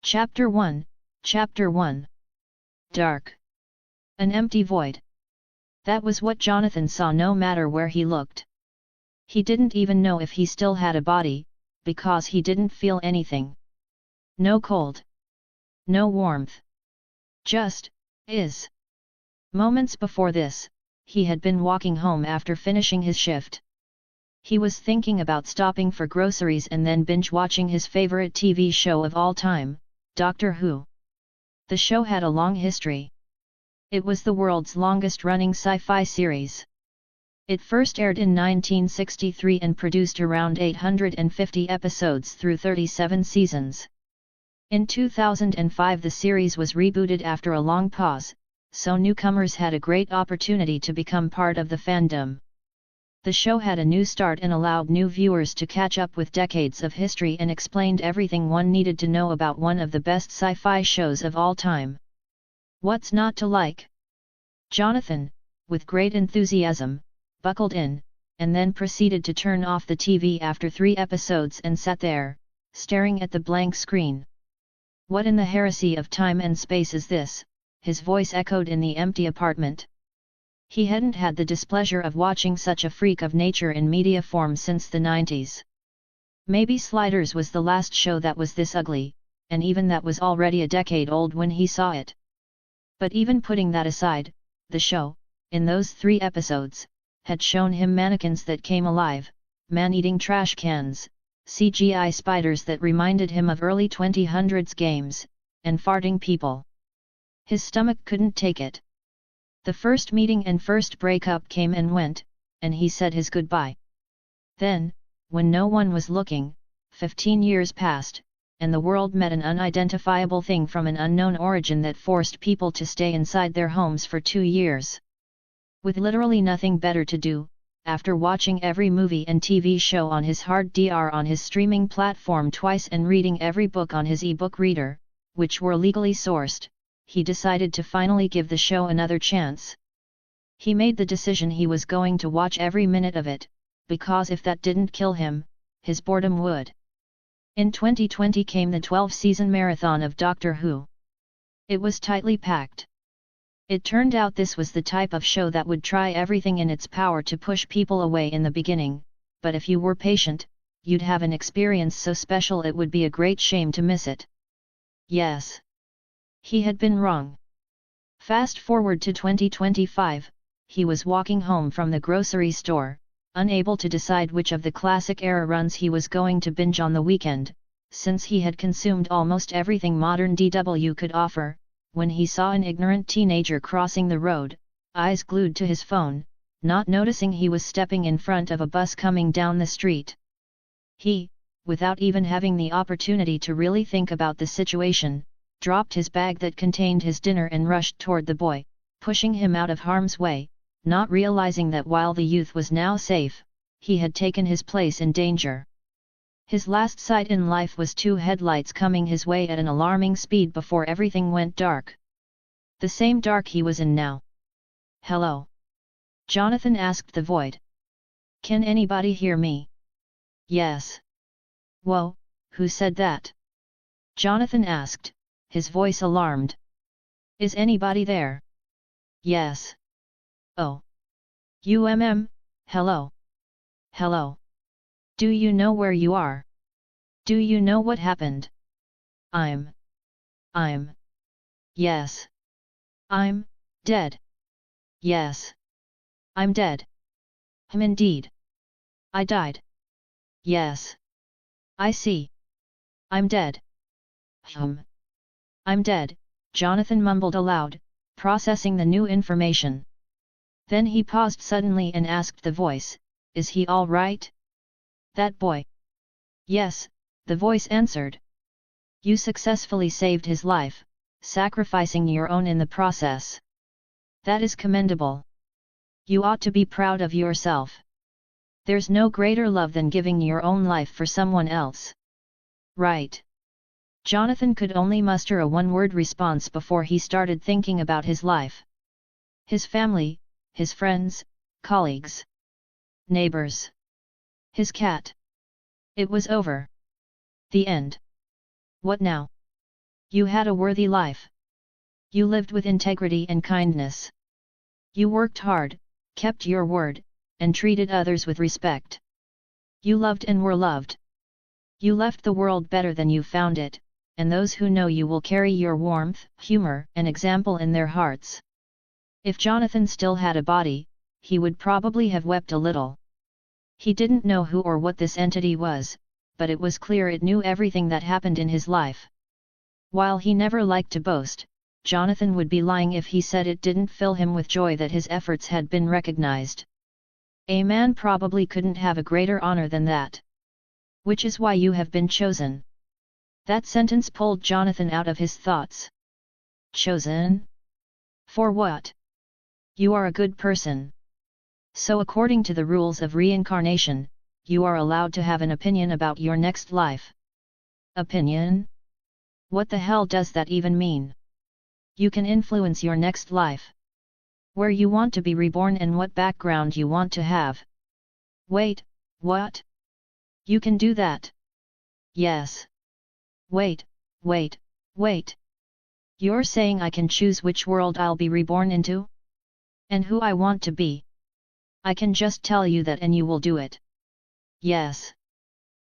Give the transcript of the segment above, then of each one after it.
Chapter 1, Chapter 1. Dark. An empty void. That was what Jonathan saw no matter where he looked. He didn't even know if he still had a body, because he didn't feel anything. No cold. No warmth. Just, is. Moments before this, he had been walking home after finishing his shift. He was thinking about stopping for groceries and then binge-watching his favorite TV show of all time, Doctor Who. The show had a long history. It was the world's longest-running sci-fi series. It first aired in 1963 and produced around 850 episodes through 37 seasons. In 2005 the series was rebooted after a long pause, so newcomers had a great opportunity to become part of the fandom. The show had a new start and allowed new viewers to catch up with decades of history and explained everything one needed to know about one of the best sci-fi shows of all time. What's not to like? Jonathan, with great enthusiasm, buckled in, and then proceeded to turn off the TV after 3 episodes and sat there, staring at the blank screen. What in the heresy of time and space is this? His voice echoed in the empty apartment. He hadn't had the displeasure of watching such a freak of nature in media form since the 90s. Maybe Sliders was the last show that was this ugly, and even that was already a decade old when he saw it. But even putting that aside, the show, in those 3 episodes, had shown him mannequins that came alive, man-eating trash cans, CGI spiders that reminded him of early 2000s games, and farting people. His stomach couldn't take it. The first meeting and first breakup came and went, and he said his goodbye. Then, when no one was looking, 15 years passed, and the world met an unidentifiable thing from an unknown origin that forced people to stay inside their homes for 2 years. With literally nothing better to do, after watching every movie and TV show on his hard DR on his streaming platform twice and reading every book on his e-book reader, which were legally sourced, he decided to finally give the show another chance. He made the decision he was going to watch every minute of it, because if that didn't kill him, his boredom would. In 2020 came the 12-season marathon of Doctor Who. It was tightly packed. It turned out this was the type of show that would try everything in its power to push people away in the beginning, but if you were patient, you'd have an experience so special it would be a great shame to miss it. Yes. He had been wrong. Fast forward to 2025, he was walking home from the grocery store, unable to decide which of the classic era runs he was going to binge on the weekend, since he had consumed almost everything modern DW could offer, when he saw an ignorant teenager crossing the road, eyes glued to his phone, not noticing he was stepping in front of a bus coming down the street. He, without even having the opportunity to really think about the situation, dropped his bag that contained his dinner and rushed toward the boy, pushing him out of harm's way, not realizing that while the youth was now safe, he had taken his place in danger. His last sight in life was 2 headlights coming his way at an alarming speed before everything went dark. The same dark he was in now. "Hello?" Jonathan asked the void. "Can anybody hear me?" "Yes." "Whoa, who said that?" Jonathan asked, his voice alarmed. "Is anybody there?" "Yes." "Oh. Hello. Hello. Do you know where you are? Do you know what happened?" I'm. Yes. I'm dead." "Yes. I'm dead." Indeed. "I died." "Yes. I see. I'm dead." "I'm dead," Jonathan mumbled aloud, processing the new information. Then he paused suddenly and asked the voice, "Is he all right?" "That boy?" "Yes," the voice answered. "You successfully saved his life, sacrificing your own in the process. That is commendable. You ought to be proud of yourself. There's no greater love than giving your own life for someone else." "Right." Jonathan could only muster a one-word response before he started thinking about his life. His family, his friends, colleagues, neighbors. His cat. It was over. The end. What now? You had a worthy life. You lived with integrity and kindness. You worked hard, kept your word, and treated others with respect. You loved and were loved. You left the world better than you found it, and those who know you will carry your warmth, humor, and example in their hearts. If Jonathan still had a body, he would probably have wept a little. He didn't know who or what this entity was, but it was clear it knew everything that happened in his life. While he never liked to boast, Jonathan would be lying if he said it didn't fill him with joy that his efforts had been recognized. A man probably couldn't have a greater honor than that. Which is why you have been chosen. That sentence pulled Jonathan out of his thoughts. Chosen? For what? You are a good person. So according to the rules of reincarnation, you are allowed to have an opinion about your next life. Opinion? What the hell does that even mean? You can influence your next life. Where you want to be reborn and what background you want to have. Wait, what? You can do that? Yes. Wait. You're saying I can choose which world I'll be reborn into? And who I want to be? I can just tell you that and you will do it. Yes.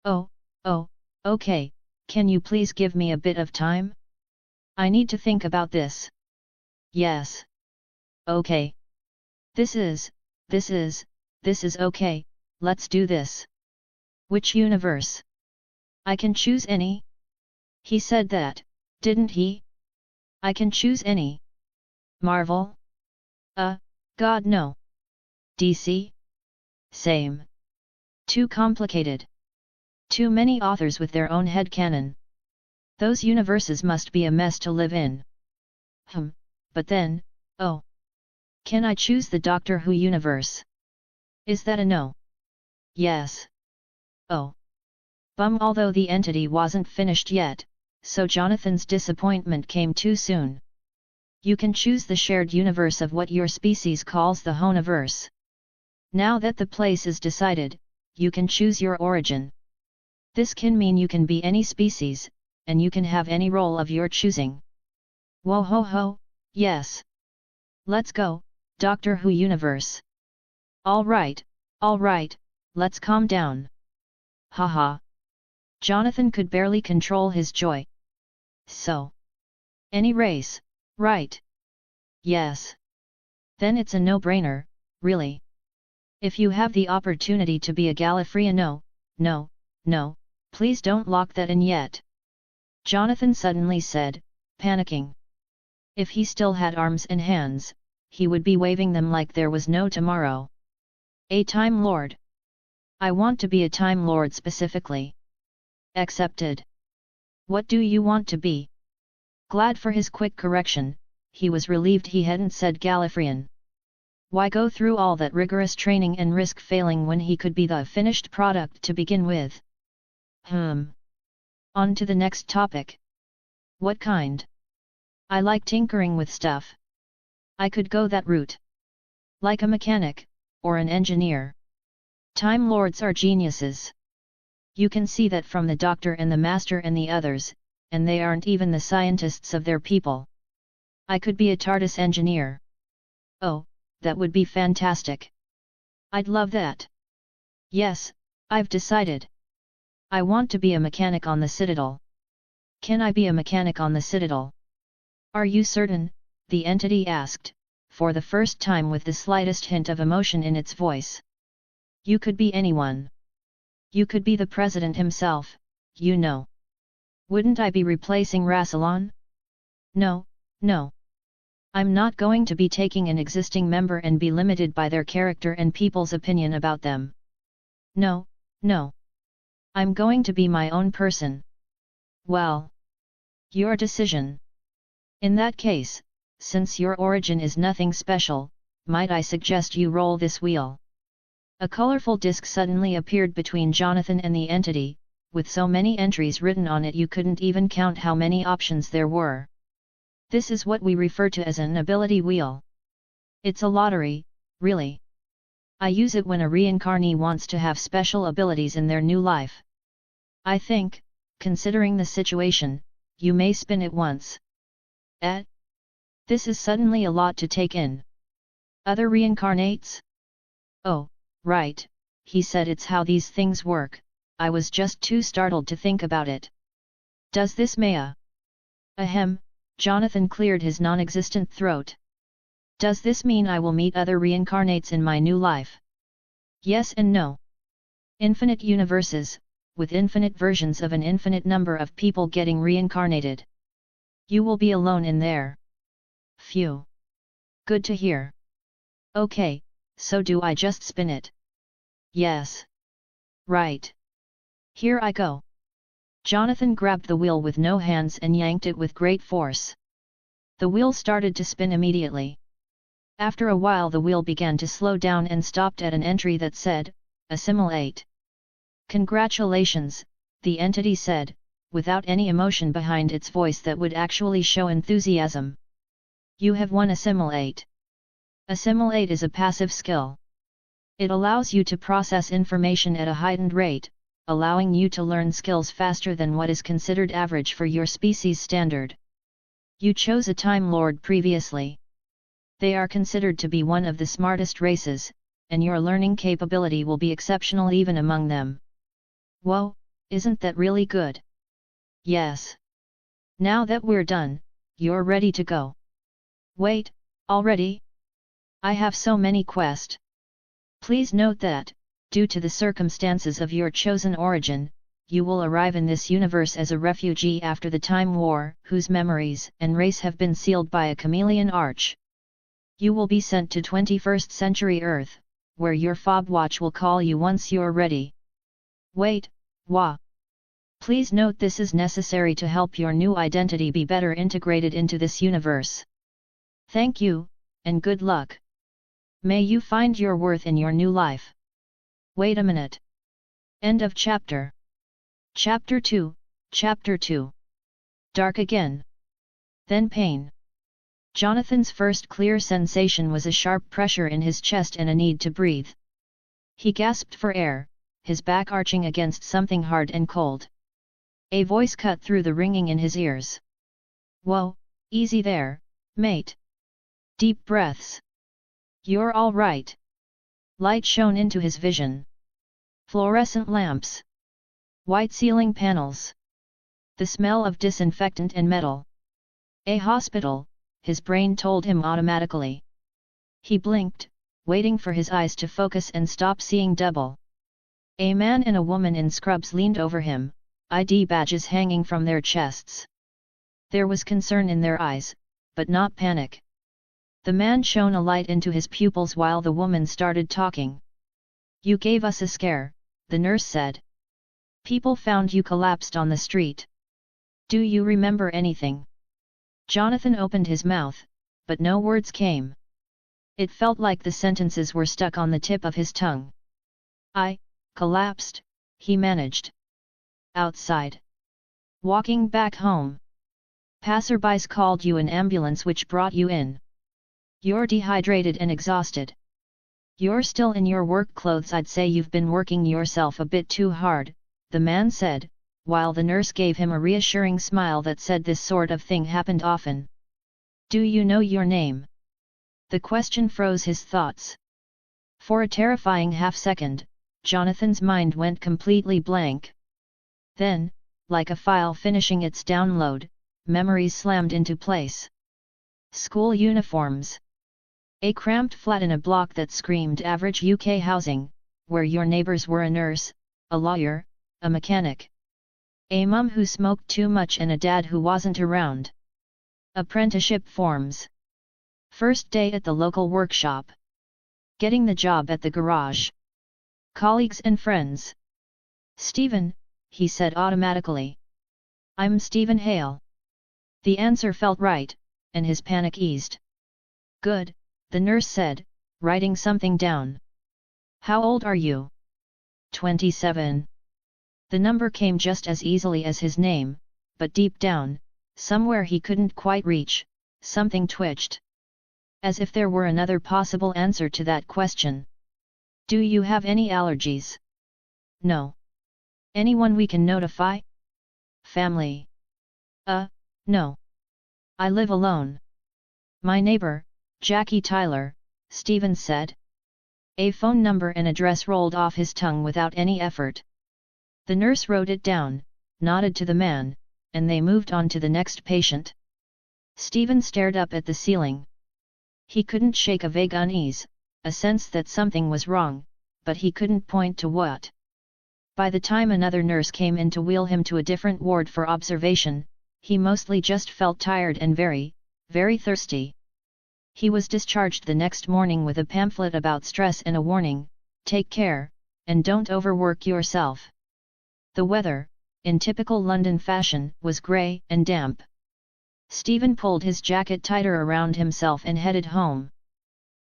Oh, okay, can you please give me a bit of time? I need to think about this. Yes. Okay. This is okay, let's do this. Which universe? I can choose any? He said that, didn't he? I can choose any. Marvel? God no. DC? Same. Too complicated. Too many authors with their own headcanon. Those universes must be a mess to live in. But then, oh. Can I choose the Doctor Who universe? Is that a no? Yes. Oh. Although the entity wasn't finished yet, so Jonathan's disappointment came too soon. You can choose the shared universe of what your species calls the Whoniverse. Now that the place is decided, you can choose your origin. This can mean you can be any species, and you can have any role of your choosing. Whoa ho ho, yes. Let's go, Doctor Who universe. Alright, let's calm down. Haha. Jonathan could barely control his joy. So. Any race, right? Yes. Then it's a no-brainer, really. If you have the opportunity to be a Gallifreyan, no, please don't lock that in yet. Jonathan suddenly said, panicking. If he still had arms and hands, he would be waving them like there was no tomorrow. A Time Lord. I want to be a Time Lord specifically. Accepted. What do you want to be? Glad for his quick correction, he was relieved he hadn't said Gallifreyan. Why go through all that rigorous training and risk failing when he could be the finished product to begin with? On to the next topic. What kind? I like tinkering with stuff. I could go that route. Like a mechanic, or an engineer. Time Lords are geniuses. You can see that from the Doctor and the Master and the others, and they aren't even the scientists of their people. I could be a TARDIS engineer. Oh, that would be fantastic. I'd love that. Yes, I've decided. I want to be a mechanic on the Citadel. Can I be a mechanic on the Citadel? Are you certain? The entity asked, for the first time with the slightest hint of emotion in its voice. You could be anyone. You could be the president himself, you know. Wouldn't I be replacing Rassilon? No. I'm not going to be taking an existing member and be limited by their character and people's opinion about them. No. I'm going to be my own person. Well. Your decision. In that case, since your origin is nothing special, might I suggest you roll this wheel? A colorful disc suddenly appeared between Jonathan and the entity, with so many entries written on it you couldn't even count how many options there were. This is what we refer to as an ability wheel. It's a lottery, really. I use it when a reincarnee wants to have special abilities in their new life. I think, considering the situation, you may spin it once. This is suddenly a lot to take in. Other reincarnates? Oh, right, he said, it's how these things work, I was just too startled to think about it. Does this Maya? Ahem, Jonathan cleared his non-existent throat. Does this mean I will meet other reincarnates in my new life? Yes and no. Infinite universes, with infinite versions of an infinite number of people getting reincarnated. You will be alone in there. Phew. Good to hear. Okay, so do I just spin it? Yes. Right. Here I go. Jonathan grabbed the wheel with no hands and yanked it with great force. The wheel started to spin immediately. After a while the wheel began to slow down and stopped at an entry that said, Assimilate. Congratulations, the entity said, without any emotion behind its voice that would actually show enthusiasm. You have won Assimilate. Assimilate is a passive skill. It allows you to process information at a heightened rate, allowing you to learn skills faster than what is considered average for your species standard. You chose a Time Lord previously. They are considered to be one of the smartest races, and your learning capability will be exceptional even among them. Whoa, isn't that really good? Yes. Now that we're done, you're ready to go. Wait, already? I have so many quests. Please note that, due to the circumstances of your chosen origin, you will arrive in this universe as a refugee after the Time War, whose memories and race have been sealed by a chameleon arch. You will be sent to 21st century Earth, where your fob watch will call you once you're ready. Wait, wah. Please note this is necessary to help your new identity be better integrated into this universe. Thank you, and good luck. May you find your worth in your new life. Wait a minute. End of chapter. Chapter 2, Chapter 2. Dark again. Then pain. Jonathan's first clear sensation was a sharp pressure in his chest and a need to breathe. He gasped for air, his back arching against something hard and cold. A voice cut through the ringing in his ears. Whoa, easy there, mate. Deep breaths. You're all right. Light shone into his vision. Fluorescent lamps. White ceiling panels. The smell of disinfectant and metal. A hospital, his brain told him automatically. He blinked, waiting for his eyes to focus and stop seeing double. A man and a woman in scrubs leaned over him, ID badges hanging from their chests. There was concern in their eyes, but not panic. The man shone a light into his pupils while the woman started talking. You gave us a scare, the nurse said. People found you collapsed on the street. Do you remember anything? Jonathan opened his mouth, but no words came. It felt like the sentences were stuck on the tip of his tongue. I collapsed, he managed. Outside. Walking back home. Passerbys called you an ambulance which brought you in. You're dehydrated and exhausted. You're still in your work clothes. I'd say you've been working yourself a bit too hard, the man said, while the nurse gave him a reassuring smile that said this sort of thing happened often. Do you know your name? The question froze his thoughts. For a terrifying half-second, Jonathan's mind went completely blank. Then, like a file finishing its download, memories slammed into place. School uniforms. A cramped flat in a block that screamed average UK housing, where your neighbours were a nurse, a lawyer, a mechanic. A mum who smoked too much and a dad who wasn't around. Apprenticeship forms. First day at the local workshop. Getting the job at the garage. Colleagues and friends. Stephen, he said automatically. I'm Stephen Hale. The answer felt right, and his panic eased. Good, the nurse said, writing something down. How old are you? 27. The number came just as easily as his name, but deep down, somewhere he couldn't quite reach, something twitched. As if there were another possible answer to that question. Do you have any allergies? No. Anyone we can notify? Family. No. I live alone. My neighbor, Jackie Tyler, Stephen said. A phone number and address rolled off his tongue without any effort. The nurse wrote it down, nodded to the man, and they moved on to the next patient. Stephen stared up at the ceiling. He couldn't shake a vague unease, a sense that something was wrong, but he couldn't point to what. By the time another nurse came in to wheel him to a different ward for observation, he mostly just felt tired and very, very thirsty. He was discharged the next morning with a pamphlet about stress and a warning, take care, and don't overwork yourself. The weather, in typical London fashion, was grey and damp. Stephen pulled his jacket tighter around himself and headed home.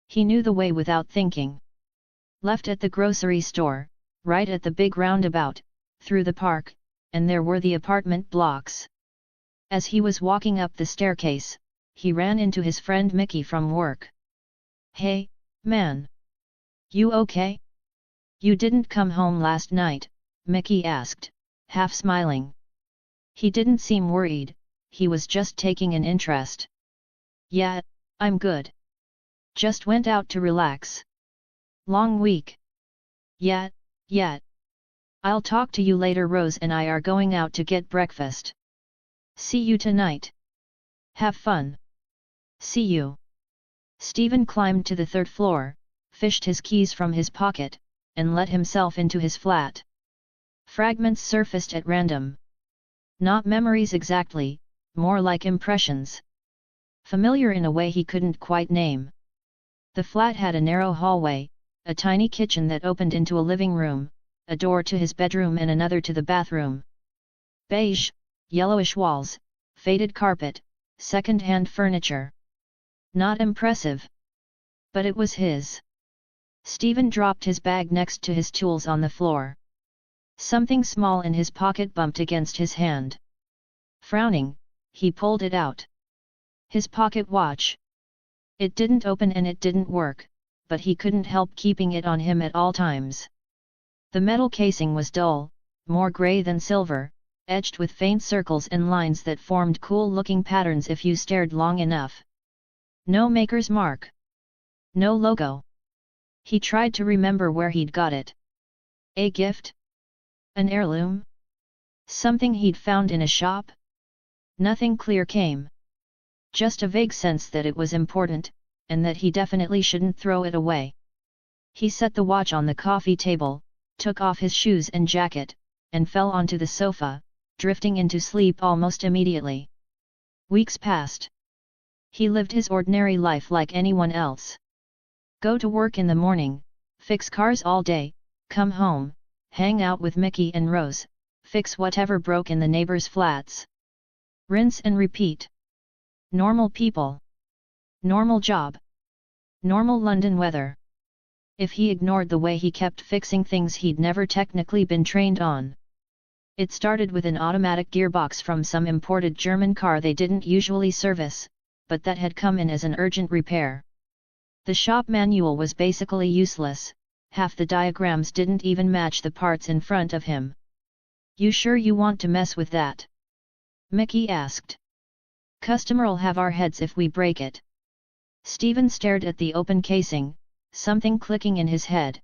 He knew the way without thinking. Left at the grocery store, right at the big roundabout, through the park, and there were the apartment blocks. As he was walking up the staircase, he ran into his friend Mickey from work. Hey, man! You okay? You didn't come home last night, Mickey asked, half smiling. He didn't seem worried, he was just taking an interest. Yeah, I'm good. Just went out to relax. Long week. Yeah. I'll talk to you later. Rose and I are going out to get breakfast. See you tonight. Have fun. See you. Stephen climbed to the third floor, fished his keys from his pocket, and let himself into his flat. Fragments surfaced at random. Not memories exactly, more like impressions. Familiar in a way he couldn't quite name. The flat had a narrow hallway, a tiny kitchen that opened into a living room, a door to his bedroom and another to the bathroom. Beige, yellowish walls, faded carpet, second-hand furniture. Not impressive. But it was his. Stephen dropped his bag next to his tools on the floor. Something small in his pocket bumped against his hand. Frowning, he pulled it out. His pocket watch. It didn't open and it didn't work, but he couldn't help keeping it on him at all times. The metal casing was dull, more grey than silver, edged with faint circles and lines that formed cool-looking patterns if you stared long enough. No maker's mark. No logo. He tried to remember where he'd got it. A gift? An heirloom? Something he'd found in a shop? Nothing clear came. Just a vague sense that it was important, and that he definitely shouldn't throw it away. He set the watch on the coffee table, took off his shoes and jacket, and fell onto the sofa, drifting into sleep almost immediately. Weeks passed. He lived his ordinary life like anyone else. Go to work in the morning, fix cars all day, come home, hang out with Mickey and Rose, fix whatever broke in the neighbors' flats. Rinse and repeat. Normal people. Normal job. Normal London weather. If he ignored the way he kept fixing things he'd never technically been trained on. It started with an automatic gearbox from some imported German car they didn't usually service, but that had come in as an urgent repair. The shop manual was basically useless, half the diagrams didn't even match the parts in front of him. You sure you want to mess with that? Mickey asked. Customer'll have our heads if we break it. Stephen stared at the open casing, something clicking in his head.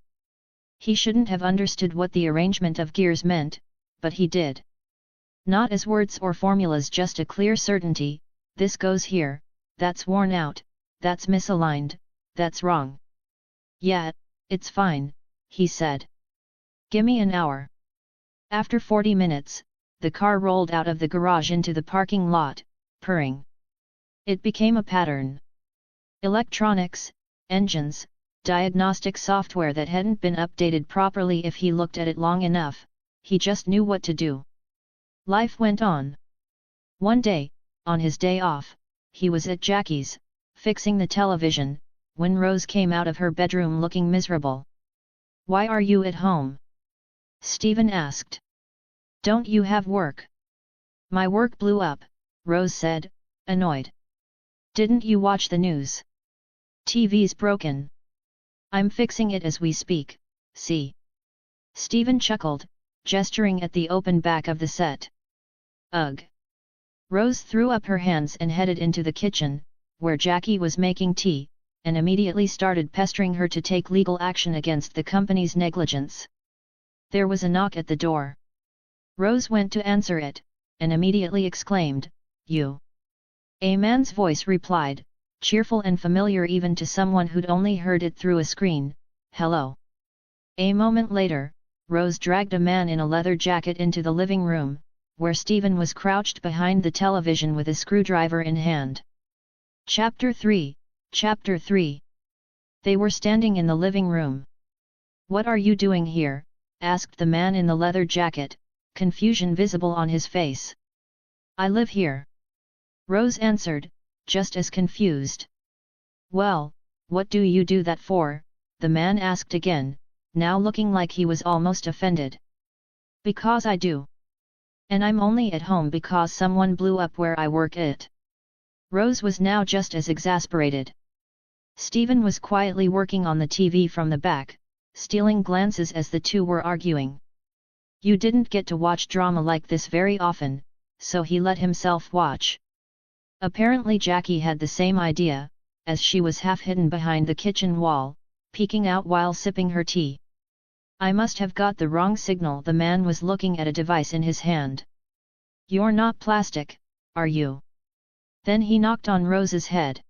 He shouldn't have understood what the arrangement of gears meant, but he did. Not as words or formulas, just a clear certainty, this goes here, that's worn out, that's misaligned, that's wrong. Yeah, it's fine, he said. Gimme an hour. After 40 minutes, the car rolled out of the garage into the parking lot, purring. It became a pattern. Electronics, engines, diagnostic software that hadn't been updated properly. If he looked at it long enough, he just knew what to do. Life went on. One day, on his day off, he was at Jackie's, fixing the television, when Rose came out of her bedroom looking miserable. Why are you at home? Stephen asked. Don't you have work? My work blew up, Rose said, annoyed. Didn't you watch the news? TV's broken. I'm fixing it as we speak, see? Stephen chuckled, gesturing at the open back of the set. Ugh! Rose threw up her hands and headed into the kitchen, where Jackie was making tea, and immediately started pestering her to take legal action against the company's negligence. There was a knock at the door. Rose went to answer it, and immediately exclaimed, "You!" A man's voice replied, cheerful and familiar even to someone who'd only heard it through a screen, "Hello." A moment later, Rose dragged a man in a leather jacket into the living room, where Stephen was crouched behind the television with a screwdriver in hand. Chapter 3. Chapter 3. They were standing in the living room. "What are you doing here?" asked the man in the leather jacket, confusion visible on his face. "I live here." Rose answered, just as confused. "Well, what do you do that for?" the man asked again, now looking like he was almost offended. "Because I do. And I'm only at home because someone blew up where I work it." Rose was now just as exasperated. Stephen was quietly working on the TV from the back, stealing glances as the two were arguing. You didn't get to watch drama like this very often, so he let himself watch. Apparently Jackie had the same idea, as she was half hidden behind the kitchen wall, peeking out while sipping her tea. "I must have got the wrong signal." The man was looking at a device in his hand. "You're not plastic, are you?" Then he knocked on Rose's head.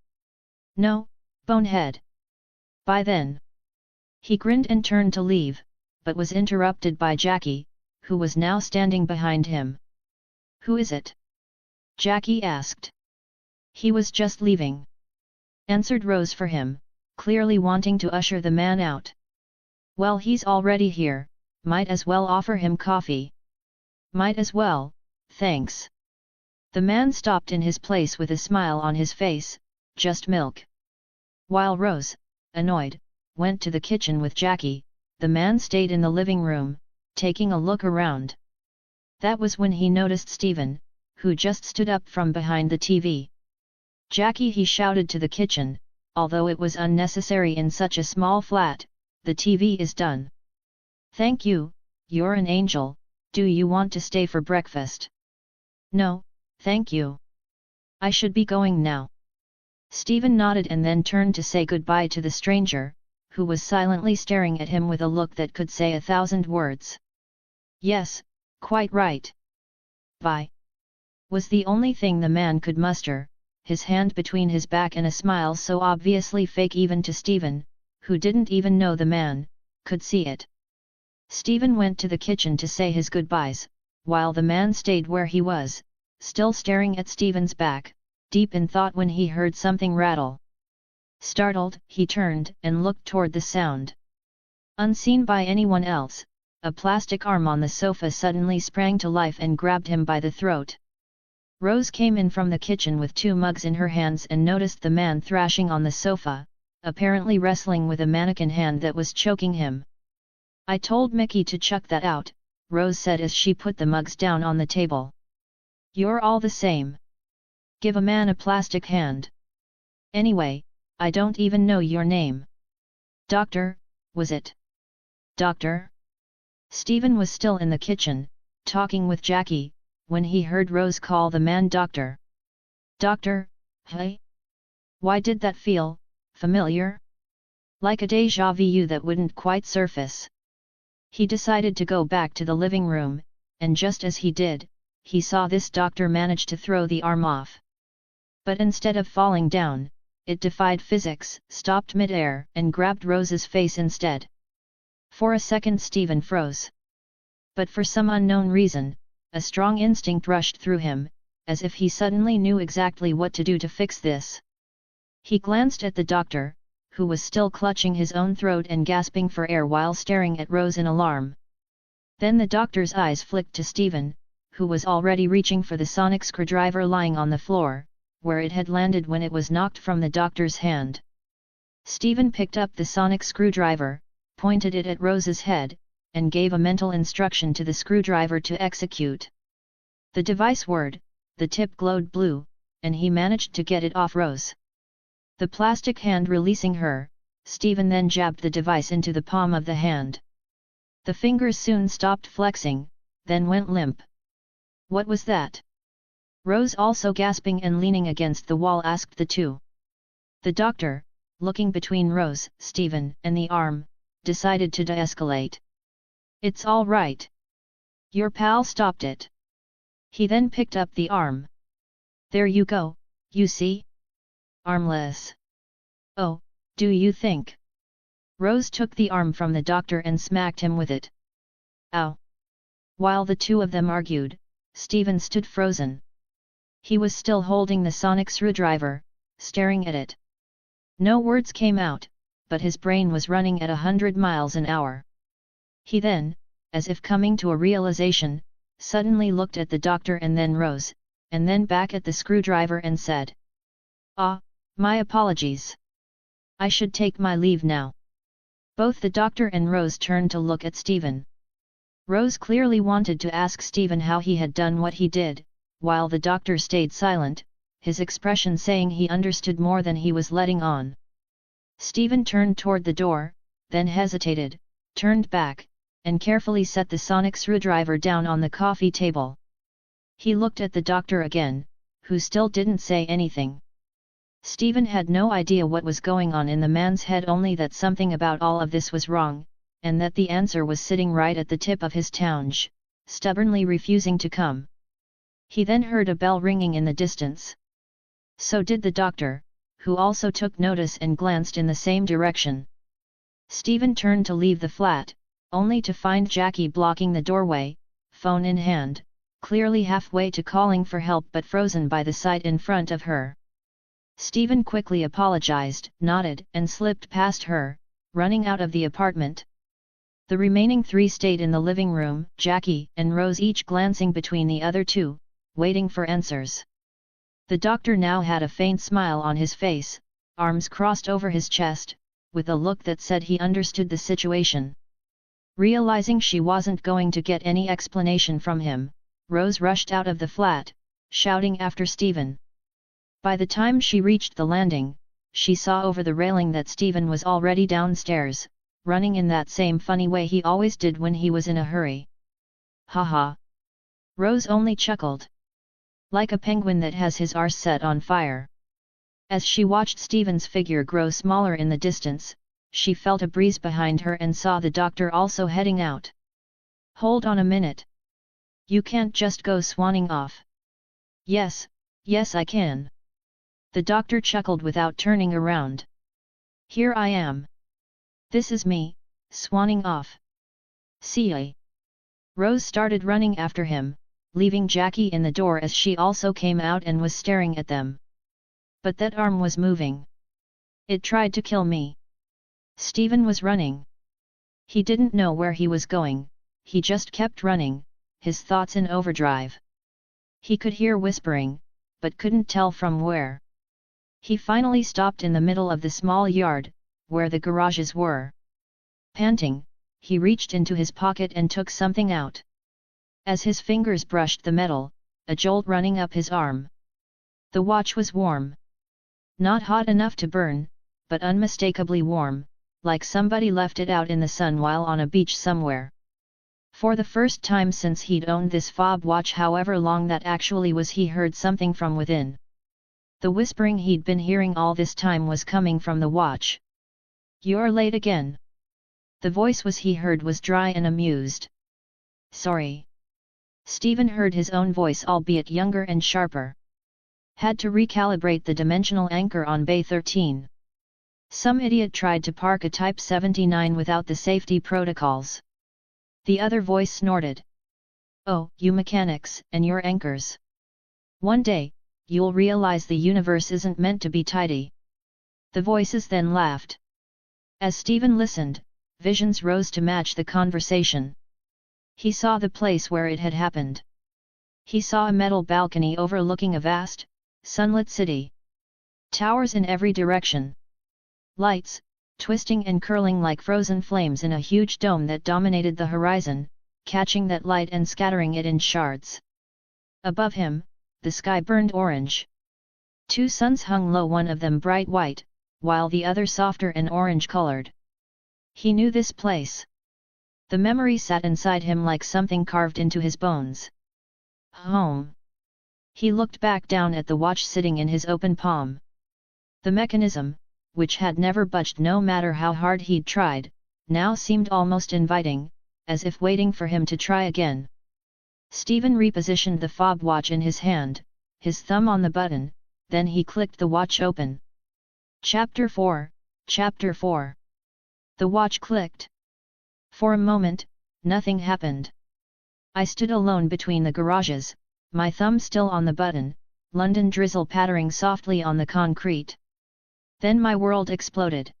"No, bonehead." "By then." He grinned and turned to leave, but was interrupted by Jackie, who was now standing behind him. "Who is it?" Jackie asked. "He was just leaving," answered Rose for him, clearly wanting to usher the man out. "Well, he's already here, might as well offer him coffee." "Might as well, thanks." The man stopped in his place with a smile on his face, "Just milk." While Rose, annoyed, went to the kitchen with Jackie, the man stayed in the living room, taking a look around. That was when he noticed Stephen, who just stood up from behind the TV. "Jackie," he shouted to the kitchen, "although it was unnecessary in such a small flat, the TV is done." "Thank you, you're an angel. Do you want to stay for breakfast?" "No, thank you. I should be going now." Stephen nodded and then turned to say goodbye to the stranger, who was silently staring at him with a look that could say 1,000 words. "Yes, quite right. Bye," was the only thing the man could muster, his hand between his back and a smile so obviously fake even to Stephen, who didn't even know the man, could see it. Stephen went to the kitchen to say his goodbyes, while the man stayed where he was, still staring at Stephen's back, deep in thought when he heard something rattle. Startled, he turned and looked toward the sound. Unseen by anyone else, a plastic arm on the sofa suddenly sprang to life and grabbed him by the throat. Rose came in from the kitchen with 2 mugs in her hands and noticed the man thrashing on the sofa, apparently wrestling with a mannequin hand that was choking him. "I told Mickey to chuck that out," Rose said as she put the mugs down on the table. "You're all the same. Give a man a plastic hand. Anyway, I don't even know your name." "Doctor, was it?" "Doctor?" Stephen was still in the kitchen, talking with Jackie, when he heard Rose call the man doctor. "Doctor, hey? Why did that feel familiar? Like a déjà vu that wouldn't quite surface." He decided to go back to the living room, and just as he did, he saw this doctor manage to throw the arm off. But instead of falling down, it defied physics, stopped mid-air, and grabbed Rose's face instead. For a second Stephen froze. But for some unknown reason, a strong instinct rushed through him, as if he suddenly knew exactly what to do to fix this. He glanced at the doctor, who was still clutching his own throat and gasping for air while staring at Rose in alarm. Then the doctor's eyes flicked to Stephen, who was already reaching for the sonic screwdriver lying on the floor, where it had landed when it was knocked from the doctor's hand. Stephen picked up the sonic screwdriver, pointed it at Rose's head, and gave a mental instruction to the screwdriver to execute. The device whirred, the tip glowed blue, and he managed to get it off Rose. The plastic hand releasing her, Stephen then jabbed the device into the palm of the hand. The fingers soon stopped flexing, then went limp. "What was that?" Rose, also gasping and leaning against the wall, asked the two. The doctor, looking between Rose, Stephen, and the arm, decided to de-escalate. It's all right. Your pal stopped it. He then picked up the arm. There you go, you see? Armless. Oh, do you think? Rose took the arm from the doctor and smacked him with it. Ow! While the two of them argued, Stephen stood frozen. He was still holding the sonic screwdriver, staring at it. No words came out, but his brain was running at 100 miles an hour. He then, as if coming to a realization, suddenly looked at the doctor and then Rose, and then back at the screwdriver and said, "Ah, my apologies. I should take my leave now." Both the doctor and Rose turned to look at Stephen. Rose clearly wanted to ask Stephen how he had done what he did, while the doctor stayed silent, his expression saying he understood more than he was letting on. Stephen turned toward the door, then hesitated, turned back, and carefully set the sonic screwdriver down on the coffee table. He looked at the doctor again, who still didn't say anything. Stephen had no idea what was going on in the man's head, only that something about all of this was wrong, and that the answer was sitting right at the tip of his tongue, stubbornly refusing to come. He then heard a bell ringing in the distance. So did the doctor, who also took notice and glanced in the same direction. Stephen turned to leave the flat, only to find Jackie blocking the doorway, phone in hand, clearly halfway to calling for help but frozen by the sight in front of her. Stephen quickly apologized, nodded, and slipped past her, running out of the apartment. The remaining three stayed in the living room, Jackie and Rose each glancing between the other two, waiting for answers. The doctor now had a faint smile on his face, arms crossed over his chest, with a look that said he understood the situation. Realizing she wasn't going to get any explanation from him, Rose rushed out of the flat, shouting after Stephen. By the time she reached the landing, she saw over the railing that Stephen was already downstairs, running in that same funny way he always did when he was in a hurry. "Ha." Rose only chuckled. Like a penguin that has his arse set on fire. As she watched Stephen's figure grow smaller in the distance, she felt a breeze behind her and saw the doctor also heading out. "Hold on a minute. You can't just go swanning off." Yes, I can." The doctor chuckled without turning around. "Here I am. This is me, swanning off. See ya." Rose started running after him, leaving Jackie in the door as she also came out and was staring at them. "But that arm was moving. It tried to kill me." Stephen was running. He didn't know where he was going, he just kept running, his thoughts in overdrive. He could hear whispering, but couldn't tell from where. He finally stopped in the middle of the small yard, where the garages were. Panting, he reached into his pocket and took something out. As his fingers brushed the metal, a jolt running up his arm. The watch was warm. Not hot enough to burn, but unmistakably warm, like somebody left it out in the sun while on a beach somewhere. For the first time since he'd owned this fob watch, however long that actually was, he heard something from within. The whispering he'd been hearing all this time was coming from the watch. "You're late again." The voice he heard was dry and amused. "Sorry." Stephen heard his own voice, albeit younger and sharper. "Had to recalibrate the dimensional anchor on Bay 13. Some idiot tried to park a Type 79 without the safety protocols." The other voice snorted. "Oh, you mechanics, and your anchors. One day, you'll realize the universe isn't meant to be tidy." The voices then laughed. As Stephen listened, visions rose to match the conversation. He saw the place where it had happened. He saw a metal balcony overlooking a vast, sunlit city. Towers in every direction. Lights, twisting and curling like frozen flames in a huge dome that dominated the horizon, catching that light and scattering it in shards. Above him, the sky burned orange. Two suns hung low, one of them bright white, while the other softer and orange-colored. He knew this place. The memory sat inside him like something carved into his bones. Home. He looked back down at the watch sitting in his open palm. The mechanism, which had never budged no matter how hard he'd tried, now seemed almost inviting, as if waiting for him to try again. Stephen repositioned the fob watch in his hand, his thumb on the button, then he clicked the watch open. Chapter 4, Chapter 4. The watch clicked. For a moment, nothing happened. I stood alone between the garages, my thumb still on the button, London drizzle pattering softly on the concrete. Then my world exploded.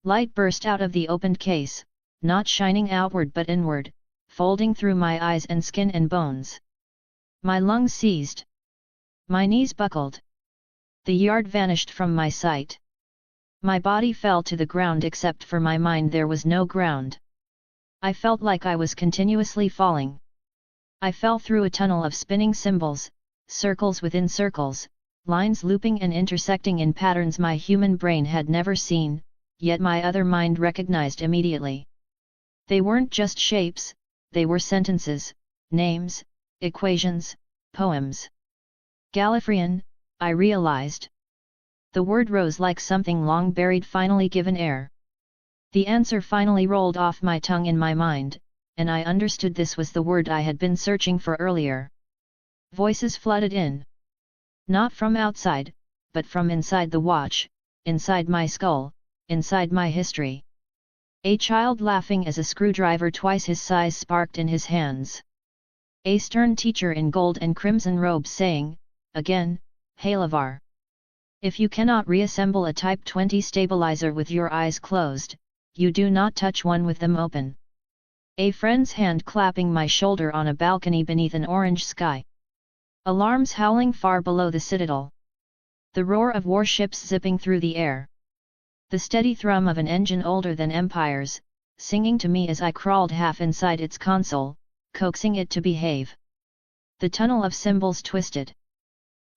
Light burst out of the opened case, not shining outward but inward, folding through my eyes and skin and bones. My lungs seized. My knees buckled. The yard vanished from my sight. My body fell to the ground, except for my mind there was no ground. I felt like I was continuously falling. I fell through a tunnel of spinning symbols, circles within circles, lines looping and intersecting in patterns my human brain had never seen, yet my other mind recognized immediately. They weren't just shapes, they were sentences, names, equations, poems. Gallifreyan, I realized. The word rose like something long buried finally given air. The answer finally rolled off my tongue in my mind, and I understood this was the word I had been searching for earlier. Voices flooded in. Not from outside, but from inside the watch, inside my skull, inside my history. A child laughing as a screwdriver twice his size sparked in his hands. A stern teacher in gold and crimson robes saying, again, Halavar. If you cannot reassemble a Type 20 stabilizer with your eyes closed, you do not touch one with them open. A friend's hand clapping my shoulder on a balcony beneath an orange sky. Alarms howling far below the citadel. The roar of warships zipping through the air. The steady thrum of an engine older than empires, singing to me as I crawled half inside its console, coaxing it to behave. The tunnel of symbols twisted.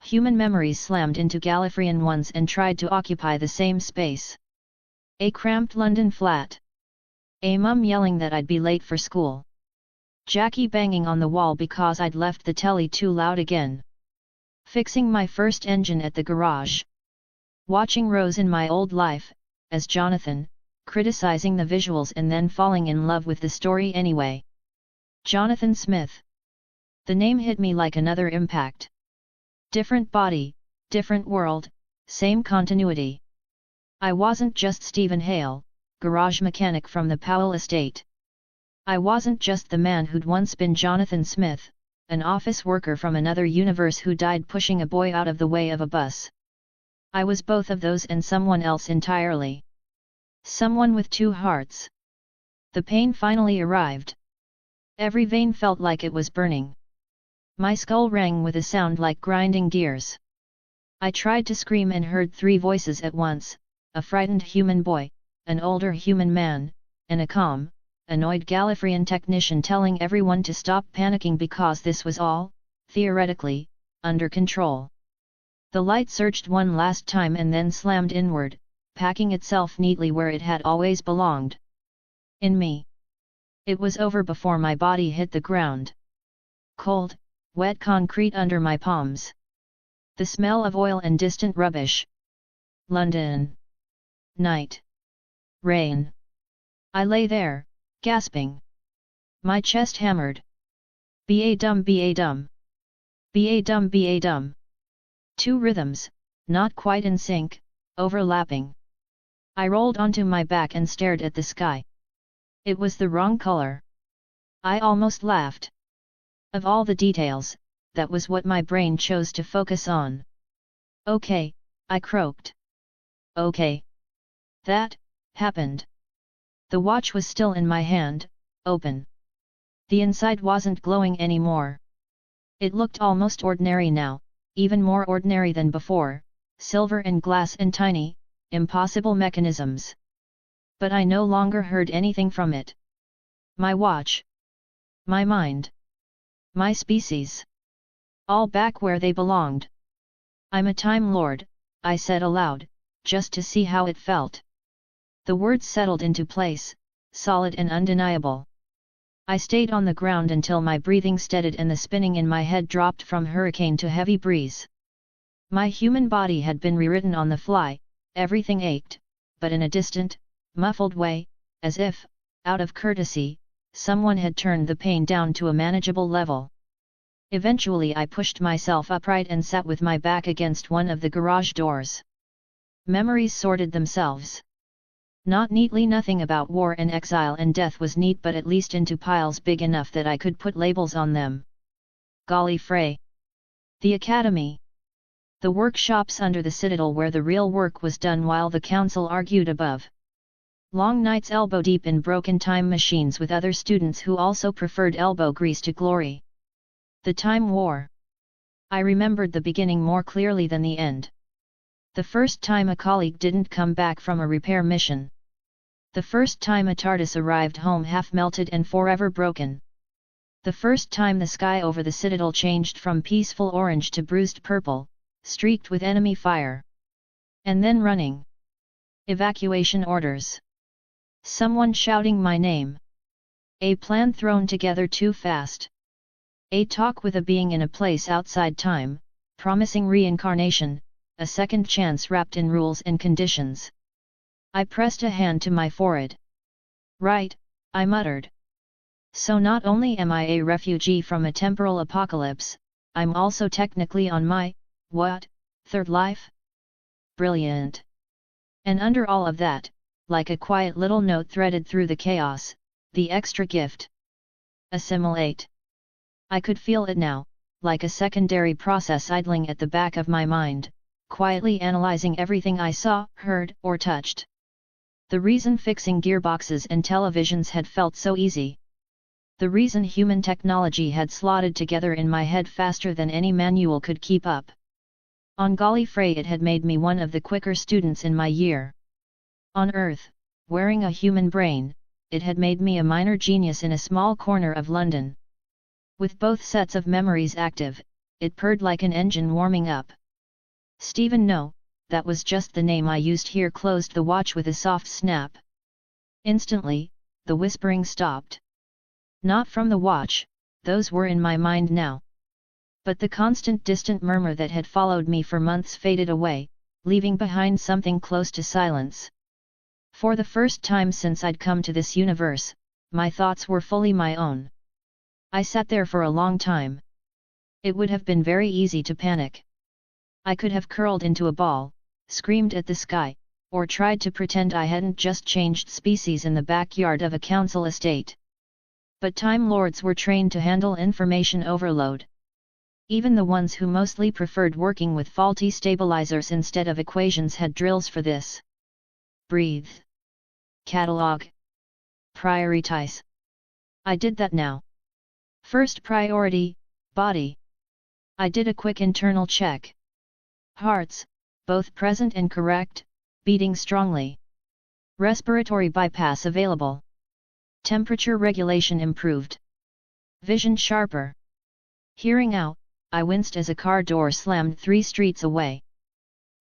Human memories slammed into Gallifreyan ones and tried to occupy the same space. A cramped London flat. A mum yelling that I'd be late for school. Jackie banging on the wall because I'd left the telly too loud again. Fixing my first engine at the garage. Watching Rose in my old life, as Jonathan, criticizing the visuals and then falling in love with the story anyway. Jonathan Smith. The name hit me like another impact. Different body, different world, same continuity. I wasn't just Stephen Hale, garage mechanic from the Powell estate. I wasn't just the man who'd once been Jonathan Smith, an office worker from another universe who died pushing a boy out of the way of a bus. I was both of those and someone else entirely. Someone with two hearts. The pain finally arrived. Every vein felt like it was burning. My skull rang with a sound like grinding gears. I tried to scream and heard three voices at once, a frightened human boy, an older human man, and a calm, annoyed Gallifreyan technician telling everyone to stop panicking because this was all, theoretically, under control. The light surged one last time and then slammed inward, packing itself neatly where it had always belonged. In me. It was over before my body hit the ground. Cold, wet concrete under my palms. The smell of oil and distant rubbish. London. Night. Rain. I lay there, gasping. My chest hammered. Ba-dum, ba-dum. Ba-dum, ba-dum. Two rhythms, not quite in sync, overlapping. I rolled onto my back and stared at the sky. It was the wrong color. I almost laughed. Of all the details, that was what my brain chose to focus on. Okay, I croaked. Okay. That happened. The watch was still in my hand, open. The inside wasn't glowing anymore. It looked almost ordinary now, even more ordinary than before, silver and glass and tiny, impossible mechanisms. But I no longer heard anything from it. My watch. My mind. My species. All back where they belonged. I'm a Time Lord, I said aloud, just to see how it felt. The words settled into place, solid and undeniable. I stayed on the ground until my breathing steadied and the spinning in my head dropped from hurricane to heavy breeze. My human body had been rewritten on the fly, everything ached, but in a distant, muffled way, as if, out of courtesy, someone had turned the pain down to a manageable level. Eventually I pushed myself upright and sat with my back against one of the garage doors. Memories sorted themselves. Not neatly, nothing about war and exile and death was neat, but at least into piles big enough that I could put labels on them. Gallifrey. The Academy. The workshops under the Citadel where the real work was done while the Council argued above. Long nights elbow deep in broken time machines with other students who also preferred elbow grease to glory. The Time War. I remembered the beginning more clearly than the end. The first time a colleague didn't come back from a repair mission. The first time a TARDIS arrived home half melted and forever broken. The first time the sky over the Citadel changed from peaceful orange to bruised purple, streaked with enemy fire. And then running. Evacuation orders. Someone shouting my name. A plan thrown together too fast. A talk with a being in a place outside time, promising reincarnation, a second chance wrapped in rules and conditions. I pressed a hand to my forehead. Right, I muttered. So not only am I a refugee from a temporal apocalypse, I'm also technically on my, third life? Brilliant. And under all of that, like a quiet little note threaded through the chaos, the extra gift. Assimilate. I could feel it now, like a secondary process idling at the back of my mind, quietly analyzing everything I saw, heard, or touched. The reason fixing gearboxes and televisions had felt so easy. The reason human technology had slotted together in my head faster than any manual could keep up. On Gallifrey it had made me one of the quicker students in my year. On Earth, wearing a human brain, it had made me a minor genius in a small corner of London. With both sets of memories active, it purred like an engine warming up. Stephen, no, that was just the name I used here, closed the watch with a soft snap. Instantly, the whispering stopped. Not from the watch, those were in my mind now. But the constant distant murmur that had followed me for months faded away, leaving behind something close to silence. For the first time since I'd come to this universe, my thoughts were fully my own. I sat there for a long time. It would have been very easy to panic. I could have curled into a ball, screamed at the sky, or tried to pretend I hadn't just changed species in the backyard of a council estate. But Time Lords were trained to handle information overload. Even the ones who mostly preferred working with faulty stabilizers instead of equations had drills for this. Breathe. Catalog. Prioritize. I did that now. First priority, body. I did a quick internal check. Hearts, both present and correct, beating strongly. Respiratory bypass available. Temperature regulation improved. Vision sharper. Hearing out, I winced as a car door slammed 3 streets away.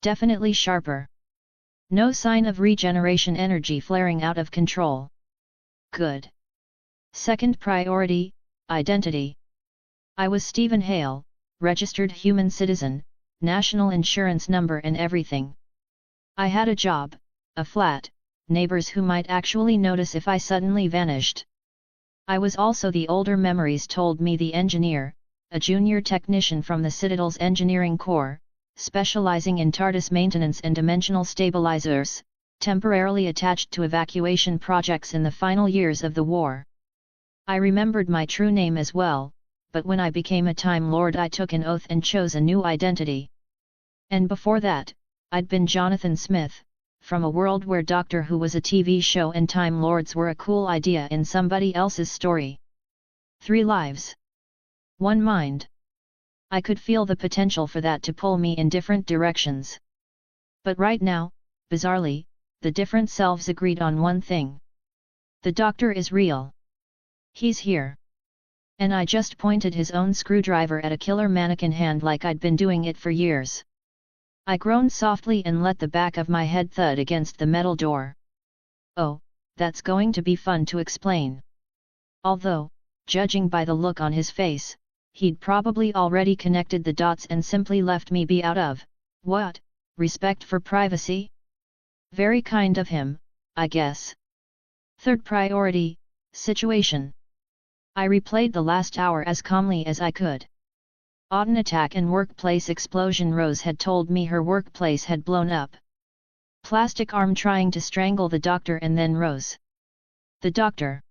Definitely sharper. No sign of regeneration energy flaring out of control. Good. Second priority, identity. I was Stephen Hale, registered human citizen, national insurance number and everything. I had a job, a flat, neighbors who might actually notice if I suddenly vanished. I was also, the older memories told me, the engineer, a junior technician from the Citadel's engineering corps, specializing in TARDIS maintenance and dimensional stabilizers, temporarily attached to evacuation projects in the final years of the war. I remembered my true name as well, but when I became a Time Lord I took an oath and chose a new identity. And before that, I'd been Jonathan Smith, from a world where Doctor Who was a TV show and Time Lords were a cool idea in somebody else's story. 3 lives. 1 mind. I could feel the potential for that to pull me in different directions. But right now, bizarrely, the different selves agreed on one thing. The Doctor is real. He's here. And I just pointed his own screwdriver at a killer mannequin hand like I'd been doing it for years. I groaned softly and let the back of my head thud against the metal door. Oh, that's going to be fun to explain. Although, judging by the look on his face, he'd probably already connected the dots and simply left me be out of, what, respect for privacy? Very kind of him, I guess. Third priority, situation. I replayed the last hour as calmly as I could. Autumn attack and workplace explosion. Rose had told me her workplace had blown up. Plastic arm trying to strangle the doctor and then Rose. The doctor.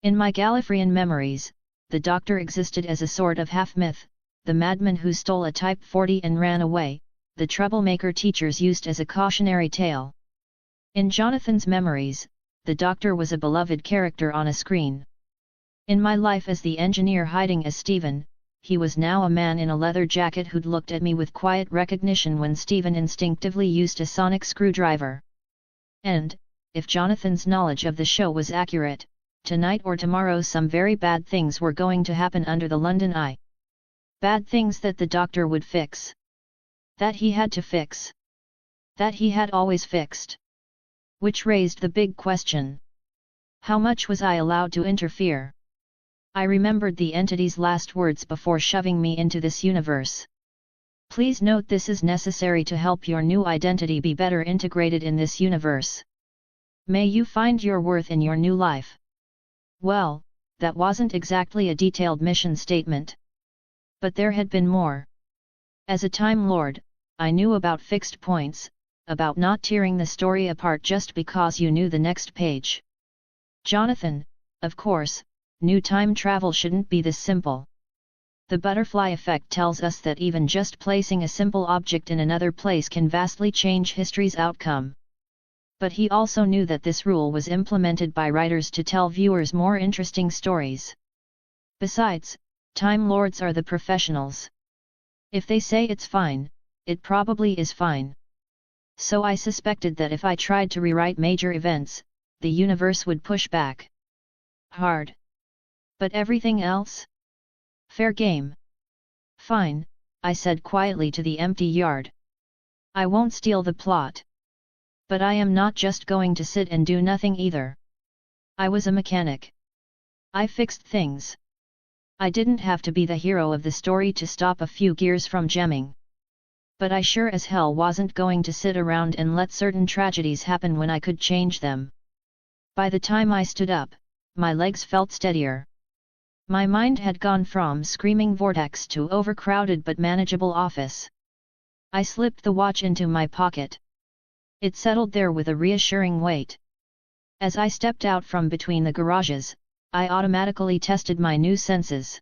In my Gallifreyan memories, the doctor existed as a sort of half-myth, the madman who stole a Type 40 and ran away, the troublemaker teachers used as a cautionary tale. In Jonathan's memories, the doctor was a beloved character on a screen. In my life as the engineer hiding as Stephen, he was now a man in a leather jacket who'd looked at me with quiet recognition when Stephen instinctively used a sonic screwdriver. And, if Jonathan's knowledge of the show was accurate, tonight or tomorrow some very bad things were going to happen under the London Eye. Bad things that the doctor would fix. That he had to fix. That he had always fixed. Which raised the big question. How much was I allowed to interfere? I remembered the entity's last words before shoving me into this universe. Please note this is necessary to help your new identity be better integrated in this universe. May you find your worth in your new life. Well, that wasn't exactly a detailed mission statement. But there had been more. As a Time Lord, I knew about fixed points, about not tearing the story apart just because you knew the next page. Jonathan, of course, knew time travel shouldn't be this simple. The butterfly effect tells us that even just placing a simple object in another place can vastly change history's outcome. But he also knew that this rule was implemented by writers to tell viewers more interesting stories. Besides, Time Lords are the professionals. If they say it's fine, it probably is fine. So I suspected that if I tried to rewrite major events, the universe would push back hard. But everything else? Fair game. Fine, I said quietly to the empty yard. I won't steal the plot. But I am not just going to sit and do nothing either. I was a mechanic. I fixed things. I didn't have to be the hero of the story to stop a few gears from jamming. But I sure as hell wasn't going to sit around and let certain tragedies happen when I could change them. By the time I stood up, my legs felt steadier. My mind had gone from screaming vortex to overcrowded but manageable office. I slipped the watch into my pocket. It settled there with a reassuring weight. As I stepped out from between the garages, I automatically tested my new senses.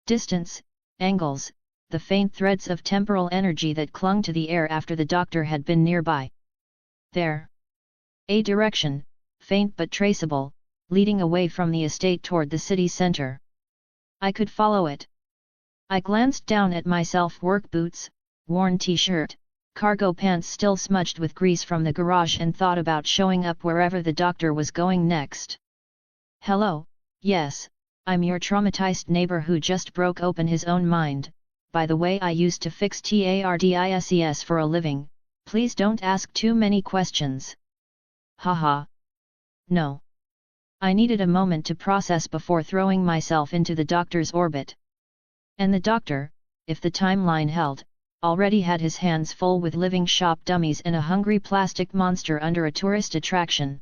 Distance, angles, the faint threads of temporal energy that clung to the air after the doctor had been nearby. There. A direction, faint but traceable, leading away from the estate toward the city center. I could follow it. I glanced down at myself: work boots, worn t-shirt, cargo pants still smudged with grease from the garage, and thought about showing up wherever the doctor was going next. Hello, yes, I'm your traumatized neighbor who just broke open his own mind. By the way, I used to fix TARDIS for a living, please don't ask too many questions. Haha. No. I needed a moment to process before throwing myself into the doctor's orbit. And the doctor, if the timeline held, already had his hands full with living shop dummies and a hungry plastic monster under a tourist attraction.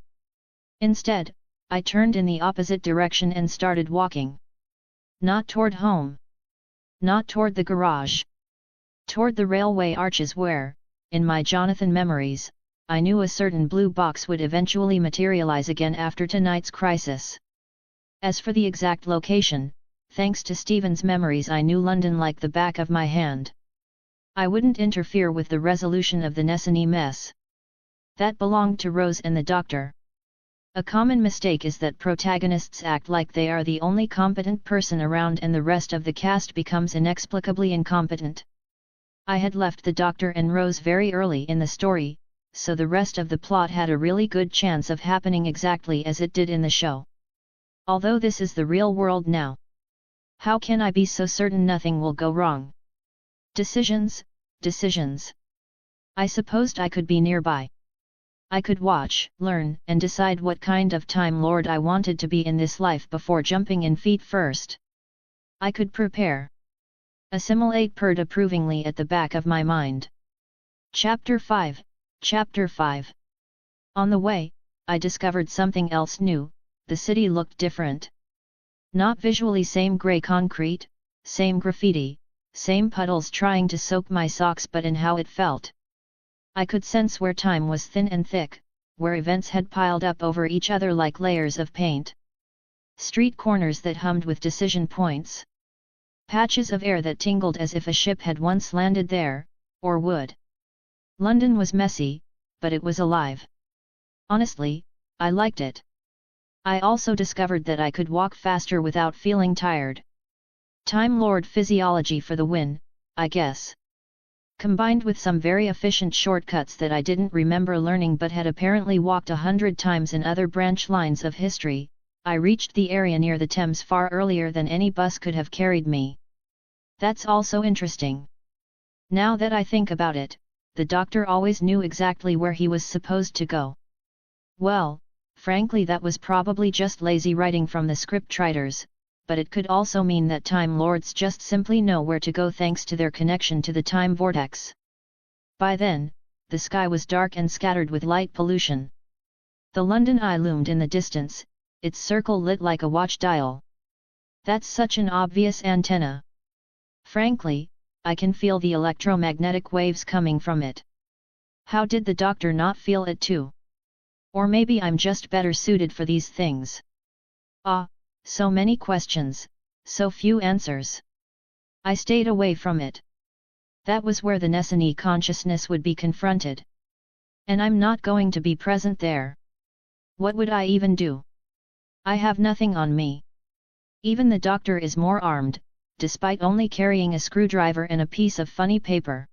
Instead, I turned in the opposite direction and started walking. Not toward home. Not toward the garage. Toward the railway arches where, in my Jonathan memories, I knew a certain blue box would eventually materialize again after tonight's crisis. As for the exact location, thanks to Stephen's memories, I knew London like the back of my hand. I wouldn't interfere with the resolution of the Nessany mess. That belonged to Rose and the doctor. A common mistake is that protagonists act like they are the only competent person around and the rest of the cast becomes inexplicably incompetent. I had left the doctor and Rose very early in the story, so the rest of the plot had a really good chance of happening exactly as it did in the show. Although this is the real world now. How can I be so certain nothing will go wrong? Decisions, decisions. I supposed I could be nearby. I could watch, learn, and decide what kind of Time Lord I wanted to be in this life before jumping in feet first. I could prepare. Assimilate purred approvingly at the back of my mind. Chapter 5. Chapter 5. On the way, I discovered something else new. The city looked different. Not visually same grey concrete, same graffiti, same puddles trying to soak my socks, but in how it felt. I could sense where time was thin and thick, where events had piled up over each other like layers of paint. Street corners that hummed with decision points. Patches of air that tingled as if a ship had once landed there, or would. London was messy, but it was alive. Honestly, I liked it. I also discovered that I could walk faster without feeling tired. Time Lord physiology for the win, I guess. Combined with some very efficient shortcuts that I didn't remember learning but had apparently walked 100 times in other branch lines of history, I reached the area near the Thames far earlier than any bus could have carried me. That's also interesting. Now that I think about it, the doctor always knew exactly where he was supposed to go. Well, frankly that was probably just lazy writing from the scriptwriters, but it could also mean that Time Lords just simply know where to go thanks to their connection to the time vortex. By then, the sky was dark and scattered with light pollution. The London Eye loomed in the distance, its circle lit like a watch dial. That's such an obvious antenna. Frankly, I can feel the electromagnetic waves coming from it. How did the doctor not feel it too? Or maybe I'm just better suited for these things. Ah, so many questions, so few answers. I stayed away from it. That was where the Nessani consciousness would be confronted. And I'm not going to be present there. What would I even do? I have nothing on me. Even the doctor is more armed, despite only carrying a screwdriver and a piece of funny paper.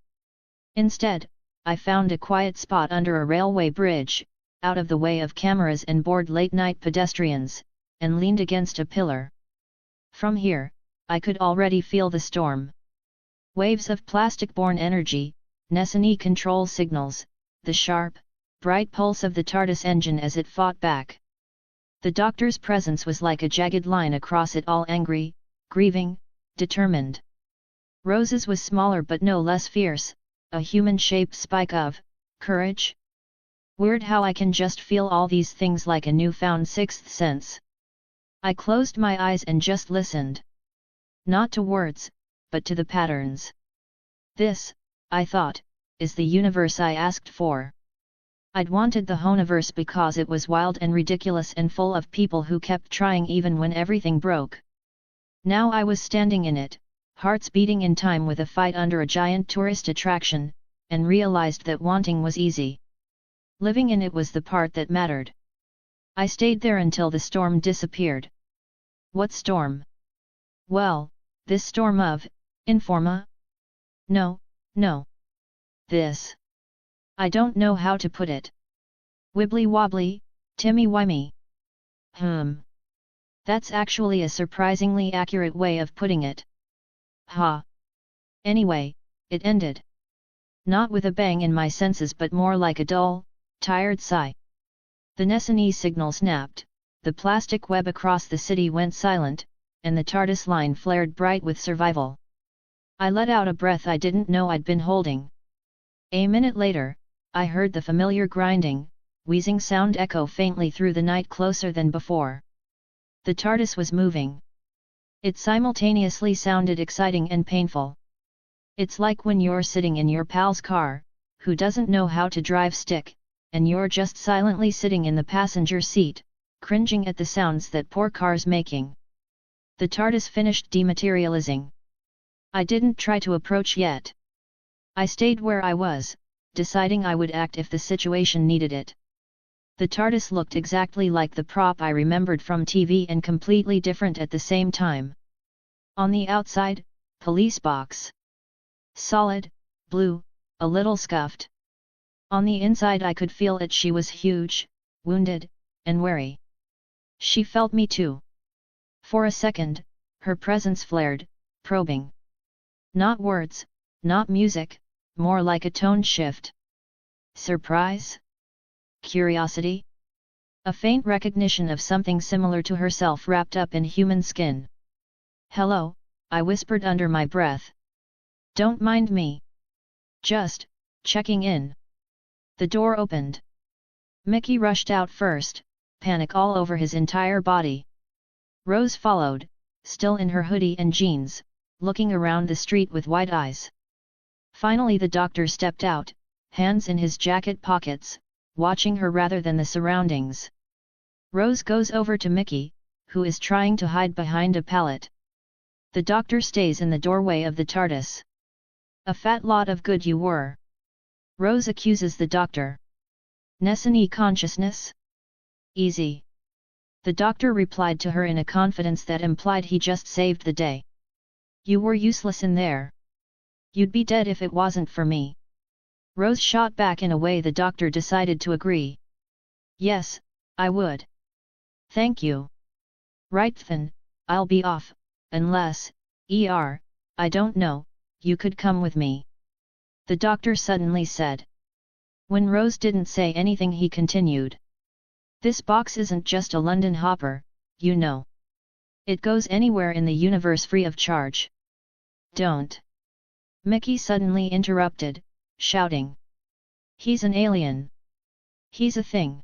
Instead, I found a quiet spot under a railway bridge, out of the way of cameras and bored late-night pedestrians, and leaned against a pillar. From here, I could already feel the storm. Waves of plastic-borne energy, Nessani control signals, the sharp, bright pulse of the TARDIS engine as it fought back. The doctor's presence was like a jagged line across it all, angry, grieving, determined. Rose's was smaller but no less fierce, a human-shaped spike of courage. Weird how I can just feel all these things like a newfound sixth sense. I closed my eyes and just listened. Not to words, but to the patterns. This, I thought, is the universe I asked for. I'd wanted the Whoniverse because it was wild and ridiculous and full of people who kept trying even when everything broke. Now I was standing in it, hearts beating in time with a fight under a giant tourist attraction, and realized that wanting was easy. Living in it was the part that mattered. I stayed there until the storm disappeared. What storm? Well, this storm of Informa? No. This. I don't know how to put it. Wibbly wobbly, timmy-wimey. That's actually a surprisingly accurate way of putting it. Ha. Anyway, it ended. Not with a bang in my senses but more like a dull, tired sigh. The Nessani signal snapped, the plastic web across the city went silent, and the TARDIS line flared bright with survival. I let out a breath I didn't know I'd been holding. A minute later, I heard the familiar grinding, wheezing sound echo faintly through the night closer than before. The TARDIS was moving. It simultaneously sounded exciting and painful. It's like when you're sitting in your pal's car, who doesn't know how to drive stick, and you're just silently sitting in the passenger seat, cringing at the sounds that poor car's making. The TARDIS finished dematerializing. I didn't try to approach yet. I stayed where I was, deciding I would act if the situation needed it. The TARDIS looked exactly like the prop I remembered from TV and completely different at the same time. On the outside, police box. Solid, blue, a little scuffed. On the inside I could feel it. She was huge, wounded, and wary. She felt me too. For a second, her presence flared, probing. Not words, not music, more like a tone shift. Surprise? Curiosity? A faint recognition of something similar to herself wrapped up in human skin. "Hello," I whispered under my breath. "Don't mind me. Just checking in." The door opened. Mickey rushed out first, panic all over his entire body. Rose followed, still in her hoodie and jeans, looking around the street with wide eyes. Finally the doctor stepped out, hands in his jacket pockets, watching her rather than the surroundings. Rose goes over to Mickey, who is trying to hide behind a pallet. The doctor stays in the doorway of the TARDIS. "A fat lot of good you were." Rose accuses the doctor. "Nesany consciousness? Easy." The doctor replied to her in a confidence that implied he just saved the day. "You were useless in there. You'd be dead if it wasn't for me." Rose shot back in a way the doctor decided to agree. "Yes, I would. Thank you. Right then, I'll be off, unless, I don't know, you could come with me," the doctor suddenly said. When Rose didn't say anything he continued. "This box isn't just a London hopper, you know. It goes anywhere in the universe free of charge." "Don't!" Mickey suddenly interrupted, shouting. "He's an alien. He's a thing."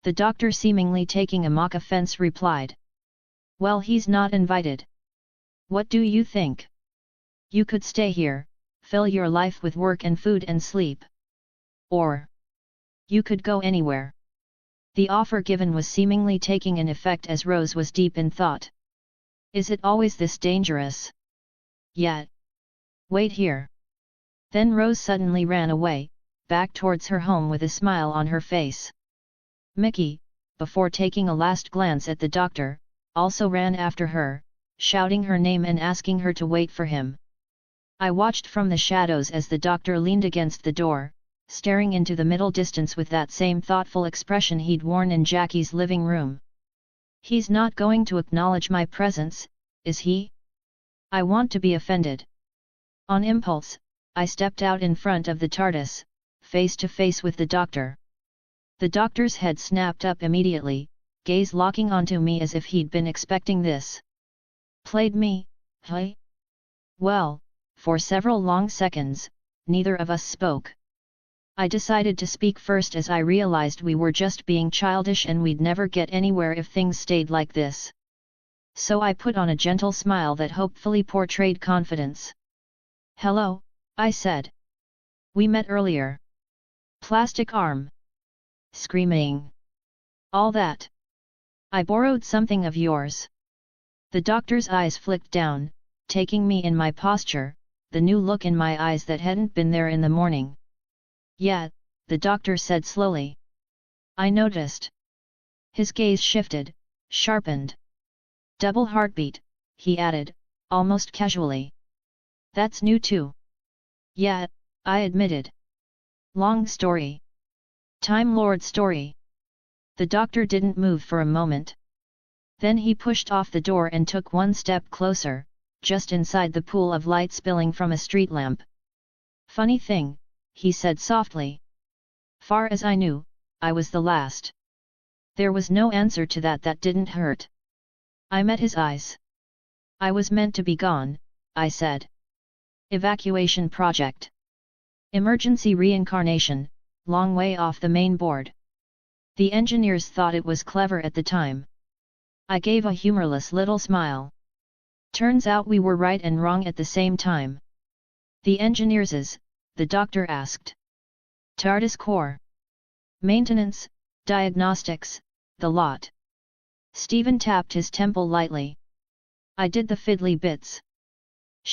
The doctor, seemingly taking a mock offense, replied. "Well, he's not invited. What do you think? You could stay here, fill your life with work and food and sleep. Or you could go anywhere." The offer given was seemingly taking an effect as Rose was deep in thought. "Is it always this dangerous? Yet. Wait here." Then Rose suddenly ran away, back towards her home with a smile on her face. Mickey, before taking a last glance at the doctor, also ran after her, shouting her name and asking her to wait for him. I watched from the shadows as the doctor leaned against the door, staring into the middle distance with that same thoughtful expression he'd worn in Jackie's living room. "He's not going to acknowledge my presence, is he?" I want to be offended. On impulse, I stepped out in front of the TARDIS, face to face with the doctor. The doctor's head snapped up immediately, gaze locking onto me as if he'd been expecting this. "Played me, huh?" Well, for several long seconds, neither of us spoke. I decided to speak first as I realized we were just being childish and we'd never get anywhere if things stayed like this. So I put on a gentle smile that hopefully portrayed confidence. "Hello," I said. "We met earlier. Plastic arm. Screaming. All that. I borrowed something of yours." The doctor's eyes flicked down, taking me in my posture, the new look in my eyes that hadn't been there in the morning. "Yeah," the doctor said slowly. "I noticed." His gaze shifted, sharpened. "Double heartbeat," he added, almost casually. "That's new too." "Yeah," I admitted. "Long story. Time Lord story." The doctor didn't move for a moment. Then he pushed off the door and took one step closer, just inside the pool of light spilling from a street lamp. "Funny thing," he said softly. "Far as I knew, I was the last." There was no answer to that didn't hurt. I met his eyes. "I was meant to be gone," I said. "Evacuation project. Emergency reincarnation, long way off the main board. The engineers thought it was clever at the time." I gave a humorless little smile. "Turns out we were right and wrong at the same time." "The engineers', the doctor asked. "TARDIS core. Maintenance, diagnostics, the lot." Stephen tapped his temple lightly. "I did the fiddly bits."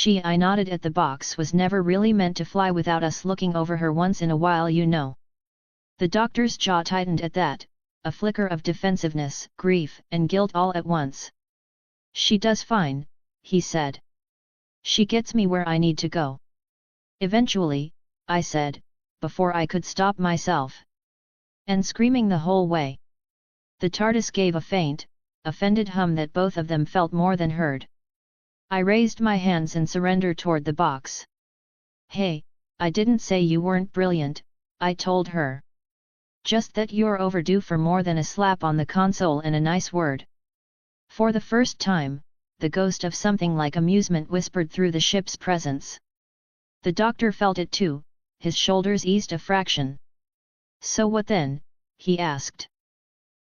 I nodded at the box. "Was never really meant to fly without us looking over her once in a while, you know." The doctor's jaw tightened at that, a flicker of defensiveness, grief, and guilt all at once. "She does fine," he said. "She gets me where I need to go." "Eventually," I said, before I could stop myself. "And screaming the whole way." The TARDIS gave a faint, offended hum that both of them felt more than heard. I raised my hands in surrender toward the box. "Hey, I didn't say you weren't brilliant," I told her. Just that you're overdue for more than a slap on the console and a nice word. For the first time, the ghost of something like amusement whispered through the ship's presence. The doctor felt it too, his shoulders eased a fraction. So what then? He asked.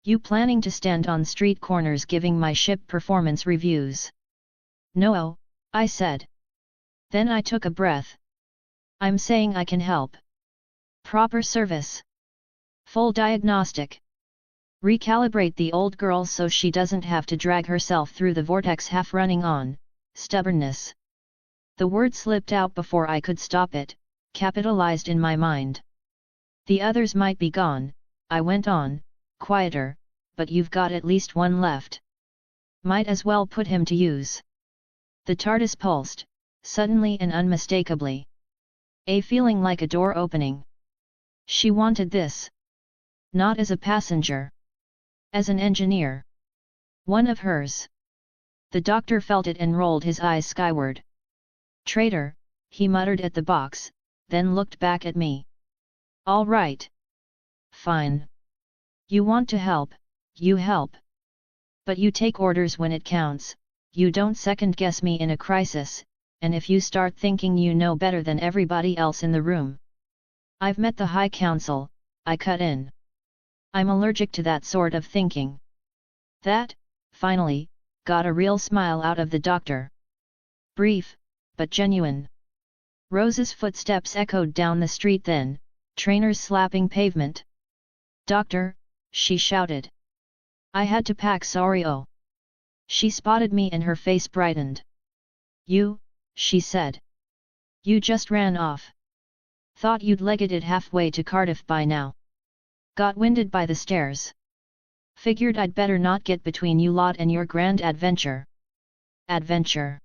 You planning to stand on street corners giving my ship performance reviews? No, I said. Then I took a breath. I'm saying I can help. Proper service. Full diagnostic. Recalibrate the old girl so she doesn't have to drag herself through the vortex half running on stubbornness. The word slipped out before I could stop it, capitalized in my mind. The others might be gone, I went on, quieter, but you've got at least one left. Might as well put him to use. The TARDIS pulsed, suddenly and unmistakably. A feeling like a door opening. She wanted this. Not as a passenger. As an engineer. One of hers. The doctor felt it and rolled his eyes skyward. Traitor, he muttered at the box, then looked back at me. All right. Fine. You want to help, you help. But you take orders when it counts, you don't second-guess me in a crisis, and if you start thinking you know better than everybody else in the room. I've met the High Council, I cut in. I'm allergic to that sort of thinking. That, finally, got a real smile out of the doctor. Brief, but genuine. Rose's footsteps echoed down the street then, trainers slapping pavement. Doctor, she shouted. I had to pack sorry oh. She spotted me and her face brightened. You, she said. You just ran off. Thought you'd legged it halfway to Cardiff by now. Got winded by the stairs. Figured I'd better not get between you lot and your grand adventure. Adventure.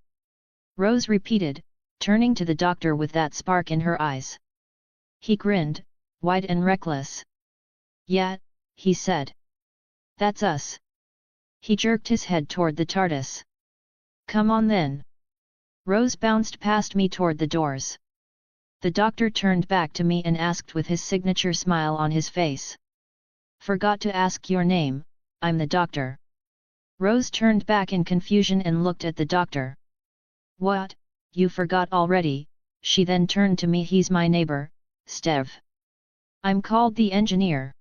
Rose repeated, turning to the doctor with that spark in her eyes. He grinned, wide and reckless. Yeah, he said. That's us. He jerked his head toward the TARDIS. Come on then. Rose bounced past me toward the doors. The doctor turned back to me and asked with his signature smile on his face. Forgot to ask your name, I'm the doctor. Rose turned back in confusion and looked at the doctor. What, you forgot already? She then turned to me. He's my neighbor, Stev. I'm called the engineer.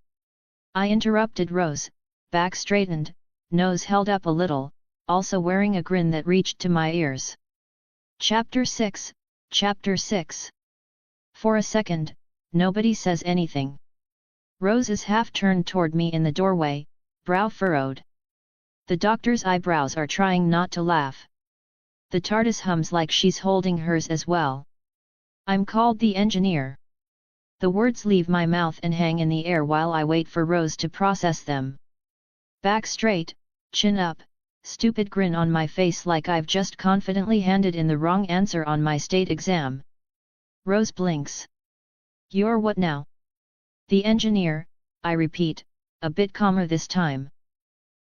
I interrupted Rose, back straightened, nose held up a little, also wearing a grin that reached to my ears. Chapter 6, Chapter 6. For a second, nobody says anything. Rose is half turned toward me in the doorway, brow furrowed. The doctor's eyebrows are trying not to laugh. The TARDIS hums like she's holding hers as well. I'm called the engineer. The words leave my mouth and hang in the air while I wait for Rose to process them. Back straight, chin up, stupid grin on my face like I've just confidently handed in the wrong answer on my state exam. Rose blinks. You're what now? The engineer, I repeat, a bit calmer this time.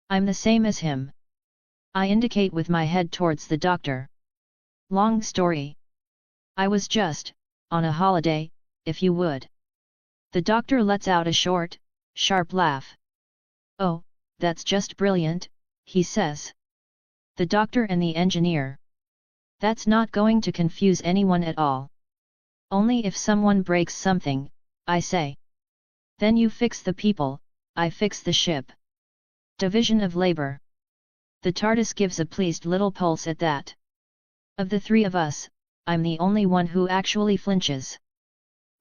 I'm the same as him. I indicate with my head towards the doctor. Long story. I was just, on a holiday, if you would. The doctor lets out a short, sharp laugh. Oh, that's just brilliant, he says. The doctor and the engineer. That's not going to confuse anyone at all. Only if someone breaks something, I say. Then you fix the people, I fix the ship. Division of labor. The TARDIS gives a pleased little pulse at that. Of the three of us, I'm the only one who actually flinches.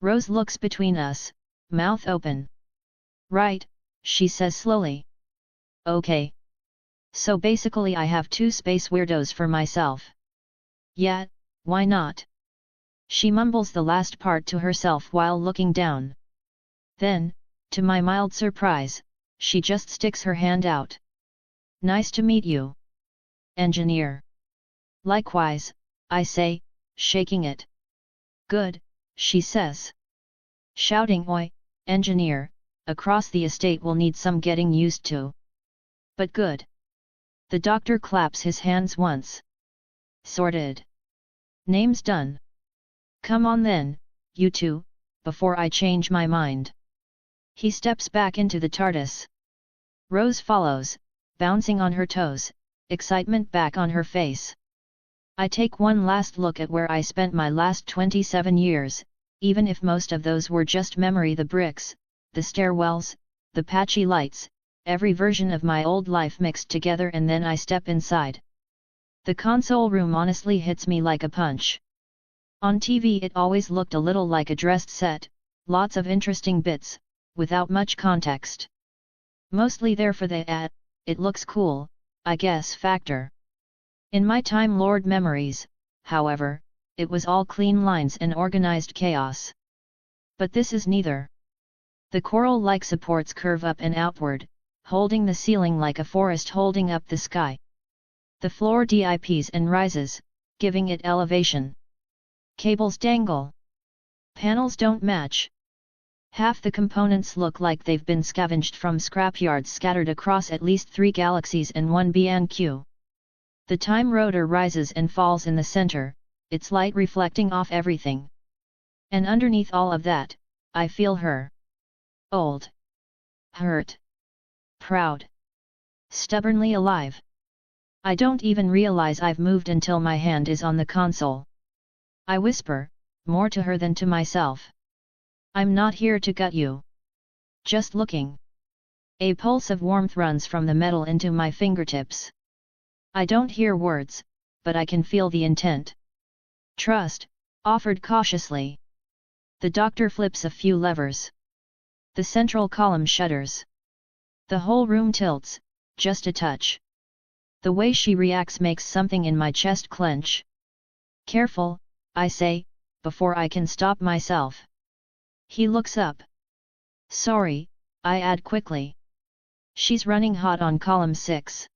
Rose looks between us, mouth open. Right, she says slowly. Okay. So basically I have two space weirdos for myself. Yeah, why not? She mumbles the last part to herself while looking down. Then, to my mild surprise, she just sticks her hand out. Nice to meet you. Engineer. Likewise, I say, shaking it. Good, she says. Shouting oi, engineer, across the estate will need some getting used to. But good. The doctor claps his hands once. Sorted. Name's done. Come on then, you two, before I change my mind. He steps back into the TARDIS. Rose follows, bouncing on her toes, excitement back on her face. I take one last look at where I spent my last 27 years, even if most of those were just memory: the bricks, the stairwells, the patchy lights, every version of my old life mixed together, and then I step inside. The console room honestly hits me like a punch. On TV it always looked a little like a dressed set, lots of interesting bits, without much context. Mostly there for the it looks cool, I guess factor. In my Time Lord memories, however, it was all clean lines and organized chaos. But this is neither. The coral-like supports curve up and outward, holding the ceiling like a forest holding up the sky. The floor dips and rises, giving it elevation. Cables dangle. Panels don't match. Half the components look like they've been scavenged from scrapyards scattered across at least 3 galaxies and 1 B&Q. The time rotor rises and falls in the center, its light reflecting off everything. And underneath all of that, I feel her. Old. Hurt. Proud. Stubbornly alive. I don't even realize I've moved until my hand is on the console. I whisper, more to her than to myself. I'm not here to gut you. Just looking. A pulse of warmth runs from the metal into my fingertips. I don't hear words, but I can feel the intent. Trust, offered cautiously. The doctor flips a few levers. The central column shudders. The whole room tilts, just a touch. The way she reacts makes something in my chest clench. Careful, I say, before I can stop myself. He looks up. Sorry, I add quickly. She's running hot on column 6.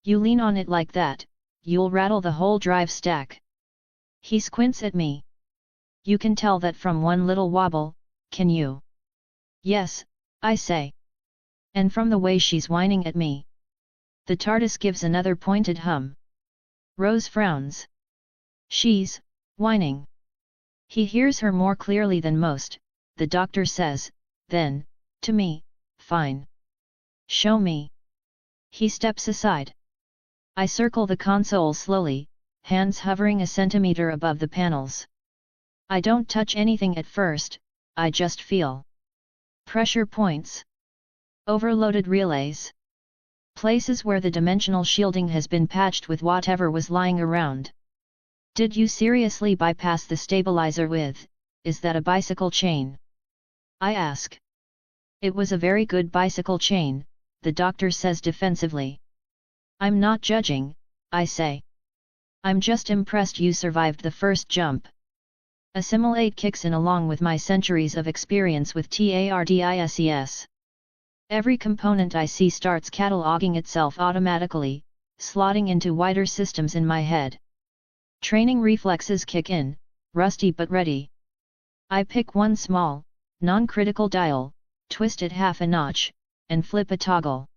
You lean on it like that, you'll rattle the whole drive stack. He squints at me. You can tell that from one little wobble, can you? Yes, I say. And from the way she's whining at me. The TARDIS gives another pointed hum. Rose frowns. She's whining. He hears her more clearly than most. The doctor says, then, to me, fine. Show me. He steps aside. I circle the console slowly, hands hovering a centimeter above the panels. I don't touch anything at first, I just feel. Pressure points. Overloaded relays. Places where the dimensional shielding has been patched with whatever was lying around. Did you seriously bypass the stabilizer with, is that a bicycle chain? I ask. It was a very good bicycle chain, the doctor says defensively. I'm not judging, I say. I'm just impressed you survived the first jump. Assimilate kicks in along with my centuries of experience with TARDIS. Every component I see starts cataloging itself automatically, slotting into wider systems in my head. Training reflexes kick in, rusty but ready. I pick one small, non-critical dial, twist it half a notch, and flip a toggle.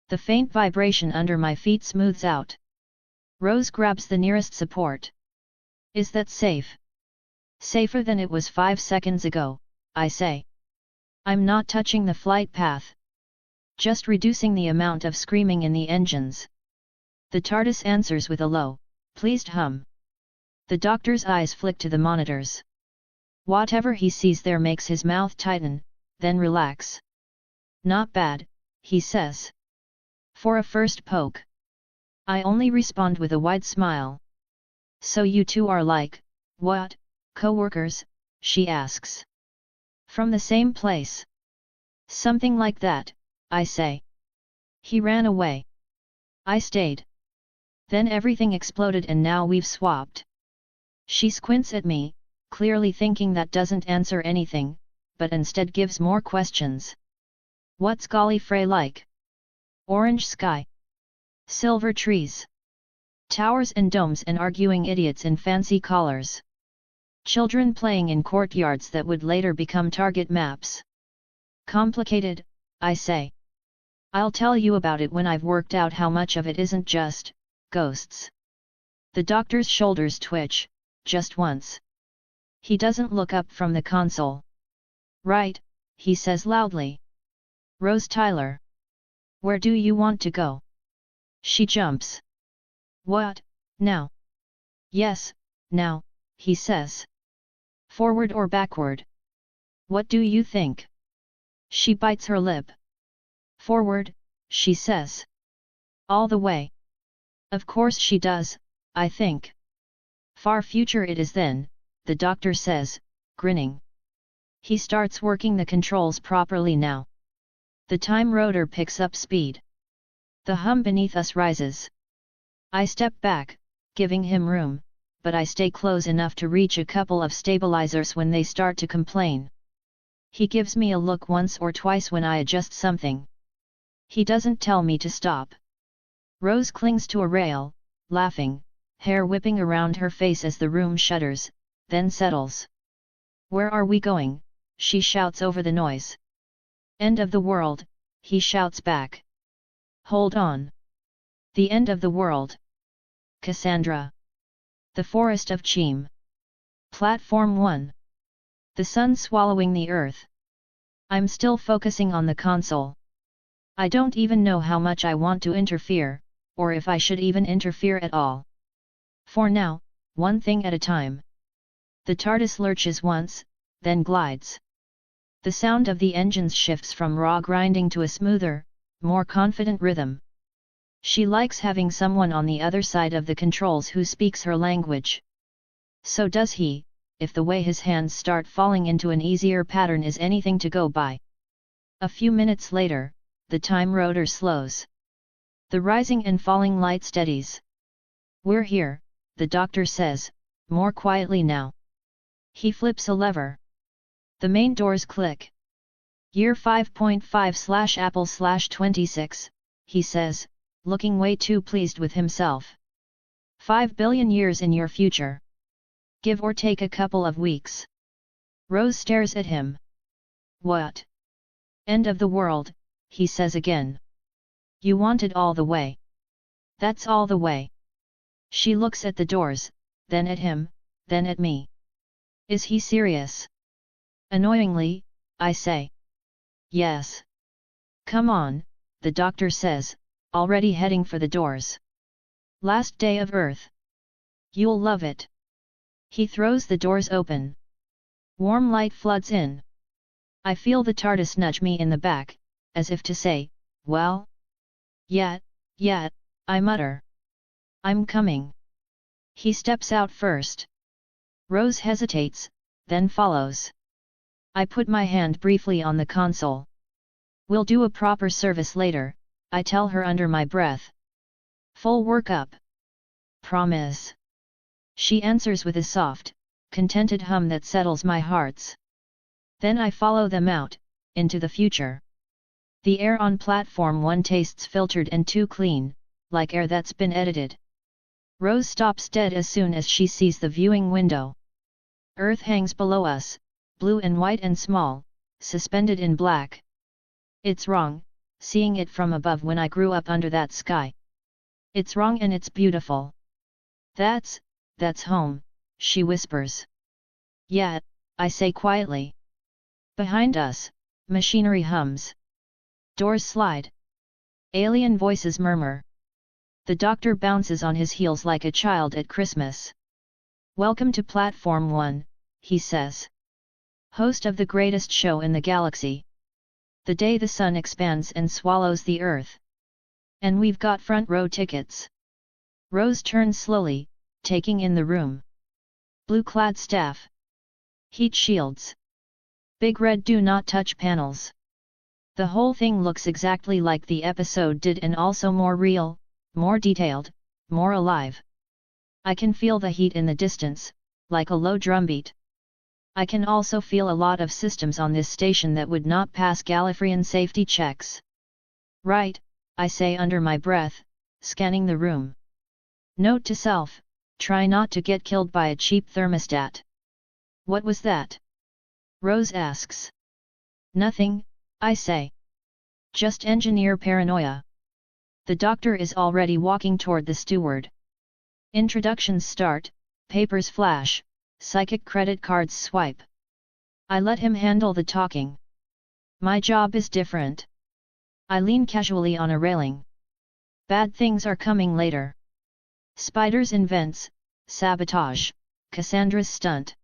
The faint vibration under my feet smooths out. Rose grabs the nearest support. Is that safe? Safer than it was 5 seconds ago, I say. I'm not touching the flight path. Just reducing the amount of screaming in the engines. The TARDIS answers with a low, pleased hum. The doctor's eyes flick to the monitors. Whatever he sees there makes his mouth tighten, then relax. Not bad, he says. For a first poke. I only respond with a wide smile. So you two are like, what, co-workers, she asks. From the same place. Something like that, I say. He ran away. I stayed. Then everything exploded and now we've swapped. She squints at me, clearly thinking that doesn't answer anything, but instead gives more questions. What's Gallifrey like? Orange sky. Silver trees. Towers and domes and arguing idiots in fancy collars. Children playing in courtyards that would later become target maps. Complicated, I say. I'll tell you about it when I've worked out how much of it isn't just ghosts. The doctor's shoulders twitch, just once. He doesn't look up from the console. Right, he says loudly. Rose Tyler. Where do you want to go? She jumps. What, now? Yes, now, he says. Forward or backward? What do you think? She bites her lip. Forward, she says. All the way. Of course she does, I think. Far future it is then, the doctor says, grinning. He starts working the controls properly now. The time rotor picks up speed. The hum beneath us rises. I step back, giving him room, but I stay close enough to reach a couple of stabilizers when they start to complain. He gives me a look once or twice when I adjust something. He doesn't tell me to stop. Rose clings to a rail, laughing, hair whipping around her face as the room shudders, then settles. Where are we going? She shouts over the noise. End of the world, he shouts back. Hold on. The end of the world. Cassandra. The Forest of Cheam. Platform 1. The sun swallowing the earth. I'm still focusing on the console. I don't even know how much I want to interfere, or if I should even interfere at all. For now, one thing at a time. The TARDIS lurches once, then glides. The sound of the engines shifts from raw grinding to a smoother, more confident rhythm. She likes having someone on the other side of the controls who speaks her language. So does he, if the way his hands start falling into an easier pattern is anything to go by. A few minutes later, the time rotor slows. The rising and falling light steadies. We're here, the doctor says, more quietly now. He flips a lever. The main doors click. Year 5.5/Apple/26, he says, looking way too pleased with himself. 5 billion years in your future. Give or take a couple of weeks. Rose stares at him. What? End of the world, he says again. You want it all the way. That's all the way. She looks at the doors, then at him, then at me. Is he serious? Annoyingly, I say. Yes. Come on, the doctor says, already heading for the doors. Last day of Earth. You'll love it. He throws the doors open. Warm light floods in. I feel the TARDIS nudge me in the back, as if to say, well? Yet, I mutter. I'm coming. He steps out first. Rose hesitates, then follows. I put my hand briefly on the console. We'll do a proper service later, I tell her under my breath. Full workup. Promise. She answers with a soft, contented hum that settles my hearts. Then I follow them out, into the future. The air on platform 1 tastes filtered and too clean, like air that's been edited. Rose stops dead as soon as she sees the viewing window. Earth hangs below us, blue and white and small, suspended in black. It's wrong, seeing it from above when I grew up under that sky. It's wrong and it's beautiful. That's home, she whispers. Yeah, I say quietly. Behind us, machinery hums. Doors slide. Alien voices murmur. The doctor bounces on his heels like a child at Christmas. Welcome to Platform 1, he says. Host of the greatest show in the galaxy. The day the sun expands and swallows the earth. And we've got front row tickets. Rose turns slowly, taking in the room. Blue-clad staff. Heat shields. Big red do not touch panels. The whole thing looks exactly like the episode did and also more real, more detailed, more alive. I can feel the heat in the distance, like a low drumbeat. I can also feel a lot of systems on this station that would not pass Gallifreyan safety checks. Right, I say under my breath, scanning the room. Note to self, try not to get killed by a cheap thermostat. What was that? Rose asks. Nothing, I say. Just engineer paranoia. The doctor is already walking toward the steward. Introductions start, papers flash, psychic credit cards swipe. I let him handle the talking. My job is different. I lean casually on a railing. Bad things are coming later. Spiders in vents, sabotage, Cassandra's stunt.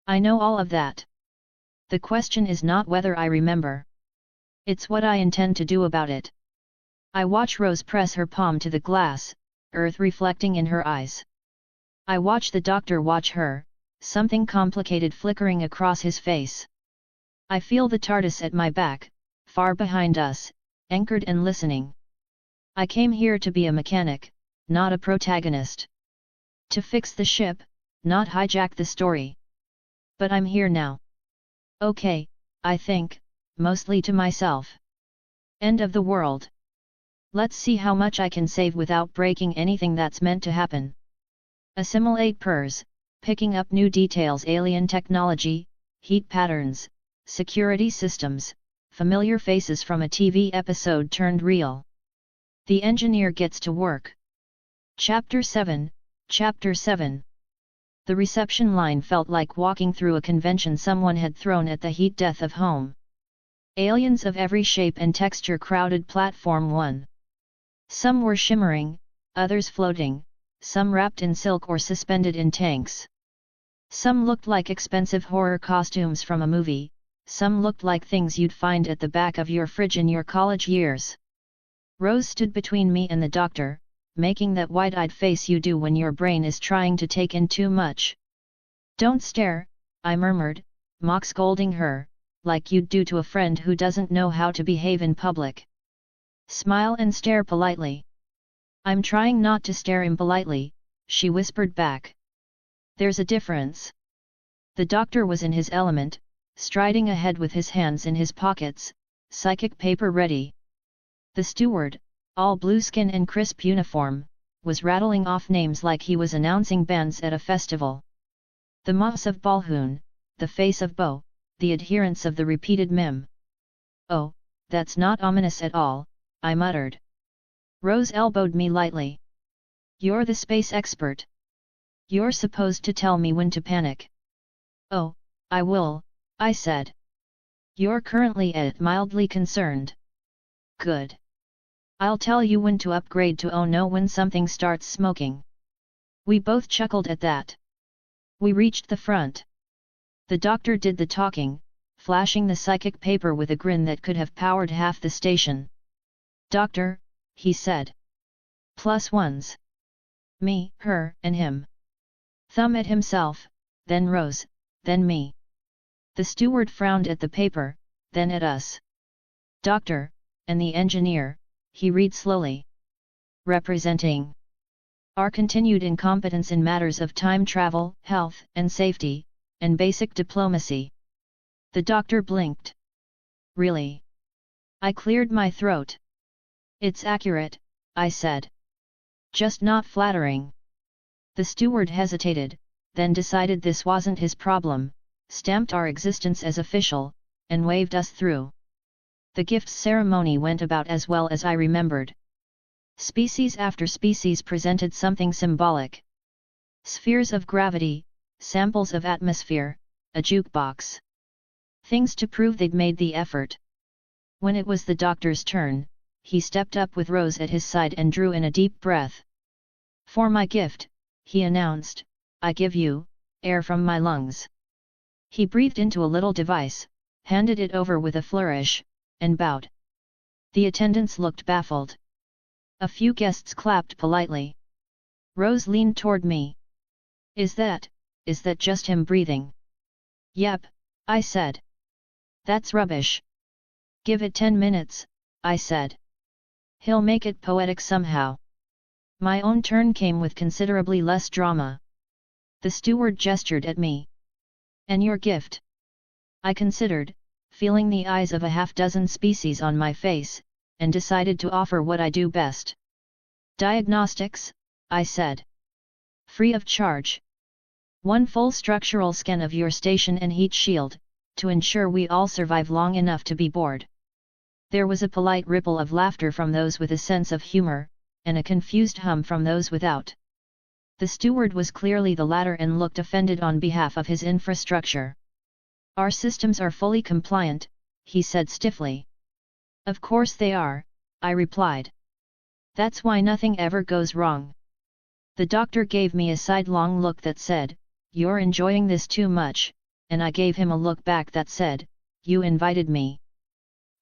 I know all of that. The question is not whether I remember. It's what I intend to do about it. I watch Rose press her palm to the glass, earth reflecting in her eyes. I watch the doctor watch her, something complicated flickering across his face. I feel the TARDIS at my back, far behind us, anchored and listening. I came here to be a mechanic, not a protagonist. To fix the ship, not hijack the story. But I'm here now. Okay, I think, mostly to myself. End of the world. Let's see how much I can save without breaking anything that's meant to happen. Assimilate purrs, picking up new details: alien technology, heat patterns, security systems, familiar faces from a TV episode turned real. The engineer gets to work. Chapter 7, Chapter 7. The reception line felt like walking through a convention someone had thrown at the heat death of home. Aliens of every shape and texture crowded platform 1. Some were shimmering, others floating, some wrapped in silk or suspended in tanks. Some looked like expensive horror costumes from a movie, some looked like things you'd find at the back of your fridge in your college years. Rose stood between me and the doctor, making that wide-eyed face you do when your brain is trying to take in too much. Don't stare, I murmured, mock scolding her, like you'd do to a friend who doesn't know how to behave in public. Smile and stare politely. I'm trying not to stare impolitely, she whispered back. There's a difference. The doctor was in his element, striding ahead with his hands in his pockets, psychic paper ready. The steward, all blue skin and crisp uniform, was rattling off names like he was announcing bands at a festival. The moss of Balhoun, the face of Bo, the adherents of the repeated mem. Oh, that's not ominous at all, I muttered. Rose elbowed me lightly. You're the space expert. You're supposed to tell me when to panic. Oh, I will, I said. You're currently mildly concerned. Good. I'll tell you when to upgrade to oh no when something starts smoking. We both chuckled at that. We reached the front. The doctor did the talking, flashing the psychic paper with a grin that could have powered half the station. Doctor, he said. Plus ones. Me, her, and him. Thumb at himself, then Rose, then me. The steward frowned at the paper, then at us. Doctor, and the engineer, he read slowly. Representing our continued incompetence in matters of time travel, health and safety, and basic diplomacy. The doctor blinked. Really? I cleared my throat. It's accurate, I said. Just not flattering. The steward hesitated, then decided this wasn't his problem, stamped our existence as official, and waved us through. The gifts ceremony went about as well as I remembered. Species after species presented something symbolic. Spheres of gravity, samples of atmosphere, a jukebox. Things to prove they'd made the effort. When it was the doctor's turn, he stepped up with Rose at his side and drew in a deep breath. For my gift, he announced, I give you air from my lungs. He breathed into a little device, handed it over with a flourish, and bowed. The attendants looked baffled. A few guests clapped politely. Rose leaned toward me. Is that just him breathing? Yep, I said. That's rubbish. Give it 10 minutes, I said. He'll make it poetic somehow. My own turn came with considerably less drama. The steward gestured at me. And your gift? I considered, feeling the eyes of a half-dozen species on my face, and decided to offer what I do best. Diagnostics, I said. Free of charge. 1 full structural scan of your station and heat shield, to ensure we all survive long enough to be bored. There was a polite ripple of laughter from those with a sense of humor, and a confused hum from those without. The steward was clearly the latter and looked offended on behalf of his infrastructure. Our systems are fully compliant, he said stiffly. Of course they are, I replied. That's why nothing ever goes wrong. The doctor gave me a sidelong look that said, you're enjoying this too much, and I gave him a look back that said, you invited me.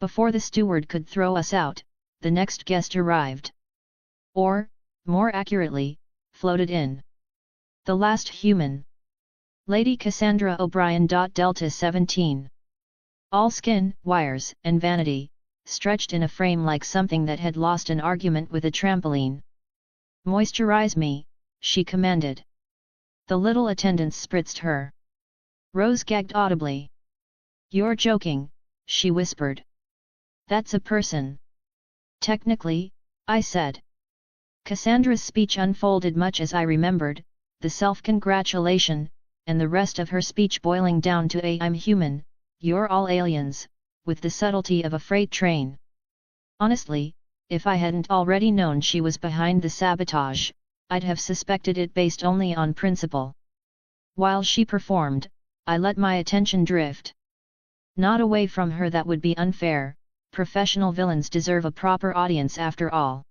Before the steward could throw us out, the next guest arrived. Or, more accurately, floated in. The last human. Lady Cassandra O'Brien. Delta 17. All skin, wires, and vanity, stretched in a frame like something that had lost an argument with a trampoline. Moisturize me, she commanded. The little attendants spritzed her. Rose gagged audibly. You're joking, she whispered. That's a person. Technically, I said. Cassandra's speech unfolded much as I remembered, the self-congratulation, and the rest of her speech boiling down to a I'm human, you're all aliens, with the subtlety of a freight train. Honestly, if I hadn't already known she was behind the sabotage, I'd have suspected it based only on principle. While she performed, I let my attention drift. Not away from her, that would be unfair, professional villains deserve a proper audience after all.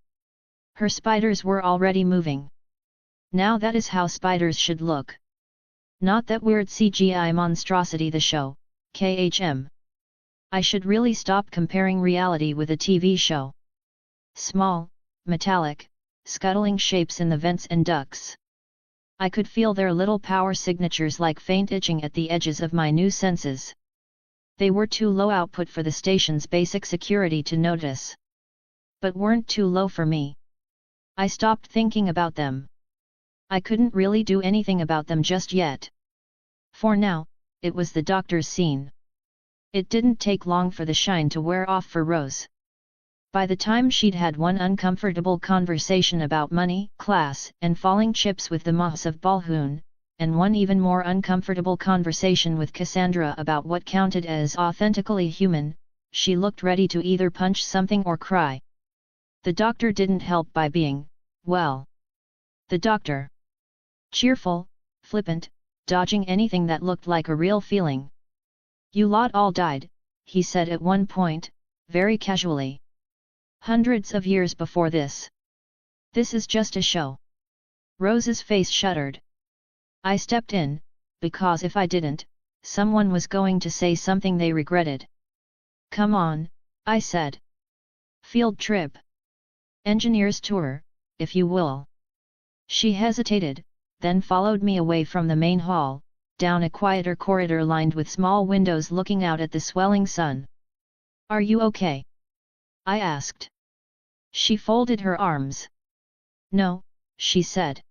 Her spiders were already moving. Now that is how spiders should look. Not that weird CGI monstrosity the show, KHM. I should really stop comparing reality with a TV show. Small, metallic, scuttling shapes in the vents and ducts. I could feel their little power signatures like faint itching at the edges of my new senses. They were too low output for the station's basic security to notice. But weren't too low for me. I stopped thinking about them. I couldn't really do anything about them just yet. For now, it was the doctor's scene. It didn't take long for the shine to wear off for Rose. By the time she'd had one uncomfortable conversation about money, class, and falling chips with the Mahs of Balhoun, and one even more uncomfortable conversation with Cassandra about what counted as authentically human, she looked ready to either punch something or cry. The doctor didn't help by being, well, the doctor. Cheerful, flippant, dodging anything that looked like a real feeling. You lot all died, he said at one point, very casually. Hundreds of years before this. This is just a show. Rose's face shuddered. I stepped in, because if I didn't, someone was going to say something they regretted. Come on, I said. Field trip. Engineer's tour, if you will. She hesitated, then followed me away from the main hall, down a quieter corridor lined with small windows looking out at the swelling sun. Are you okay? I asked. She folded her arms. No, she said.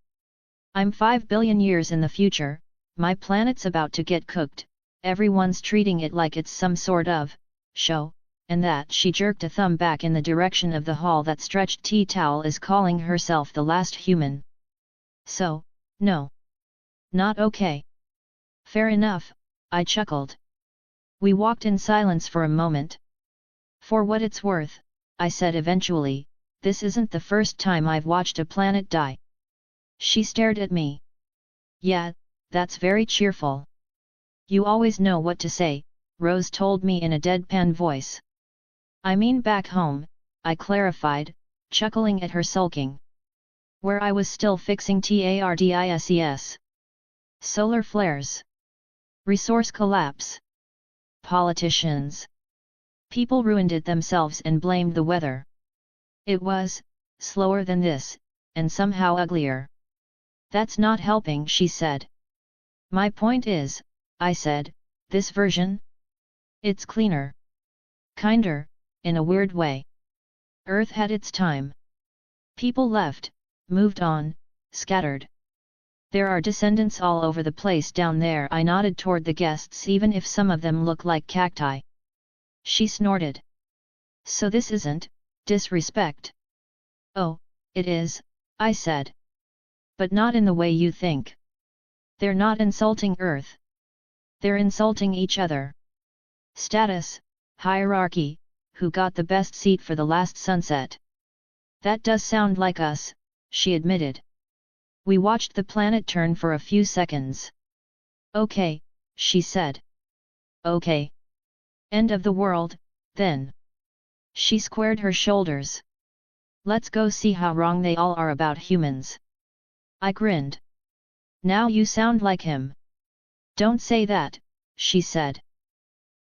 I'm 5 billion years in the future, my planet's about to get cooked, everyone's treating it like it's some sort of show, and that she jerked a thumb back in the direction of the hall that stretched tea towel is calling herself the last human. So, no. Not okay. Fair enough, I chuckled. We walked in silence for a moment. For what it's worth, I said eventually, this isn't the first time I've watched a planet die. She stared at me. Yeah, that's very cheerful. You always know what to say, Rose told me in a deadpan voice. I mean back home, I clarified, chuckling at her sulking. Where I was still fixing TARDIS. Solar flares. Resource collapse. Politicians. People ruined it themselves and blamed the weather. It was slower than this, and somehow uglier. That's not helping, she said. My point is, I said, this version? It's cleaner. Kinder, in a weird way. Earth had its time. People left, moved on, scattered. There are descendants all over the place down there. I nodded toward the guests, even if some of them look like cacti. She snorted. So this isn't disrespect. Oh, it is, I said. But not in the way you think. They're not insulting Earth. They're insulting each other. Status, hierarchy, who got the best seat for the last sunset. That does sound like us, she admitted. We watched the planet turn for a few seconds. Okay, she said. Okay. End of the world, then. She squared her shoulders. Let's go see how wrong they all are about humans. I grinned. Now you sound like him. Don't say that, she said.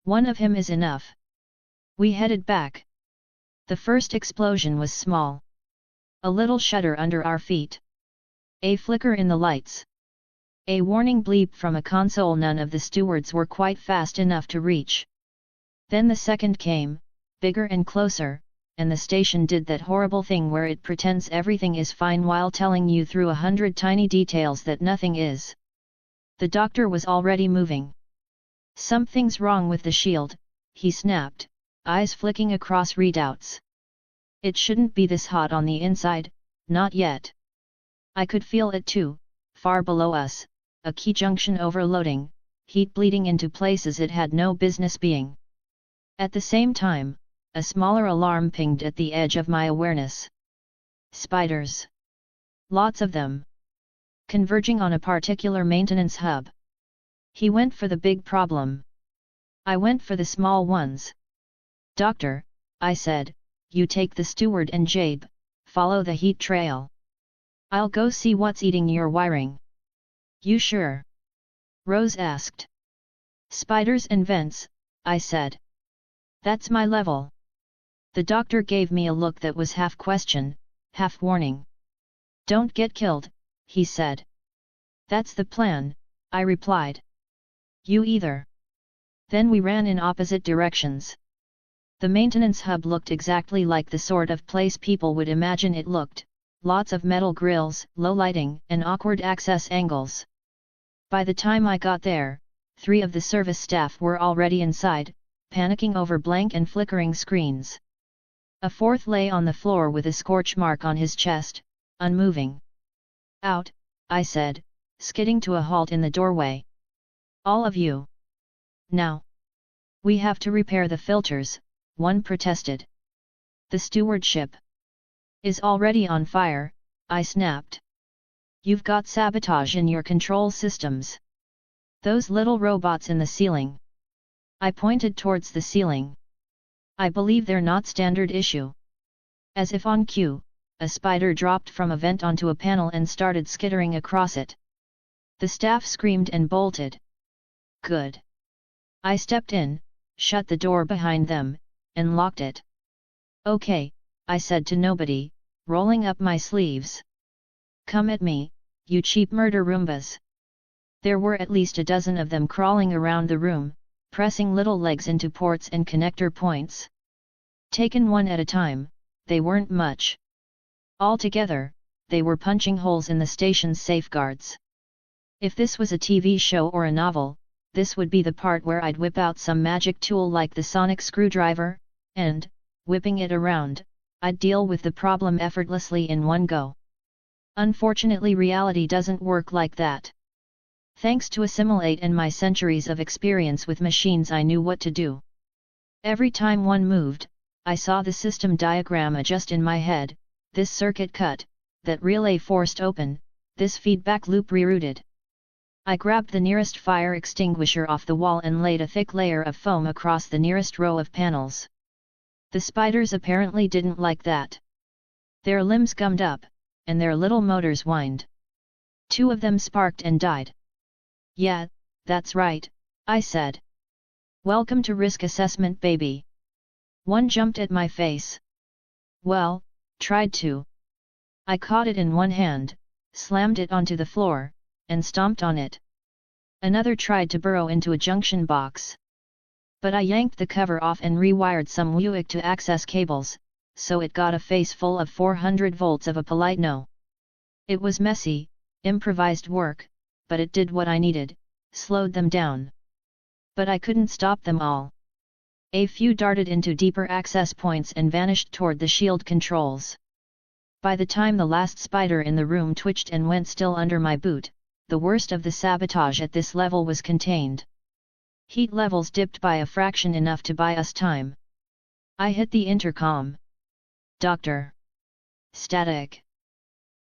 One of him is enough. We headed back. The first explosion was small. A little shudder under our feet. A flicker in the lights. A warning bleep from a console none of the stewards were quite fast enough to reach. Then the second came, bigger and closer, and the station did that horrible thing where it pretends everything is fine while telling you through 100 tiny details that nothing is. The doctor was already moving. Something's wrong with the shield, he snapped, eyes flicking across readouts. It shouldn't be this hot on the inside, not yet. I could feel it too, far below us, a key junction overloading, heat bleeding into places it had no business being. At the same time, a smaller alarm pinged at the edge of my awareness. Spiders. Lots of them. Converging on a particular maintenance hub. He went for the big problem. I went for the small ones. Doctor, I said, you take the steward and Jabe, follow the heat trail. I'll go see what's eating your wiring. You sure? Rose asked. Spiders and vents, I said. That's my level. The doctor gave me a look that was half question, half warning. Don't get killed, he said. That's the plan, I replied. You either. Then we ran in opposite directions. The maintenance hub looked exactly like the sort of place people would imagine it looked, lots of metal grills, low lighting, and awkward access angles. By the time I got there, 3 of the service staff were already inside, panicking over blank and flickering screens. A 4th lay on the floor with a scorch mark on his chest, unmoving. Out, I said, skidding to a halt in the doorway. All of you. Now. We have to repair the filters, one protested. The stewardship is already on fire, I snapped. You've got sabotage in your control systems. Those little robots in the ceiling. I pointed towards the ceiling. I believe they're not standard issue. As if on cue, a spider dropped from a vent onto a panel and started skittering across it. The staff screamed and bolted. Good. I stepped in, shut the door behind them, and locked it. Okay, I said to nobody, rolling up my sleeves. Come at me, you cheap murder Roombas. There were at least a dozen of them crawling around the room, pressing little legs into ports and connector points. Taken one at a time, they weren't much. Altogether, they were punching holes in the station's safeguards. If this was a TV show or a novel, this would be the part where I'd whip out some magic tool like the sonic screwdriver, and, whipping it around, I'd deal with the problem effortlessly in one go. Unfortunately, reality doesn't work like that. Thanks to Assimilate and my centuries of experience with machines, I knew what to do. Every time one moved, I saw the system diagram adjust in my head, this circuit cut, that relay forced open, this feedback loop rerouted. I grabbed the nearest fire extinguisher off the wall and laid a thick layer of foam across the nearest row of panels. The spiders apparently didn't like that. Their limbs gummed up, and their little motors whined. 2 of them sparked and died. Yeah, that's right, I said. Welcome to risk assessment, baby. One jumped at my face. Well, tried to. I caught it in one hand, slammed it onto the floor, and stomped on it. Another tried to burrow into a junction box. But I yanked the cover off and rewired some WUIC to access cables, so it got a face full of 400 volts of a polite no. It was messy, improvised work, but it did what I needed, slowed them down. But I couldn't stop them all. A few darted into deeper access points and vanished toward the shield controls. By the time the last spider in the room twitched and went still under my boot, the worst of the sabotage at this level was contained. Heat levels dipped by a fraction, enough to buy us time. I hit the intercom. Doctor. Static.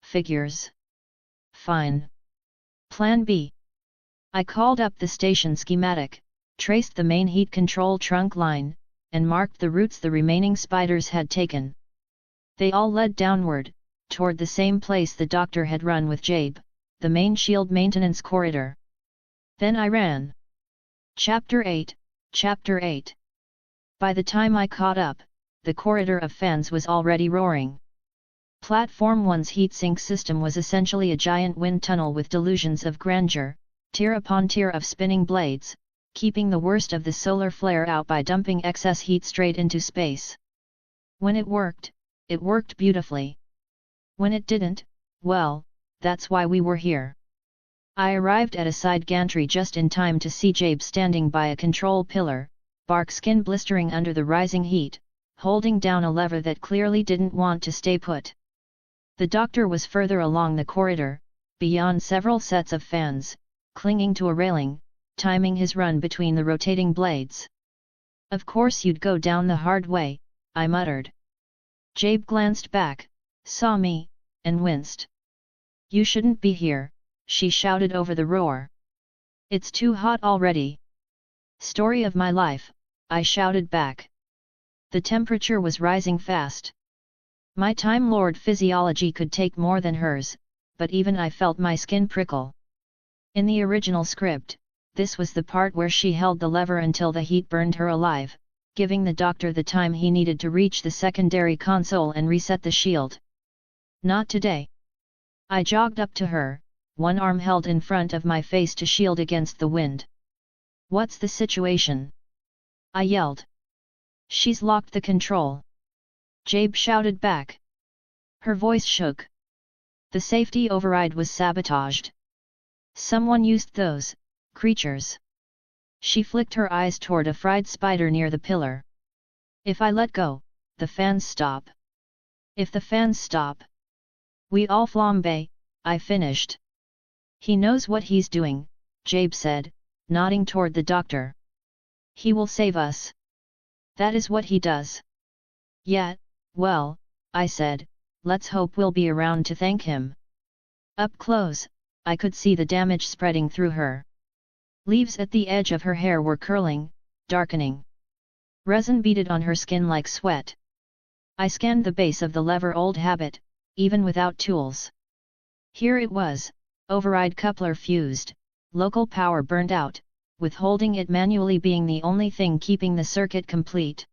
Figures. Fine. Plan B. I called up the station schematic, traced the main heat control trunk line, and marked the routes the remaining spiders had taken. They all led downward, toward the same place the doctor had run with Jabe, the main shield maintenance corridor. Then I ran. Chapter 8, Chapter 8. By the time I caught up, the corridor of fans was already roaring. Platform 1's heatsink system was essentially a giant wind tunnel with delusions of grandeur, tier upon tier of spinning blades, keeping the worst of the solar flare out by dumping excess heat straight into space. When it worked beautifully. When it didn't, well, that's why we were here. I arrived at a side gantry just in time to see Jabe standing by a control pillar, bark skin blistering under the rising heat, holding down a lever that clearly didn't want to stay put. The doctor was further along the corridor, beyond several sets of fans, clinging to a railing, timing his run between the rotating blades. "Of course you'd go down the hard way," I muttered. Jabe glanced back, saw me, and winced. "You shouldn't be here," she shouted over the roar. "It's too hot already." "Story of my life," I shouted back. The temperature was rising fast. My Time Lord physiology could take more than hers, but even I felt my skin prickle. In the original script, this was the part where she held the lever until the heat burned her alive, giving the doctor the time he needed to reach the secondary console and reset the shield. Not today. I jogged up to her, one arm held in front of my face to shield against the wind. "What's the situation?" I yelled. "She's locked the control," Jabe shouted back. Her voice shook. The safety override was sabotaged. Someone used those creatures. She flicked her eyes toward a fried spider near the pillar. "If I let go, the fans stop. If the fans stop, we all flambe," I finished. "He knows what he's doing," Jabe said, nodding toward the doctor. "He will save us. That is what he does." "Yeah, well," I said, "let's hope we'll be around to thank him." Up close, I could see the damage spreading through her. Leaves at the edge of her hair were curling, darkening. Resin beaded on her skin like sweat. I scanned the base of the lever, old habit, even without tools. Here it was, override coupler fused, local power burned out, with holding it manually being the only thing keeping the circuit complete.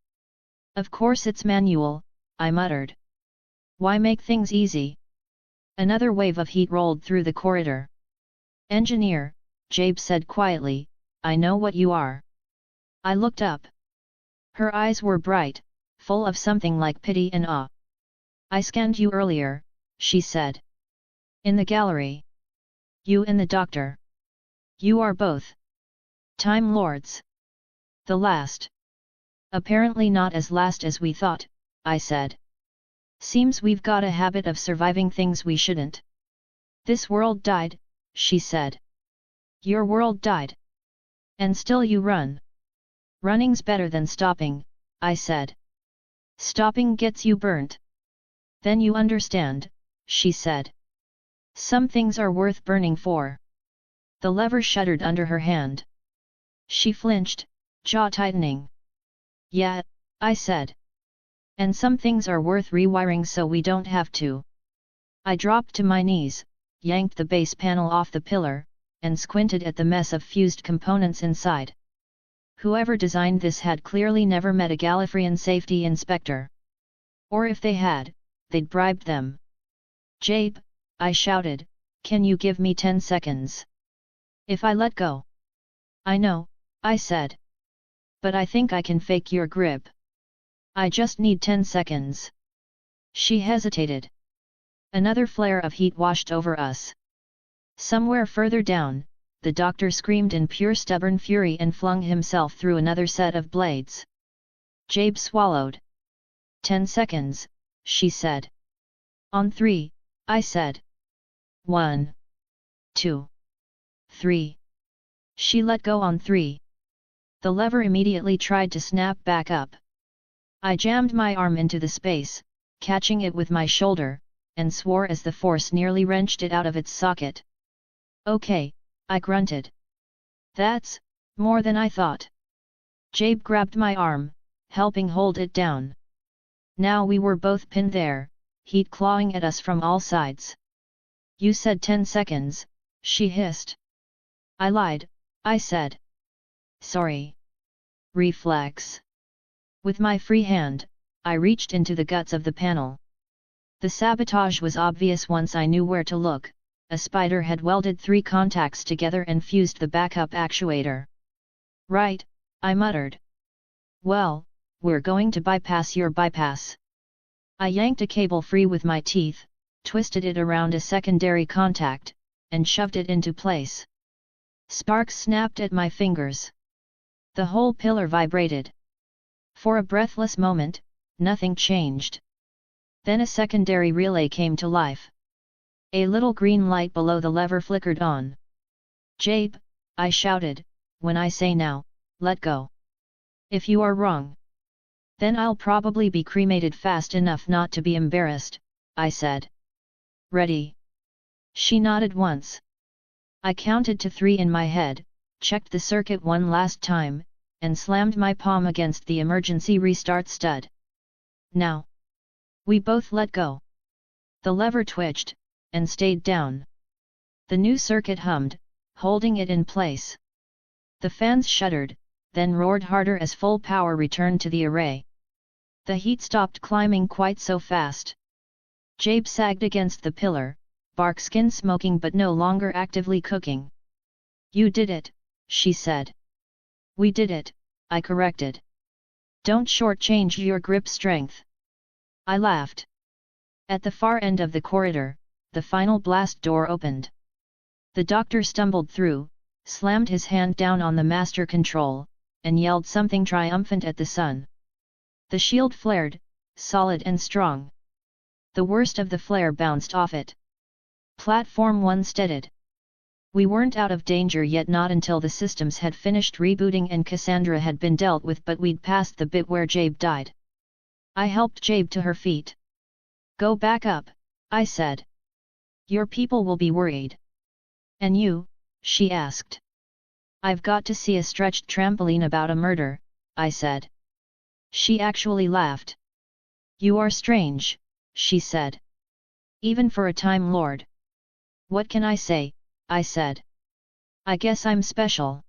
"Of course it's manual," I muttered. "Why make things easy?" Another wave of heat rolled through the corridor. "Engineer," Jabe said quietly, "I know what you are." I looked up. Her eyes were bright, full of something like pity and awe. "I scanned you earlier," she said. "In the gallery. You and the doctor. You are both Time Lords. The last." "Apparently not as last as we thought," I said. "Seems we've got a habit of surviving things we shouldn't." "This world died," she said. "Your world died. And still you run." "Running's better than stopping," I said. "Stopping gets you burnt." "Then you understand," she said. "Some things are worth burning for." The lever shuddered under her hand. She flinched, jaw tightening. "Yeah," I said. "And some things are worth rewiring so we don't have to." I dropped to my knees, yanked the base panel off the pillar, and squinted at the mess of fused components inside. Whoever designed this had clearly never met a Gallifreyan safety inspector. Or if they had, they'd bribed them. "Jabe," I shouted, "can you give me 10 seconds? If I let go." "I know," I said. "But I think I can fake your grip. I just need 10 seconds. She hesitated. Another flare of heat washed over us. Somewhere further down, the doctor screamed in pure stubborn fury and flung himself through another set of blades. Jabe swallowed. 10 seconds, she said. "On 3, I said. 1, 2, 3. She let go on 3. The lever immediately tried to snap back up. I jammed my arm into the space, catching it with my shoulder, and swore as the force nearly wrenched it out of its socket. "Okay," I grunted. "That's More than I thought. Jabe grabbed my arm, helping hold it down. Now we were both pinned there, heat clawing at us from all sides. You said 10 seconds, she hissed. I lied, I said. Sorry. Reflex. With my free hand, I reached into the guts of the panel. The sabotage was obvious once I knew where to look. A spider had welded 3 contacts together and fused the backup actuator. Right, I muttered. Well, we're going to bypass your bypass. I yanked a cable free with my teeth, twisted it around a secondary contact, and shoved it into place. Sparks snapped at my fingers. The whole pillar vibrated. For a breathless moment, nothing changed. Then a secondary relay came to life. A little green light below the lever flickered on. Jabe, I shouted, when I say now, let go. If you are wrong, then I'll probably be cremated fast enough not to be embarrassed, I said. Ready? She nodded once. I counted to 3 in my head, checked the circuit one last time, and slammed my palm against the emergency restart stud. Now. We both let go. The lever twitched, and stayed down. The new circuit hummed, holding it in place. The fans shuddered, then roared harder as full power returned to the array. The heat stopped climbing quite so fast. Jabe sagged against the pillar, bark skin smoking but no longer actively cooking. You did it, she said. We did it, I corrected. Don't shortchange your grip strength. I laughed. At the far end of the corridor, the final blast door opened. The doctor stumbled through, slammed his hand down on the master control, and yelled something triumphant at the sun. The shield flared, solid and strong. The worst of the flare bounced off it. Platform 1 steadied. We weren't out of danger yet, not until the systems had finished rebooting and Cassandra had been dealt with, but we'd passed the bit where Jabe died. I helped Jabe to her feet. Go back up, I said. Your people will be worried. And you? She asked. I've got to see a stretched trampoline about a murder, I said. She actually laughed. You are strange, she said. Even for a Time Lord. What can I say, I said. I guess I'm special.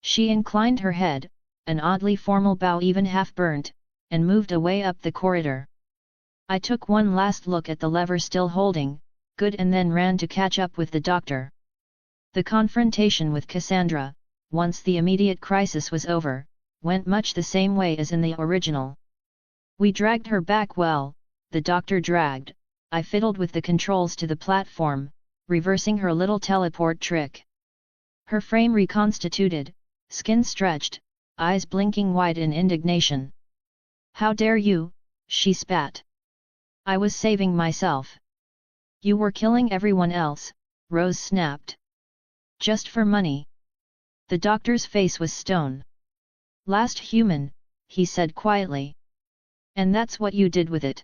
She inclined her head, an oddly formal bow even half burnt, and moved away up the corridor. I took one last look at the lever still holding, good, and then ran to catch up with the doctor. The confrontation with Cassandra, once the immediate crisis was over, went much the same way as in the original. We dragged her back well, the doctor dragged, I fiddled with the controls to the platform, reversing her little teleport trick. Her frame reconstituted, skin stretched, eyes blinking wide in indignation. How dare you, she spat. I was saving myself. You were killing everyone else, Rose snapped. Just for money. The doctor's face was stone. Last human, he said quietly. And that's what you did with it.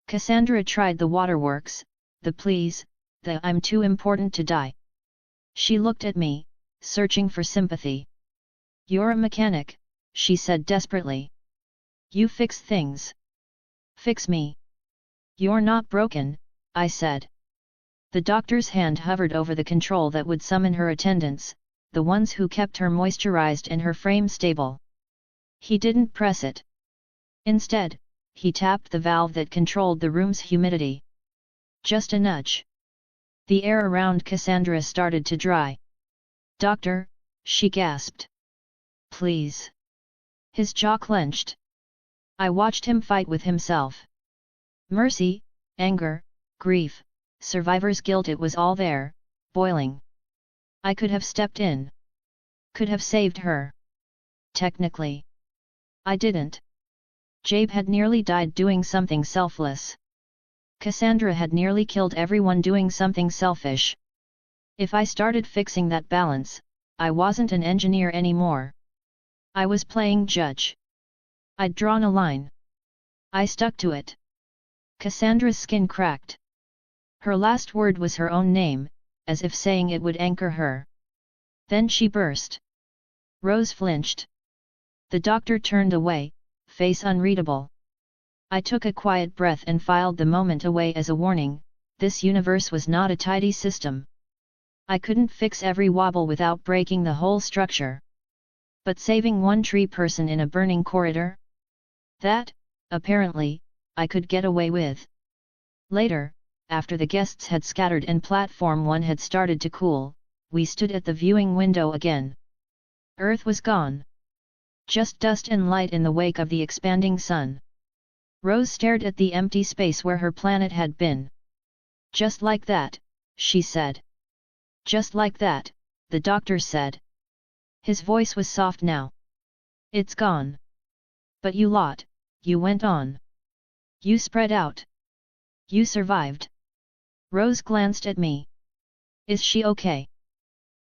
Cassandra tried the waterworks, the please, the I'm too important to die. She looked at me, searching for sympathy. You're a mechanic, she said desperately. You fix things. Fix me. You're not broken, I said. The doctor's hand hovered over the control that would summon her attendants, the ones who kept her moisturized and her frame stable. He didn't press it. Instead, he tapped the valve that controlled the room's humidity. Just a nudge. The air around Cassandra started to dry. Doctor, she gasped. Please. His jaw clenched. I watched him fight with himself. Mercy, anger, grief, survivor's guilt, it was all there, boiling. I could have stepped in. Could have saved her. Technically. I didn't. Jabe had nearly died doing something selfless. Cassandra had nearly killed everyone doing something selfish. If I started fixing that balance, I wasn't an engineer anymore. I was playing judge. I'd drawn a line. I stuck to it. Cassandra's skin cracked. Her last word was her own name, as if saying it would anchor her. Then she burst. Rose flinched. The doctor turned away, face unreadable. I took a quiet breath and filed the moment away as a warning. This universe was not a tidy system. I couldn't fix every wobble without breaking the whole structure. But saving one tree person in a burning corridor? That, apparently, I could get away with. Later, after the guests had scattered and platform 1 had started to cool, we stood at the viewing window again. Earth was gone. Just dust and light in the wake of the expanding sun. Rose stared at the empty space where her planet had been. Just like that, she said. Just like that, the doctor said. His voice was soft now. It's gone. But you lot, you went on. You spread out. You survived. Rose glanced at me. Is she okay?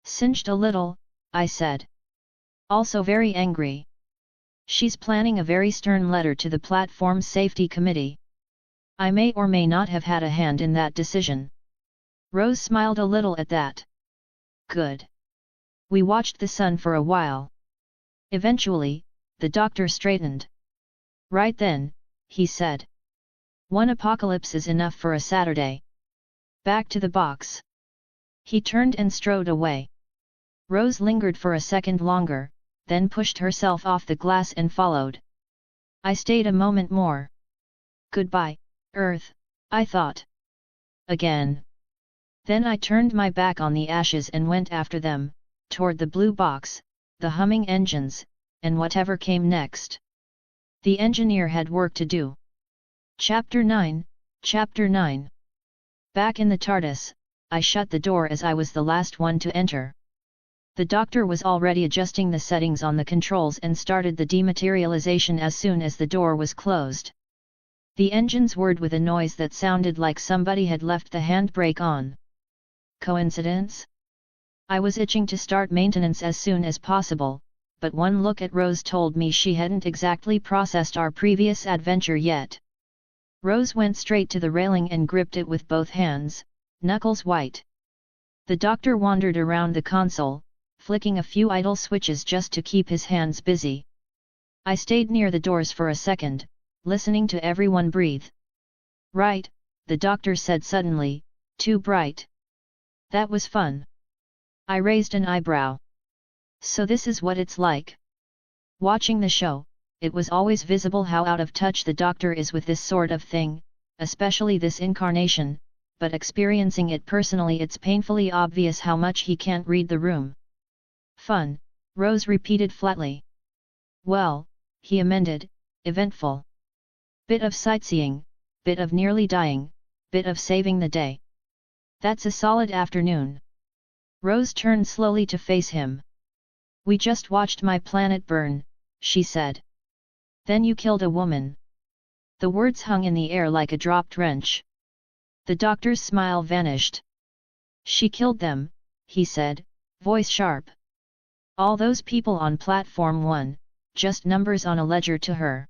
Singed a little, I said. Also very angry. She's planning a very stern letter to the platform's safety committee. I may or may not have had a hand in that decision. Rose smiled a little at that. Good. We watched the sun for a while. Eventually, the doctor straightened. Right then, he said. One apocalypse is enough for a Saturday. Back to the box. He turned and strode away. Rose lingered for a second longer, then pushed herself off the glass and followed. I stayed a moment more. Goodbye, Earth, I thought. Again. Then I turned my back on the ashes and went after them, toward the blue box, the humming engines, and whatever came next. The engineer had work to do. Chapter 9. Back in the TARDIS, I shut the door as I was the last one to enter. The doctor was already adjusting the settings on the controls and started the dematerialization as soon as the door was closed. The engines whirred with a noise that sounded like somebody had left the handbrake on. Coincidence? I was itching to start maintenance as soon as possible, but one look at Rose told me she hadn't exactly processed our previous adventure yet. Rose went straight to the railing and gripped it with both hands, knuckles white. The doctor wandered around the console, flicking a few idle switches just to keep his hands busy. I stayed near the doors for a second, listening to everyone breathe. Right, the doctor said suddenly, too bright. That was fun. I raised an eyebrow. So this is what it's like. Watching the show, it was always visible how out of touch the doctor is with this sort of thing, especially this incarnation, but experiencing it personally it's painfully obvious how much he can't read the room. Fun, Rose repeated flatly. Well, he amended, eventful. Bit of sightseeing, bit of nearly dying, bit of saving the day. That's a solid afternoon. Rose turned slowly to face him. We just watched my planet burn, she said. Then you killed a woman. The words hung in the air like a dropped wrench. The doctor's smile vanished. She killed them, he said, voice sharp. All those people on platform 1, just numbers on a ledger to her.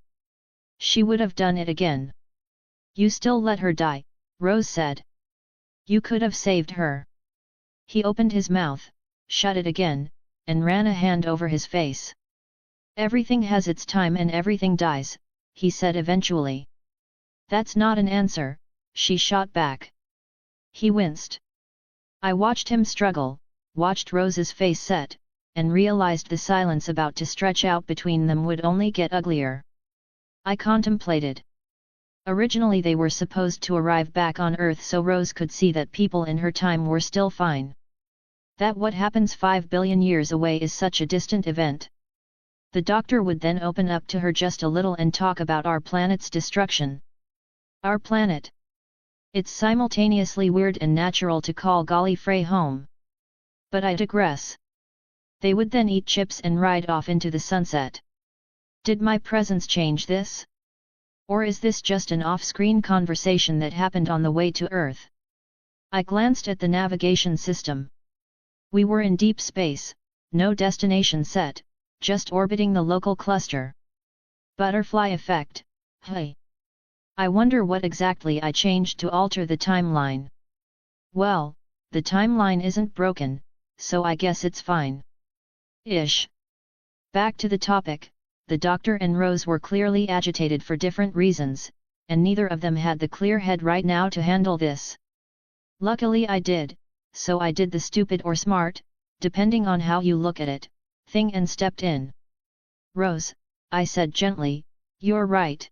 She would have done it again. You still let her die, Rose said. You could have saved her. He opened his mouth, shut it again, and ran a hand over his face. Everything has its time and everything dies, he said eventually. That's not an answer, she shot back. He winced. I watched him struggle, watched Rose's face set, and realized the silence about to stretch out between them would only get uglier. I contemplated. Originally they were supposed to arrive back on Earth so Rose could see that people in her time were still fine. That what happens 5 billion years away is such a distant event. The doctor would then open up to her just a little and talk about our planet's destruction. Our planet. It's simultaneously weird and natural to call Gallifrey home. But I digress. They would then eat chips and ride off into the sunset. Did my presence change this? Or is this just an off-screen conversation that happened on the way to Earth? I glanced at the navigation system. We were in deep space, no destination set, just orbiting the local cluster. Butterfly effect, hey. I wonder what exactly I changed to alter the timeline. Well, the timeline isn't broken, so I guess it's fine. Ish. Back to the topic, the doctor and Rose were clearly agitated for different reasons, and neither of them had the clear head right now to handle this. Luckily I did, so I did the stupid or smart, depending on how you look at it, thing and stepped in. Rose, I said gently, you're right.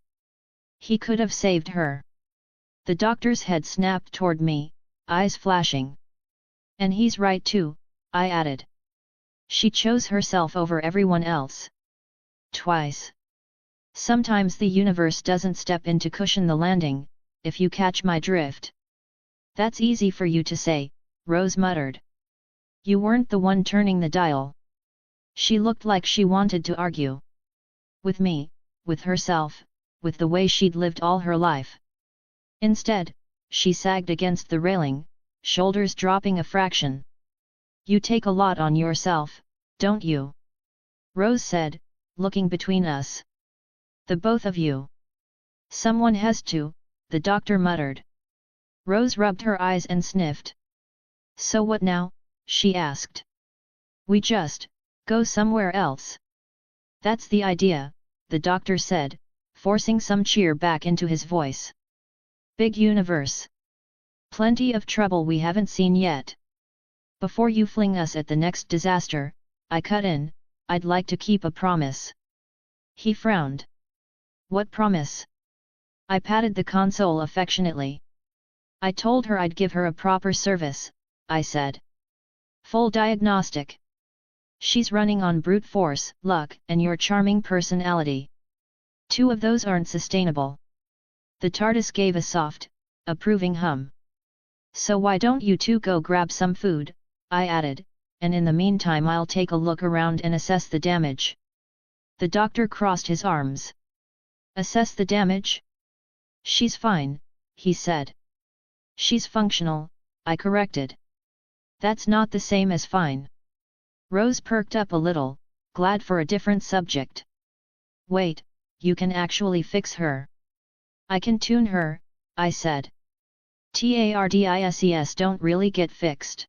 He could have saved her. The doctor's head snapped toward me, eyes flashing. And he's right too, I added. She chose herself over everyone else. Twice. Sometimes the universe doesn't step in to cushion the landing, if you catch my drift. That's easy for you to say, Rose muttered. You weren't the one turning the dial. She looked like she wanted to argue. With me, with herself, with the way she'd lived all her life. Instead, she sagged against the railing, shoulders dropping a fraction. You take a lot on yourself, don't you? Rose said, looking between us. The both of you. Someone has to, the doctor muttered. Rose rubbed her eyes and sniffed. So what now? She asked. We just go somewhere else. That's the idea, the doctor said, forcing some cheer back into his voice. Big universe. Plenty of trouble we haven't seen yet. Before you fling us at the next disaster, I cut in, I'd like to keep a promise. He frowned. What promise? I patted the console affectionately. I told her I'd give her a proper service, I said. Full diagnostic. She's running on brute force, luck, and your charming personality. Two of those aren't sustainable. The TARDIS gave a soft, approving hum. So why don't you two go grab some food, I added, and in the meantime I'll take a look around and assess the damage. The doctor crossed his arms. Assess the damage? She's fine, he said. She's functional, I corrected. That's not the same as fine. Rose perked up a little, glad for a different subject. Wait, you can actually fix her. I can tune her, I said. TARDIS don't really get fixed.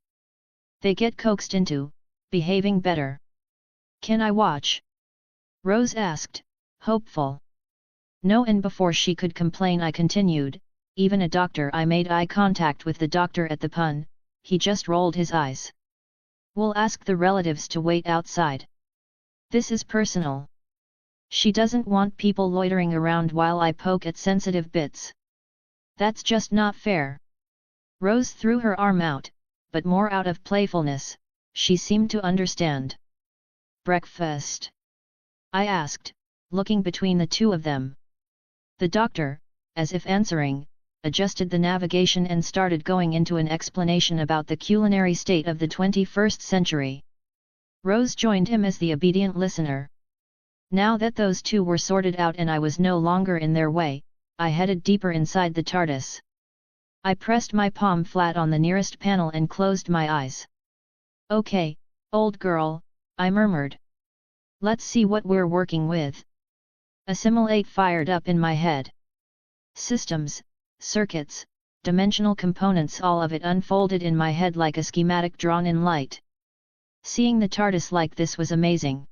They get coaxed into behaving better. Can I watch? Rose asked, hopeful. No, and before she could complain I continued, even a doctor. I made eye contact with the doctor at the pun, he just rolled his eyes. We'll ask the relatives to wait outside. This is personal. She doesn't want people loitering around while I poke at sensitive bits. That's just not fair. Rose threw her arm out, but more out of playfulness, she seemed to understand. Breakfast? I asked, looking between the two of them. The doctor, as if answering, adjusted the navigation and started going into an explanation about the culinary state of the 21st century. Rose joined him as the obedient listener. Now that those two were sorted out and I was no longer in their way, I headed deeper inside the TARDIS. I pressed my palm flat on the nearest panel and closed my eyes. Okay, old girl, I murmured. Let's see what we're working with. Assimilate fired up in my head. Systems, circuits, dimensional components, all of it unfolded in my head like a schematic drawn in light. Seeing the TARDIS like this was amazing.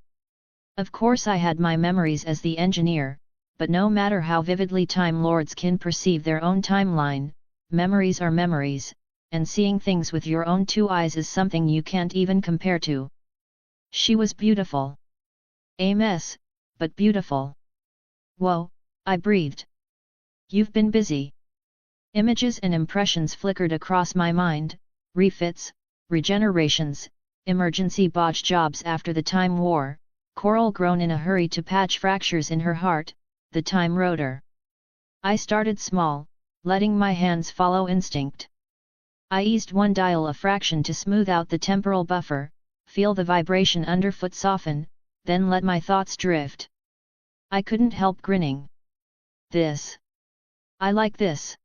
Of course I had my memories as the engineer, but no matter how vividly Time Lords can perceive their own timeline, memories are memories, and seeing things with your own two eyes is something you can't even compare to. She was beautiful. A mess, but beautiful. Whoa, I breathed. You've been busy. Images and impressions flickered across my mind, refits, regenerations, emergency botch jobs after the Time War, Coral grown in a hurry to patch fractures in her heart, the Time Rotor. I started small, letting my hands follow instinct. I eased one dial a fraction to smooth out the temporal buffer, feel the vibration underfoot soften, then let my thoughts drift. I couldn't help grinning. I like this.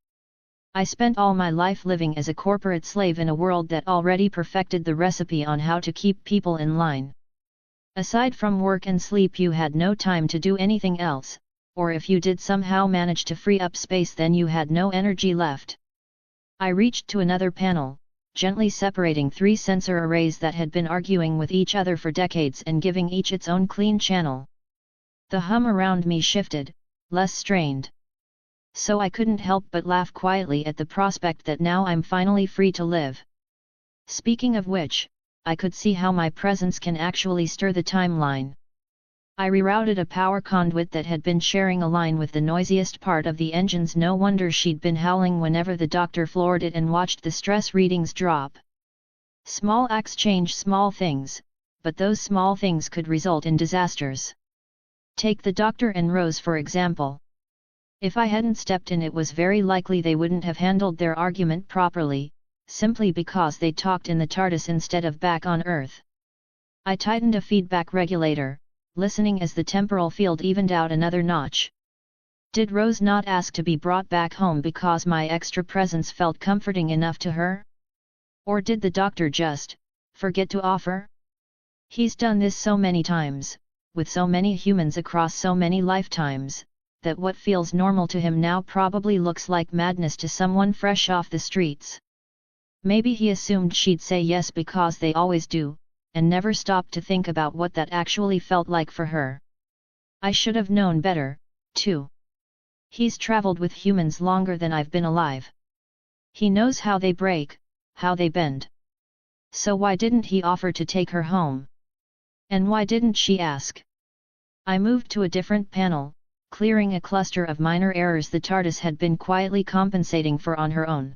I spent all my life living as a corporate slave in a world that already perfected the recipe on how to keep people in line. Aside from work and sleep you had no time to do anything else, or if you did somehow manage to free up space then you had no energy left. I reached to another panel, gently separating three sensor arrays that had been arguing with each other for decades and giving each its own clean channel. The hum around me shifted, less strained. So I couldn't help but laugh quietly at the prospect that now I'm finally free to live. Speaking of which, I could see how my presence can actually stir the timeline. I rerouted a power conduit that had been sharing a line with the noisiest part of the engines. No wonder she'd been howling whenever the doctor floored it and watched the stress readings drop. Small acts change small things, but those small things could result in disasters. Take the doctor and Rose for example. If I hadn't stepped in, it was very likely they wouldn't have handled their argument properly, simply because they talked in the TARDIS instead of back on Earth. I tightened a feedback regulator, listening as the temporal field evened out another notch. Did Rose not ask to be brought back home because my extra presence felt comforting enough to her? Or did the doctor just forget to offer? He's done this so many times, with so many humans across so many lifetimes, that what feels normal to him now probably looks like madness to someone fresh off the streets. Maybe he assumed she'd say yes because they always do, and never stopped to think about what that actually felt like for her. I should have known better, too. He's traveled with humans longer than I've been alive. He knows how they break, how they bend. So why didn't he offer to take her home? And why didn't she ask? I moved to a different panel, clearing a cluster of minor errors the TARDIS had been quietly compensating for on her own.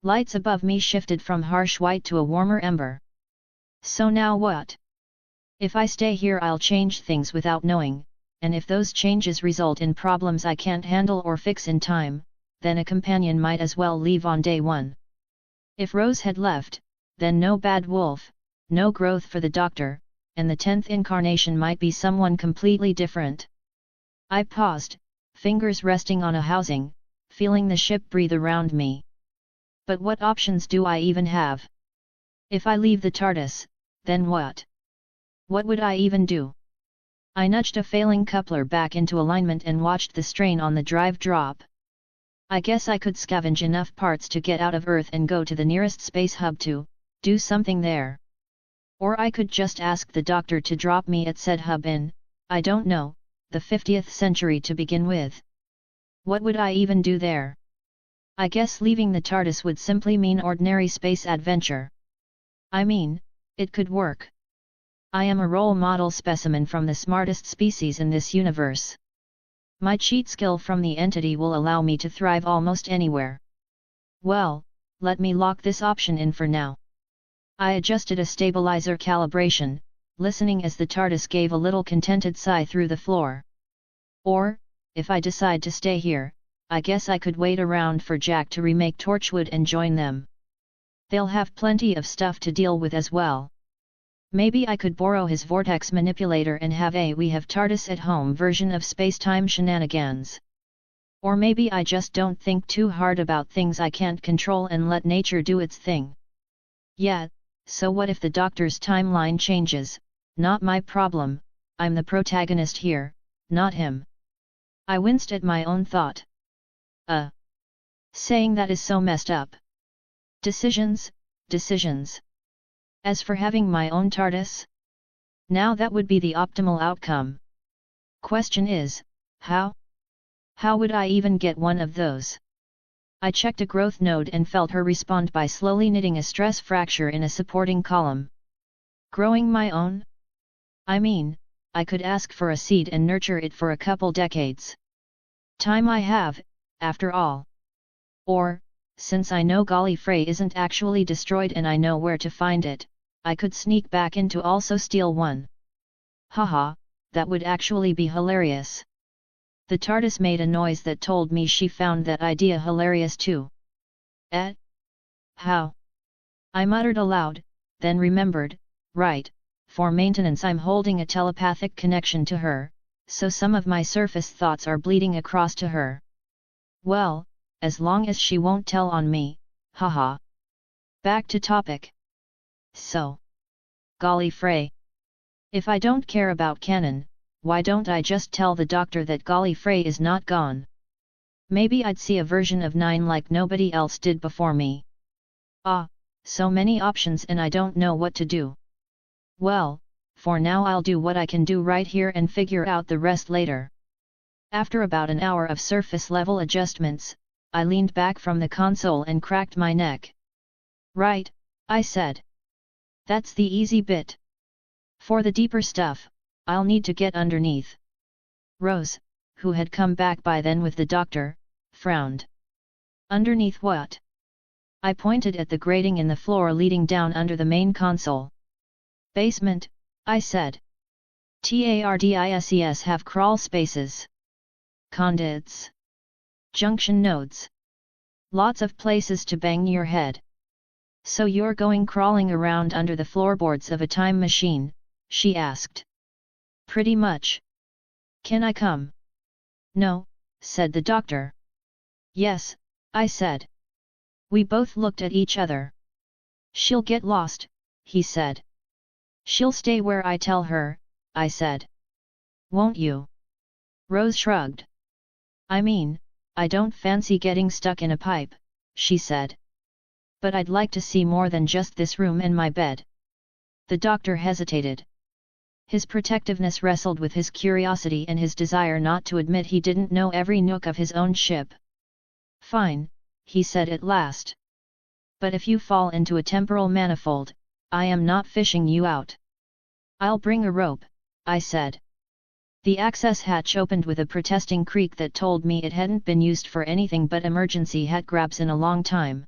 Lights above me shifted from harsh white to a warmer ember. So now what? If I stay here, I'll change things without knowing, and if those changes result in problems I can't handle or fix in time, then a companion might as well leave on day one. If Rose had left, then no bad wolf, no growth for the doctor, and the 10th incarnation might be someone completely different. I paused, fingers resting on a housing, feeling the ship breathe around me. But what options do I even have? If I leave the TARDIS, then what? What would I even do? I nudged a failing coupler back into alignment and watched the strain on the drive drop. I guess I could scavenge enough parts to get out of Earth and go to the nearest space hub to do something there. Or I could just ask the doctor to drop me at said hub in, I don't know, the 50th century to begin with. What would I even do there? I guess leaving the TARDIS would simply mean ordinary space adventure. I mean, it could work. I am a role model specimen from the smartest species in this universe. My cheat skill from the entity will allow me to thrive almost anywhere. Well, let me lock this option in for now. I adjusted a stabilizer calibration, listening as the TARDIS gave a little contented sigh through the floor. Or, if I decide to stay here, I guess I could wait around for Jack to remake Torchwood and join them. They'll have plenty of stuff to deal with as well. Maybe I could borrow his vortex manipulator and have a we have TARDIS at home version of space-time shenanigans. Or maybe I just don't think too hard about things I can't control and let nature do its thing. Yeah, so what if the doctor's timeline changes? Not my problem, I'm the protagonist here, not him. I winced at my own thought. Saying that is so messed up. Decisions. As for having my own TARDIS? Now that would be the optimal outcome. Question is, how? How would I even get one of those? I checked a growth node and felt her respond by slowly knitting a stress fracture in a supporting column. Growing my own? I mean, I could ask for a seed and nurture it for a couple decades. Time I have, after all. Or, since I know Gallifrey isn't actually destroyed and I know where to find it, I could sneak back in to also steal one. Haha, that would actually be hilarious. The TARDIS made a noise that told me she found that idea hilarious too. How? I muttered aloud, then remembered, right, for maintenance I'm holding a telepathic connection to her, so some of my surface thoughts are bleeding across to her. Well, as long as she won't tell on me, haha. Back to topic. So. Gallifrey. If I don't care about canon, why don't I just tell the doctor that Gallifrey is not gone? Maybe I'd see a version of 9 like nobody else did before me. so many options and I don't know what to do. Well, for now I'll do what I can do right here and figure out the rest later. After about an hour of surface level adjustments, I leaned back from the console and cracked my neck. Right, I said. That's the easy bit. For the deeper stuff, I'll need to get underneath. Rose, who had come back by then with the doctor, frowned. Underneath what? I pointed at the grating in the floor leading down under the main console. Basement, I said. TARDISES have crawl spaces. Conduits. Junction nodes. Lots of places to bang your head. So you're going crawling around under the floorboards of a time machine, she asked. Pretty much. Can I come? No, said the doctor. Yes, I said. We both looked at each other. She'll get lost, he said. She'll stay where I tell her, I said. Won't you? Rose shrugged. I mean, I don't fancy getting stuck in a pipe, she said. But I'd like to see more than just this room and my bed. The doctor hesitated. His protectiveness wrestled with his curiosity and his desire not to admit he didn't know every nook of his own ship. Fine, he said at last. But if you fall into a temporal manifold, I am not fishing you out. I'll bring a rope, I said. The access hatch opened with a protesting creak that told me it hadn't been used for anything but emergency hat grabs in a long time.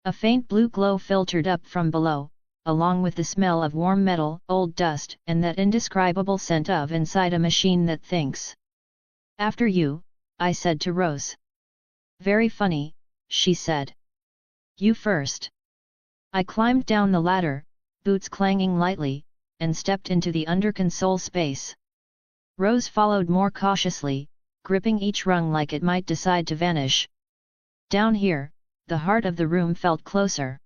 A faint blue glow filtered up from below, along with the smell of warm metal, old dust, and that indescribable scent of inside a machine that thinks. After you, I said to Rose. Very funny, she said. You first. I climbed down the ladder, boots clanging lightly, and stepped into the under-console space. Rose followed more cautiously, gripping each rung like it might decide to vanish. Down here, the heart of the room felt closer.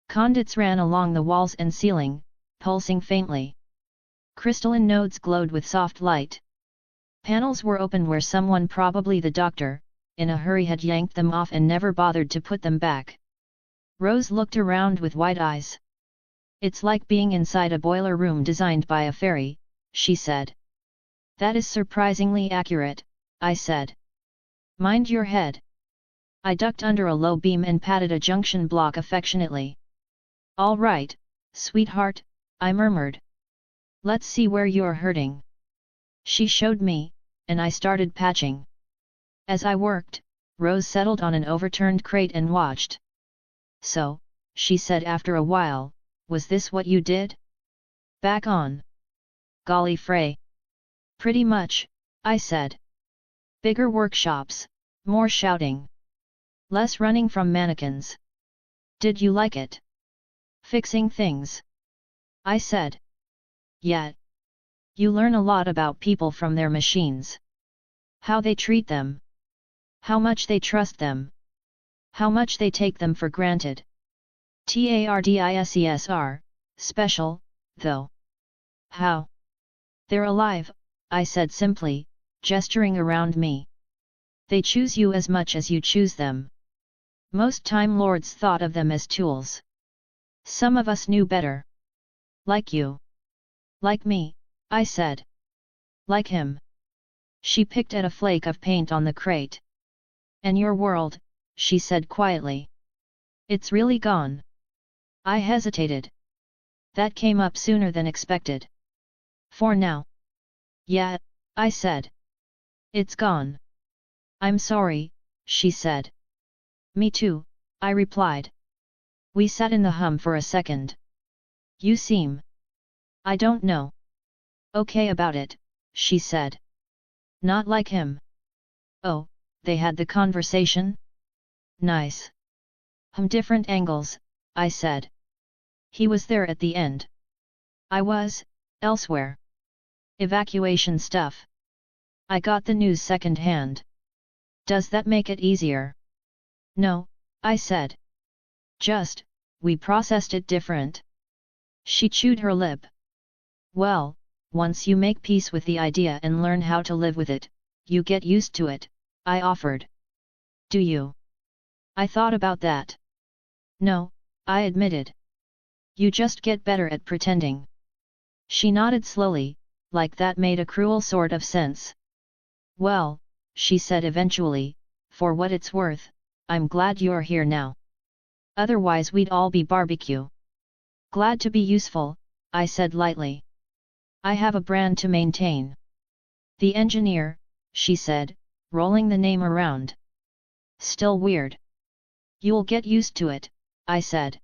Conduits ran along the walls and ceiling, pulsing faintly. Crystalline nodes glowed with soft light. Panels were open where someone, probably the doctor, in a hurry had yanked them off and never bothered to put them back. Rose looked around with wide eyes. It's like being inside a boiler room designed by a fairy, she said. That is surprisingly accurate, I said. Mind your head. I ducked under a low beam and patted a junction block affectionately. All right, sweetheart, I murmured. Let's see where you're hurting. She showed me, and I started patching. As I worked, Rose settled on an overturned crate and watched. So, she said after a while, was this what you did? Back on. Golly Frey. Pretty much, I said. Bigger workshops, more shouting. Less running from mannequins. Did you like it? Fixing things. I said. Yeah. You learn a lot about people from their machines. How they treat them. How much they trust them. How much they take them for granted. TARDISES, special, though. How? They're alive, I said simply, gesturing around me. They choose you as much as you choose them. Most Time Lords thought of them as tools. Some of us knew better. Like you. Like me, I said. Like him. She picked at a flake of paint on the crate. And your world, she said quietly. It's really gone. I hesitated. That came up sooner than expected. For now. Yeah, I said. It's gone. I'm sorry, she said. Me too, I replied. We sat in the hum for a second. You seem. I don't know. Okay about it, she said. Not like him. Oh, they had the conversation? Nice. Different angles, I said. He was there at the end. I was, elsewhere. Evacuation stuff. I got the news second-hand. Does that make it easier? No, I said. Just, we processed it different. She chewed her lip. Well, once you make peace with the idea and learn how to live with it, you get used to it, I offered. Do you? I thought about that. No, I admitted. You just get better at pretending. She nodded slowly, like that made a cruel sort of sense. Well, she said eventually, for what it's worth, I'm glad you're here now. Otherwise we'd all be barbecue. Glad to be useful, I said lightly. I have a brand to maintain. The engineer, she said, rolling the name around. Still weird. You'll get used to it, I said.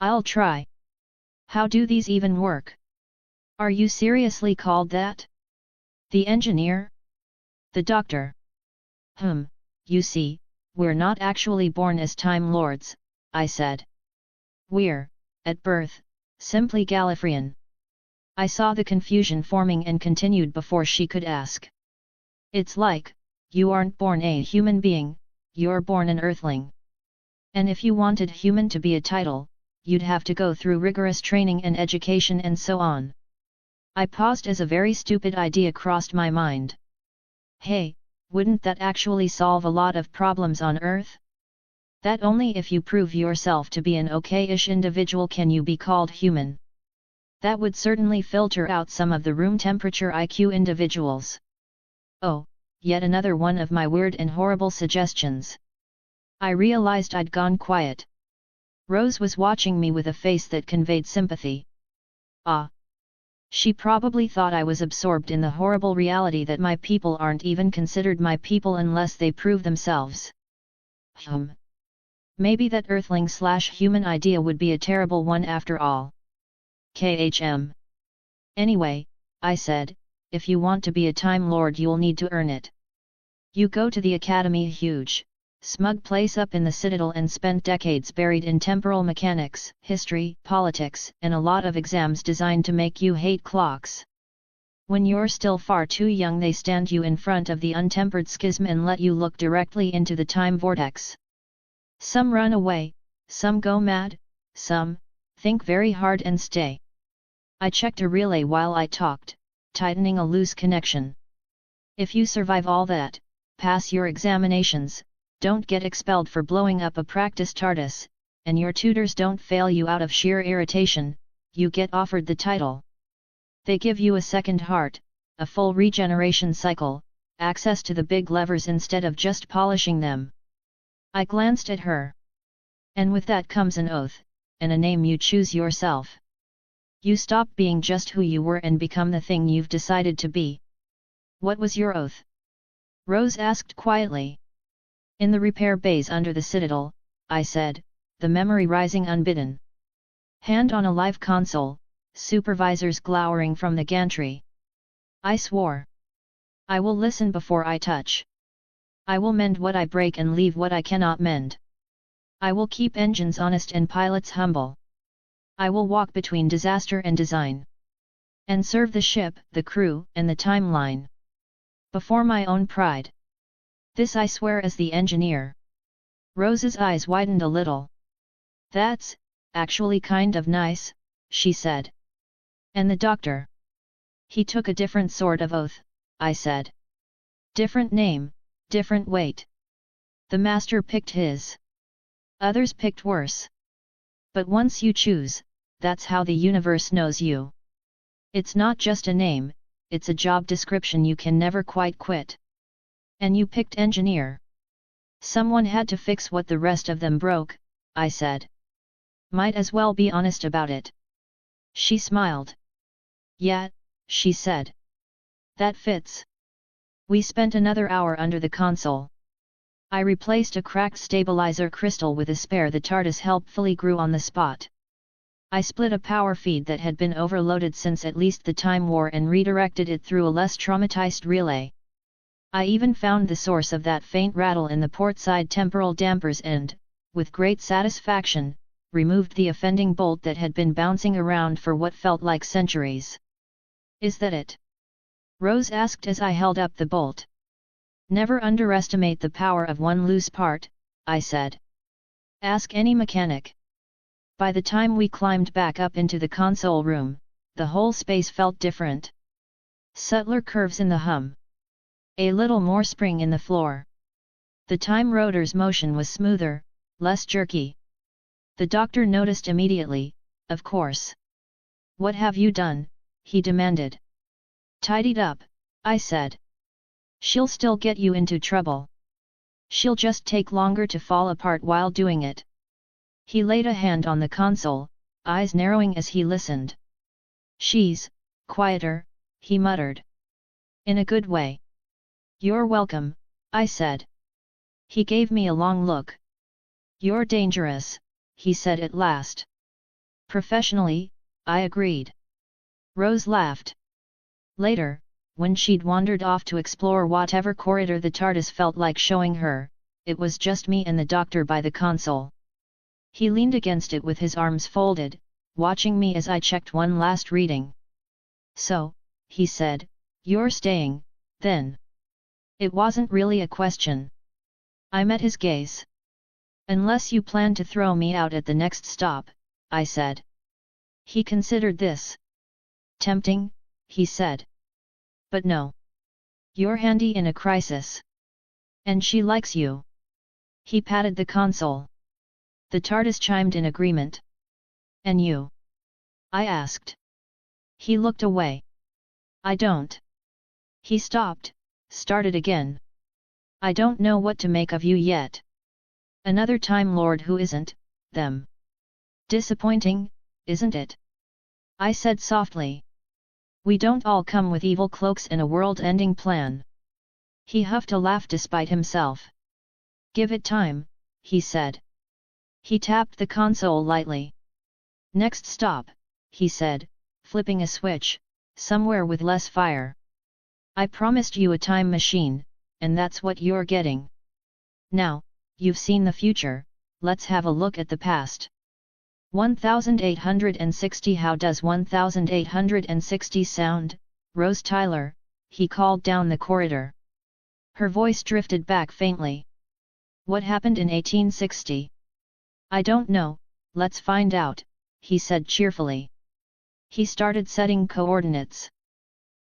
I'll try. How do these even work? Are you seriously called that? The engineer? The doctor. You see, we're not actually born as Time Lords, I said. We're, at birth, simply Gallifreyan. I saw the confusion forming and continued before she could ask. It's like, you aren't born a human being, you're born an Earthling. And if you wanted human to be a title, you'd have to go through rigorous training and education and so on. I paused as a very stupid idea crossed my mind. Hey, wouldn't that actually solve a lot of problems on Earth? That only if you prove yourself to be an okay-ish individual can you be called human. That would certainly filter out some of the room temperature IQ individuals. Oh, yet another one of my weird and horrible suggestions. I realized I'd gone quiet. Rose was watching me with a face that conveyed sympathy. Ah! She probably thought I was absorbed in the horrible reality that my people aren't even considered my people unless they prove themselves. Maybe that Earthling/human idea would be a terrible one after all. Anyway, I said, if you want to be a Time Lord you'll need to earn it. You go to the Academy, a huge, smug place up in the Citadel, and spent decades buried in temporal mechanics, history, politics, and a lot of exams designed to make you hate clocks. When you're still far too young they stand you in front of the untempered schism and let you look directly into the time vortex. Some run away, some go mad, some think very hard and stay. I checked a relay while I talked, tightening a loose connection. If you survive all that, pass your examinations, don't get expelled for blowing up a practice TARDIS, and your tutors don't fail you out of sheer irritation, you get offered the title. They give you a second heart, a full regeneration cycle, access to the big levers instead of just polishing them. I glanced at her. And with that comes an oath, and a name you choose yourself. You stop being just who you were and become the thing you've decided to be. What was your oath? Rose asked quietly. In the repair bays under the Citadel, I said, the memory rising unbidden. Hand on a live console, supervisors glowering from the gantry. I swore. I will listen before I touch. I will mend what I break and leave what I cannot mend. I will keep engines honest and pilots humble. I will walk between disaster and design. And serve the ship, the crew, and the timeline. Before my own pride. This I swear as the engineer. Rose's eyes widened a little. That's, actually kind of nice, she said. And the doctor? He took a different sort of oath, I said. Different name, different weight. The master picked his. Others picked worse. But once you choose, that's how the universe knows you. It's not just a name, it's a job description you can never quite quit. And you picked engineer. Someone had to fix what the rest of them broke, I said. Might as well be honest about it. She smiled. Yeah, she said. That fits. We spent another hour under the console. I replaced a cracked stabilizer crystal with a spare the TARDIS helpfully grew on the spot. I split a power feed that had been overloaded since at least the Time War and redirected it through a less traumatized relay. I even found the source of that faint rattle in the portside temporal dampers and, with great satisfaction, removed the offending bolt that had been bouncing around for what felt like centuries. Is that it? Rose asked as I held up the bolt. Never underestimate the power of one loose part, I said. Ask any mechanic. By the time we climbed back up into the console room, the whole space felt different. Subtler curves in the hum. A little more spring in the floor. The time rotor's motion was smoother, less jerky. The doctor noticed immediately, of course. What have you done? He demanded. Tidied up, I said. She'll still get you into trouble. She'll just take longer to fall apart while doing it. He laid a hand on the console, eyes narrowing as he listened. She's quieter, he muttered. In a good way. You're welcome, I said. He gave me a long look. You're dangerous, he said at last. Professionally, I agreed. Rose laughed. Later, when she'd wandered off to explore whatever corridor the TARDIS felt like showing her, it was just me and the doctor by the console. He leaned against it with his arms folded, watching me as I checked one last reading. So, he said, you're staying, then. It wasn't really a question. I met his gaze. Unless you plan to throw me out at the next stop, I said. He considered this. Tempting, he said. But no. You're handy in a crisis. And she likes you. He patted the console. The TARDIS chimed in agreement. And you? I asked. He looked away. I don't. He stopped, started again. I don't know what to make of you yet. Another Time Lord who isn't them. Disappointing, isn't it? I said softly. We don't all come with evil cloaks and a world-ending plan. He huffed a laugh despite himself. Give it time, he said. He tapped the console lightly. Next stop, he said, flipping a switch, somewhere with less fire. I promised you a time machine, and that's what you're getting. Now, you've seen the future, let's have a look at the past. 1860. How does 1860 sound, Rose Tyler? He called down the corridor. Her voice drifted back faintly. What happened in 1860? I don't know, let's find out, he said cheerfully. He started setting coordinates.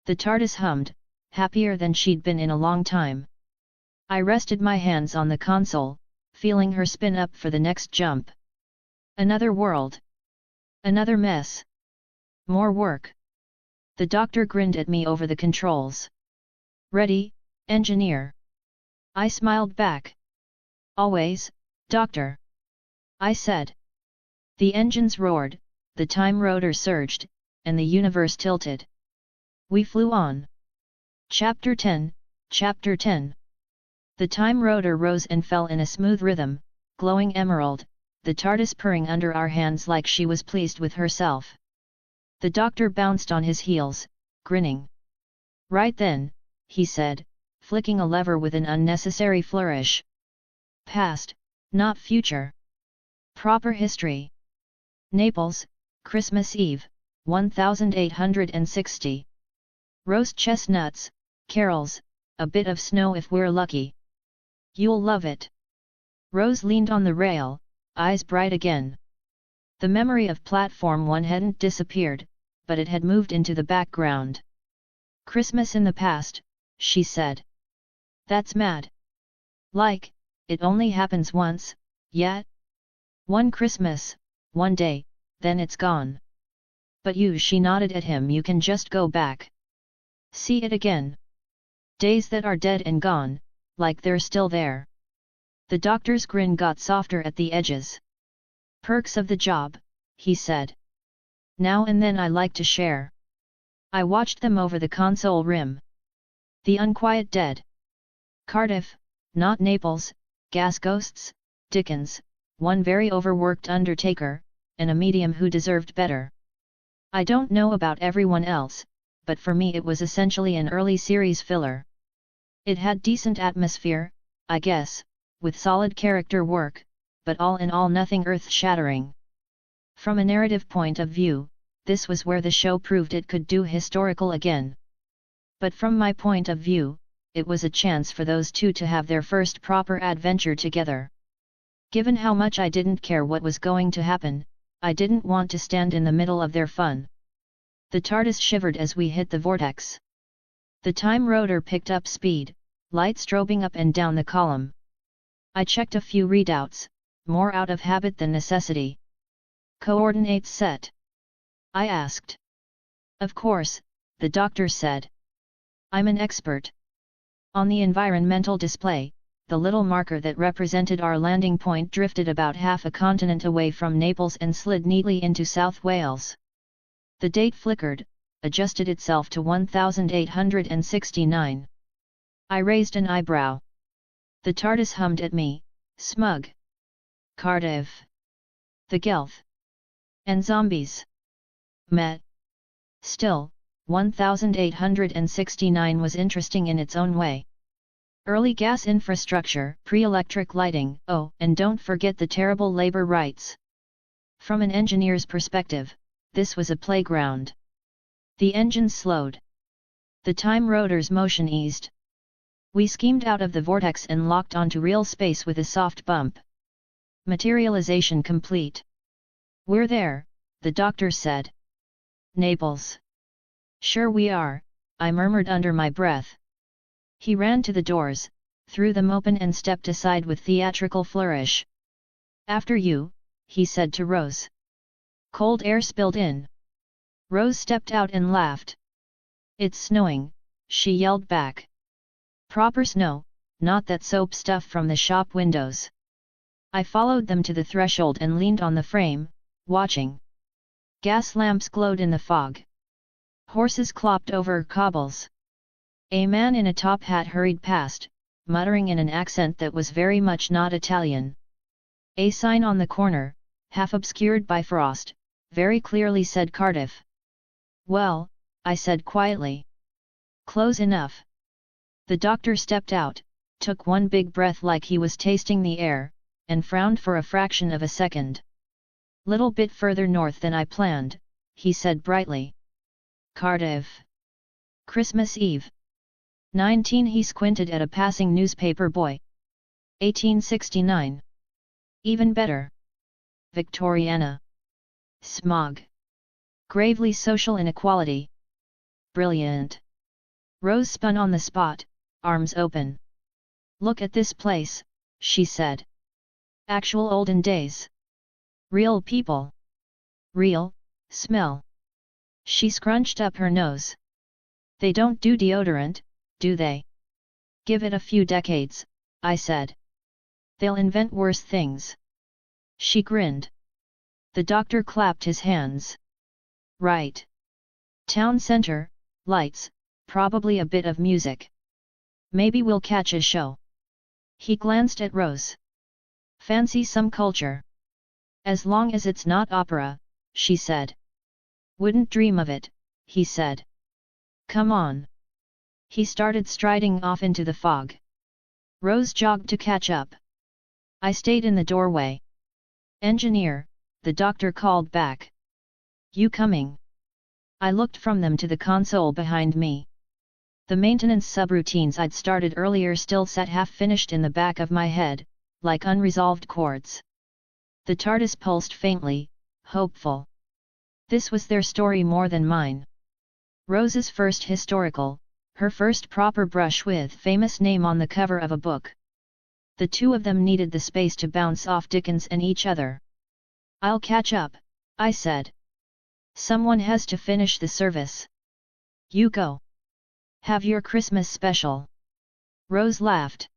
The TARDIS hummed, happier than she'd been in a long time. I rested my hands on the console, feeling her spin up for the next jump. Another world. Another mess. More work. The doctor grinned at me over the controls. Ready, engineer? I smiled back. Always, doctor. I said. The engines roared, the time rotor surged, and the universe tilted. We flew on. Chapter 10, Chapter 10. The time rotor rose and fell in a smooth rhythm, glowing emerald, the TARDIS purring under our hands like she was pleased with herself. The doctor bounced on his heels, grinning. Right then, he said, flicking a lever with an unnecessary flourish. Past, not future. Proper history. Naples, Christmas Eve, 1860. Roast chestnuts, carols, a bit of snow if we're lucky. You'll love it. Rose leaned on the rail, eyes bright again. The memory of Platform 1 hadn't disappeared, but it had moved into the background. Christmas in the past, she said. That's mad. Like, it only happens once, yet? One Christmas, one day, then it's gone. But you, she nodded at him, you can just go back. See it again. Days that are dead and gone, like they're still there. The doctor's grin got softer at the edges. Perks of the job, he said. Now and then I like to share. I watched them over the console rim. The unquiet dead. Cardiff, not Naples, gas ghosts, Dickens, one very overworked undertaker, and a medium who deserved better. I don't know about everyone else, but for me it was essentially an early series filler. It had decent atmosphere, I guess, with solid character work, but all in all nothing earth-shattering. From a narrative point of view, this was where the show proved it could do historical again. But from my point of view, it was a chance for those two to have their first proper adventure together. Given how much I didn't care what was going to happen, I didn't want to stand in the middle of their fun. The TARDIS shivered as we hit the vortex. The time rotor picked up speed, light strobing up and down the column. I checked a few readouts, more out of habit than necessity. Coordinates set? I asked. Of course, the doctor said. I'm an expert. On the environmental display, the little marker that represented our landing point drifted about half a continent away from Naples and slid neatly into South Wales. The date flickered, adjusted itself to 1869. I raised an eyebrow. The TARDIS hummed at me, smug. Cardiff. The Gelth. And zombies. Met. Still, 1869 was interesting in its own way. Early gas infrastructure, pre-electric lighting, oh, and don't forget the terrible labor rights. From an engineer's perspective, this was a playground. The engines slowed. The time rotor's motion eased. We schemed out of the vortex and locked onto real space with a soft bump. Materialization complete. We're there, the doctor said. Naples. Sure we are, I murmured under my breath. He ran to the doors, threw them open and stepped aside with theatrical flourish. After you, he said to Rose. Cold air spilled in. Rose stepped out and laughed. It's snowing, she yelled back. Proper snow, not that soap stuff from the shop windows. I followed them to the threshold and leaned on the frame, watching. Gas lamps glowed in the fog. Horses clopped over cobbles. A man in a top hat hurried past, muttering in an accent that was very much not Italian. A sign on the corner, half obscured by frost, very clearly said Cardiff. Well, I said quietly. Close enough. The doctor stepped out, took one big breath like he was tasting the air, and frowned for a fraction of a second. Little bit further north than I planned, he said brightly. Cardiff. Christmas Eve. 19. He squinted at a passing newspaper boy. 1869. Even better. Victoriana. Smog. Gravely social inequality. Brilliant. Rose spun on the spot, arms open. Look at this place, she said. Actual olden days. Real people. Real, smell. She scrunched up her nose. They don't do deodorant, do they? Give it a few decades, I said. They'll invent worse things. She grinned. The doctor clapped his hands. Right. Town center, lights, probably a bit of music. Maybe we'll catch a show. He glanced at Rose. Fancy some culture. As long as it's not opera, she said. Wouldn't dream of it, he said. Come on. He started striding off into the fog. Rose jogged to catch up. I stayed in the doorway. Engineer, the doctor called back. You coming? I looked from them to the console behind me. The maintenance subroutines I'd started earlier still sat half-finished in the back of my head, like unresolved chords. The TARDIS pulsed faintly, hopeful. This was their story more than mine. Rose's first historical, her first proper brush with famous name on the cover of a book. The two of them needed the space to bounce off Dickens and each other. I'll catch up, I said. Someone has to finish the service. You go. Have your Christmas special. Rose laughed.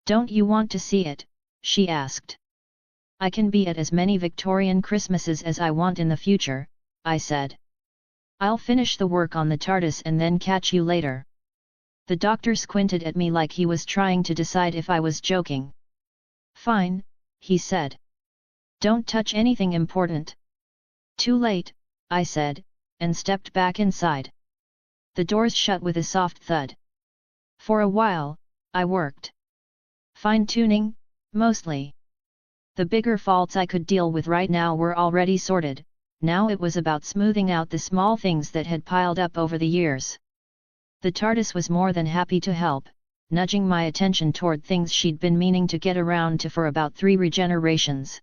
Don't you want to see it? She asked. I can be at as many Victorian Christmases as I want in the future, I said. I'll finish the work on the TARDIS and then catch you later. The doctor squinted at me like he was trying to decide if I was joking. Fine, he said. Don't touch anything important. Too late, I said, and stepped back inside. The doors shut with a soft thud. For a while, I worked. Fine-tuning, mostly. The bigger faults I could deal with right now were already sorted, now it was about smoothing out the small things that had piled up over the years. The TARDIS was more than happy to help, nudging my attention toward things she'd been meaning to get around to for about 3 regenerations.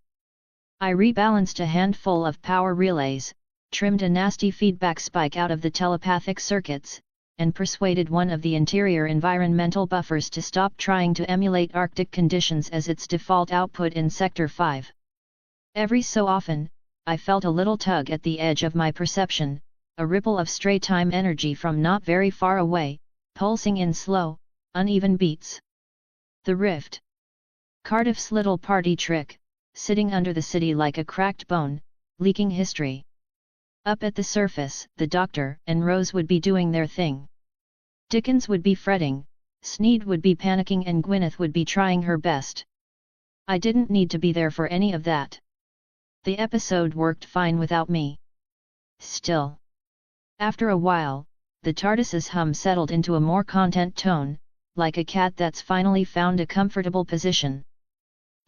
I rebalanced a handful of power relays, trimmed a nasty feedback spike out of the telepathic circuits, and persuaded one of the interior environmental buffers to stop trying to emulate Arctic conditions as its default output in Sector 5. Every so often, I felt a little tug at the edge of my perception, a ripple of stray time energy from not very far away, pulsing in slow, uneven beats. The rift. Cardiff's little party trick, sitting under the city like a cracked bone, leaking history. Up at the surface, the Doctor and Rose would be doing their thing. Dickens would be fretting, Sneed would be panicking, and Gwyneth would be trying her best. I didn't need to be there for any of that. The episode worked fine without me. Still. After a while, the TARDIS's hum settled into a more content tone, like a cat that's finally found a comfortable position.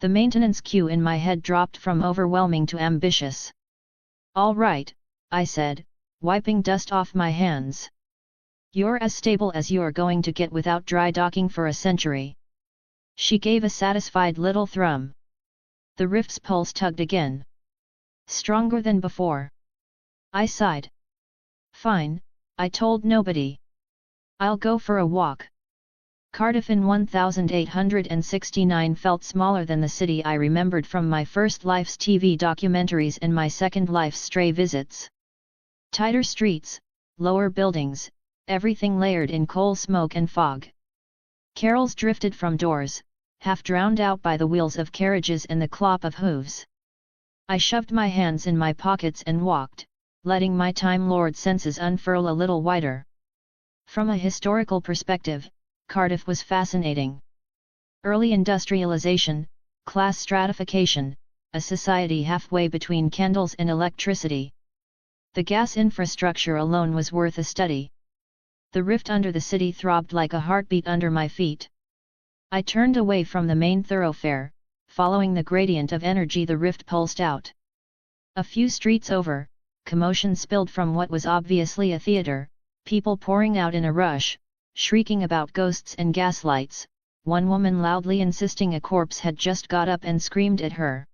The maintenance queue in my head dropped from overwhelming to ambitious. "All right," I said, wiping dust off my hands. "You're as stable as you're going to get without dry docking for a century." She gave a satisfied little thrum. The rift's pulse tugged again. Stronger than before. I sighed. "Fine," I told nobody. "I'll go for a walk." Cardiff in 1869 felt smaller than the city I remembered from my first life's TV documentaries and my second life's stray visits. Tighter streets, lower buildings, everything layered in coal smoke and fog. Carols drifted from doors, half drowned out by the wheels of carriages and the clop of hooves. I shoved my hands in my pockets and walked, letting my Time Lord senses unfurl a little wider. From a historical perspective, Cardiff was fascinating. Early industrialization, class stratification, a society halfway between candles and electricity. The gas infrastructure alone was worth a study. The rift under the city throbbed like a heartbeat under my feet. I turned away from the main thoroughfare, following the gradient of energy the rift pulsed out. A few streets over, commotion spilled from what was obviously a theater, people pouring out in a rush, shrieking about ghosts and gaslights, one woman loudly insisting a corpse had just got up and screamed at her.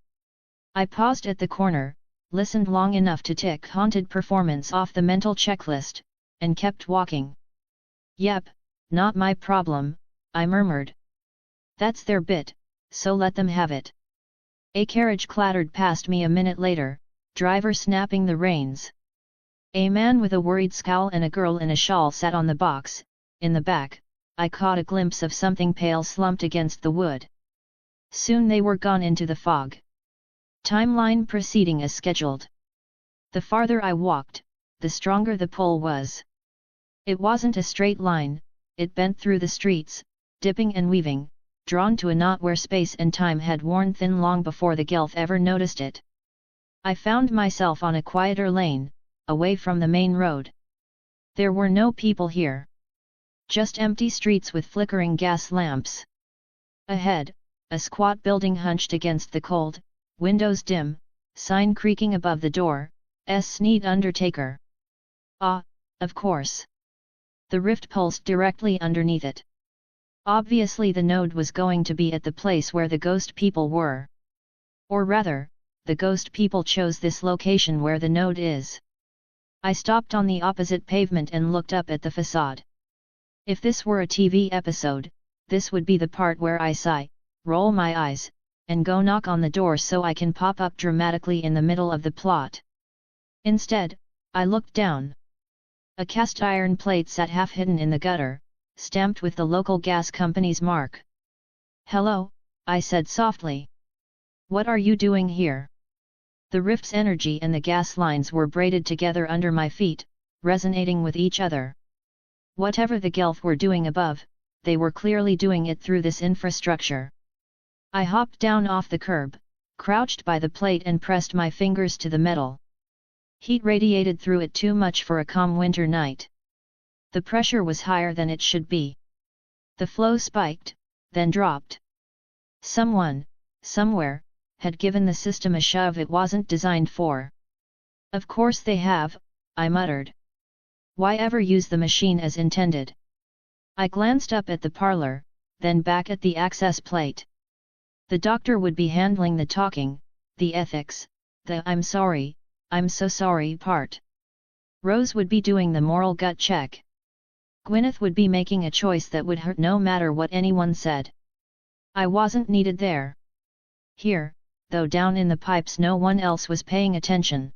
I paused at the corner, listened long enough to tick haunted performance off the mental checklist, and kept walking. "Yep, not my problem," I murmured. "That's their bit, so let them have it." A carriage clattered past me a minute later, driver snapping the reins. A man with a worried scowl and a girl in a shawl sat on the box. In the back, I caught a glimpse of something pale slumped against the wood. Soon they were gone into the fog. Timeline proceeding as scheduled. The farther I walked, the stronger the pull was. It wasn't a straight line, it bent through the streets, dipping and weaving, drawn to a knot where space and time had worn thin long before the Gelf ever noticed it. I found myself on a quieter lane, away from the main road. There were no people here. Just empty streets with flickering gas lamps. Ahead, a squat building hunched against the cold, windows dim, sign creaking above the door, Sneed Undertaker. Ah, of course. The rift pulsed directly underneath it. Obviously the node was going to be at the place where the ghost people were. Or rather, the ghost people chose this location where the node is. I stopped on the opposite pavement and looked up at the facade. If this were a TV episode, this would be the part where I sigh, roll my eyes, and go knock on the door so I can pop up dramatically in the middle of the plot. Instead, I looked down. A cast iron plate sat half hidden in the gutter, stamped with the local gas company's mark. "Hello," I said softly. "What are you doing here?" The rift's energy and the gas lines were braided together under my feet, resonating with each other. Whatever the Gelf were doing above, they were clearly doing it through this infrastructure. I hopped down off the curb, crouched by the plate and pressed my fingers to the metal. Heat radiated through it too much for a calm winter night. The pressure was higher than it should be. The flow spiked, then dropped. Someone, somewhere, had given the system a shove it wasn't designed for. "Of course they have," I muttered. "Why ever use the machine as intended?" I glanced up at the parlor, then back at the access plate. The doctor would be handling the talking, the ethics, the I'm so sorry part. Rose would be doing the moral gut check. Gwyneth would be making a choice that would hurt no matter what anyone said. I wasn't needed there. Here, though down in the pipes no one else was paying attention.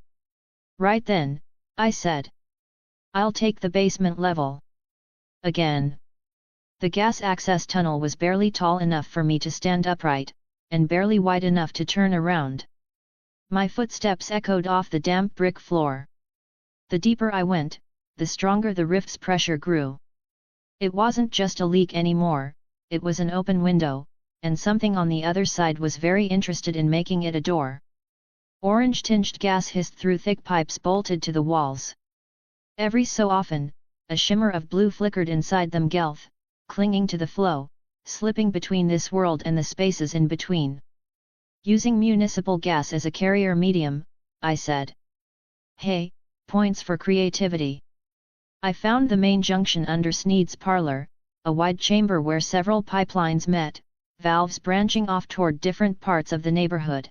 Right then, I said. I'll take the basement level. Again. The gas access tunnel was barely tall enough for me to stand upright, and barely wide enough to turn around. My footsteps echoed off the damp brick floor. The deeper I went, the stronger the rift's pressure grew. It wasn't just a leak anymore, it was an open window, and something on the other side was very interested in making it a door. Orange-tinged gas hissed through thick pipes bolted to the walls. Every so often, a shimmer of blue flickered inside them, clinging to the flow, slipping between this world and the spaces in between. Using municipal gas as a carrier medium, I said. Hey, points for creativity. I found the main junction under Sneed's parlor, a wide chamber where several pipelines met, valves branching off toward different parts of the neighborhood.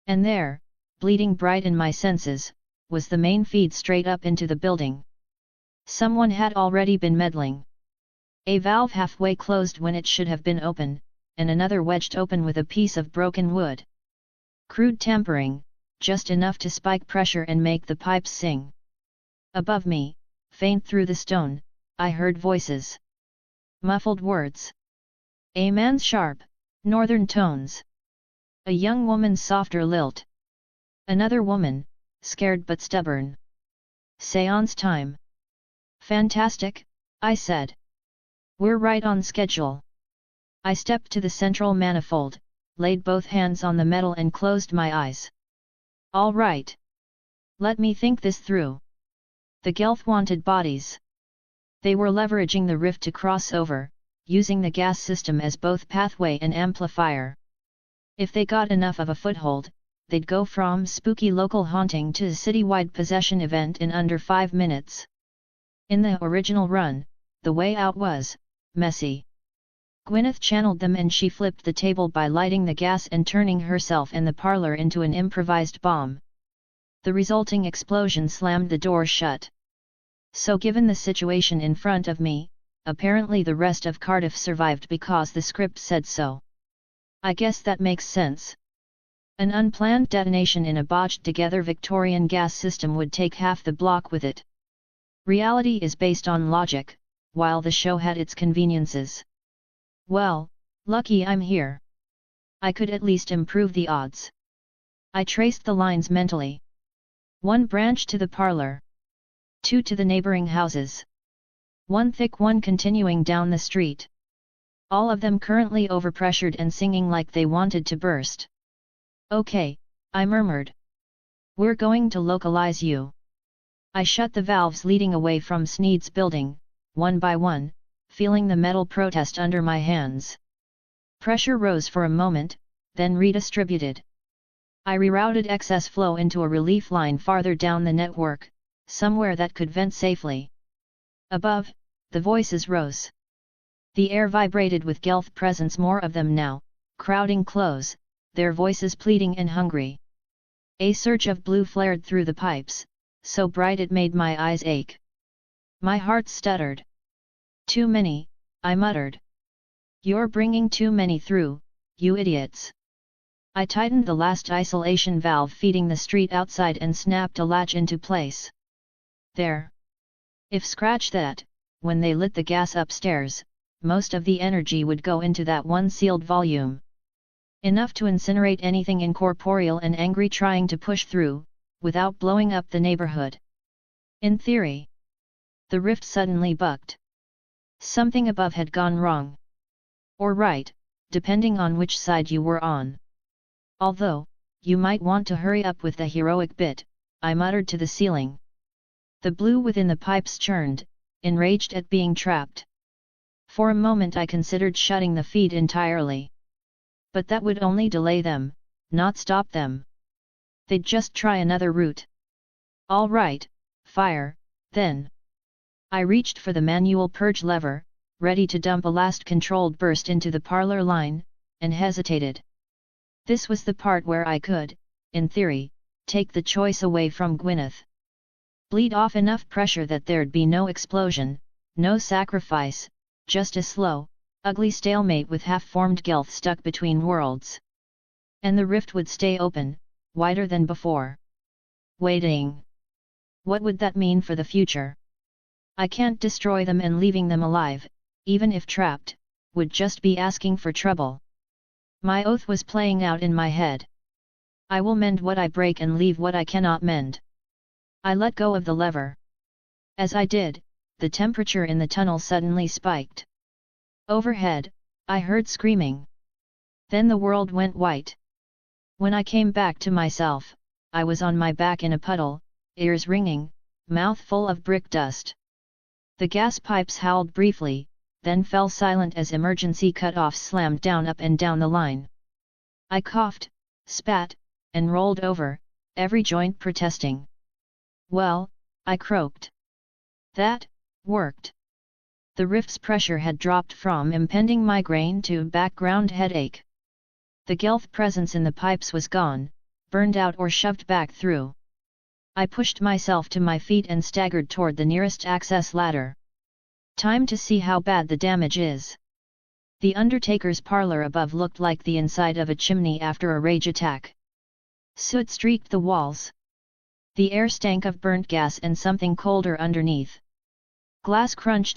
And there, bleeding bright in my senses, was the main feed straight up into the building. Someone had already been meddling. A valve halfway closed when it should have been open, and another wedged open with a piece of broken wood. Crude tampering, just enough to spike pressure and make the pipes sing. Above me, faint through the stone, I heard voices. Muffled words. A man's sharp, northern tones. A young woman's softer lilt. Another woman, scared but stubborn. Seance time. Fantastic, I said. We're right on schedule. I stepped to the central manifold, laid both hands on the metal and closed my eyes. All right. Let me think this through. The Gelth wanted bodies. They were leveraging the rift to cross over, using the gas system as both pathway and amplifier. If they got enough of a foothold, they'd go from spooky local haunting to a citywide possession event in under 5 minutes. In the original run, the way out was messy. Gwyneth channeled them and she flipped the table by lighting the gas and turning herself and the parlor into an improvised bomb. The resulting explosion slammed the door shut. So given the situation in front of me, apparently the rest of Cardiff survived because the script said so. I guess that makes sense. An unplanned detonation in a botched-together Victorian gas system would take half the block with it. Reality is based on logic, while the show had its conveniences. Well, lucky I'm here. I could at least improve the odds. I traced the lines mentally. 1 branch to the parlor. 2 to the neighboring houses. 1 thick one continuing down the street. All of them currently overpressured and singing like they wanted to burst. Okay, I murmured. We're going to localize you. I shut the valves leading away from Sneed's building, one by one, feeling the metal protest under my hands. Pressure rose for a moment, then redistributed. I rerouted excess flow into a relief line farther down the network, somewhere that could vent safely. Above, the voices rose. The air vibrated with Gelth presence, more of them now, crowding close, their voices pleading and hungry. A surge of blue flared through the pipes, so bright it made my eyes ache. My heart stuttered. Too many, I muttered. You're bringing too many through, you idiots. I tightened the last isolation valve feeding the street outside and snapped a latch into place. There. If scratch that, when they lit the gas upstairs, most of the energy would go into that one sealed volume. Enough to incinerate anything incorporeal and angry trying to push through, without blowing up the neighborhood. In theory. The rift suddenly bucked. Something above had gone wrong. Or right, depending on which side you were on. Although, you might want to hurry up with the heroic bit, I muttered to the ceiling. The blue within the pipes churned, enraged at being trapped. For a moment I considered shutting the feed entirely. But that would only delay them, not stop them. They'd just try another route. All right, fire, then. I reached for the manual purge lever, ready to dump a last controlled burst into the parlor line, and hesitated. This was the part where I could, in theory, take the choice away from Gwyneth. Bleed off enough pressure that there'd be no explosion, no sacrifice, just a slow, ugly stalemate with half-formed gulf stuck between worlds. And the rift would stay open, wider than before. Waiting. What would that mean for the future? I can't destroy them, and leaving them alive, even if trapped, would just be asking for trouble. My oath was playing out in my head. I will mend what I break and leave what I cannot mend. I let go of the lever. As I did, the temperature in the tunnel suddenly spiked. Overhead, I heard screaming. Then the world went white. When I came back to myself, I was on my back in a puddle, ears ringing, mouth full of brick dust. The gas pipes howled briefly, then fell silent as emergency cut-offs slammed down up and down the line. I coughed, spat, and rolled over, every joint protesting. Well, I croaked. That worked. The rift's pressure had dropped from impending migraine to background headache. The gulf presence in the pipes was gone, burned out or shoved back through. I pushed myself to my feet and staggered toward the nearest access ladder. Time to see how bad the damage is. The Undertaker's parlor above looked like the inside of a chimney after a rage attack. Soot streaked the walls. The air stank of burnt gas and something colder underneath. Glass crunched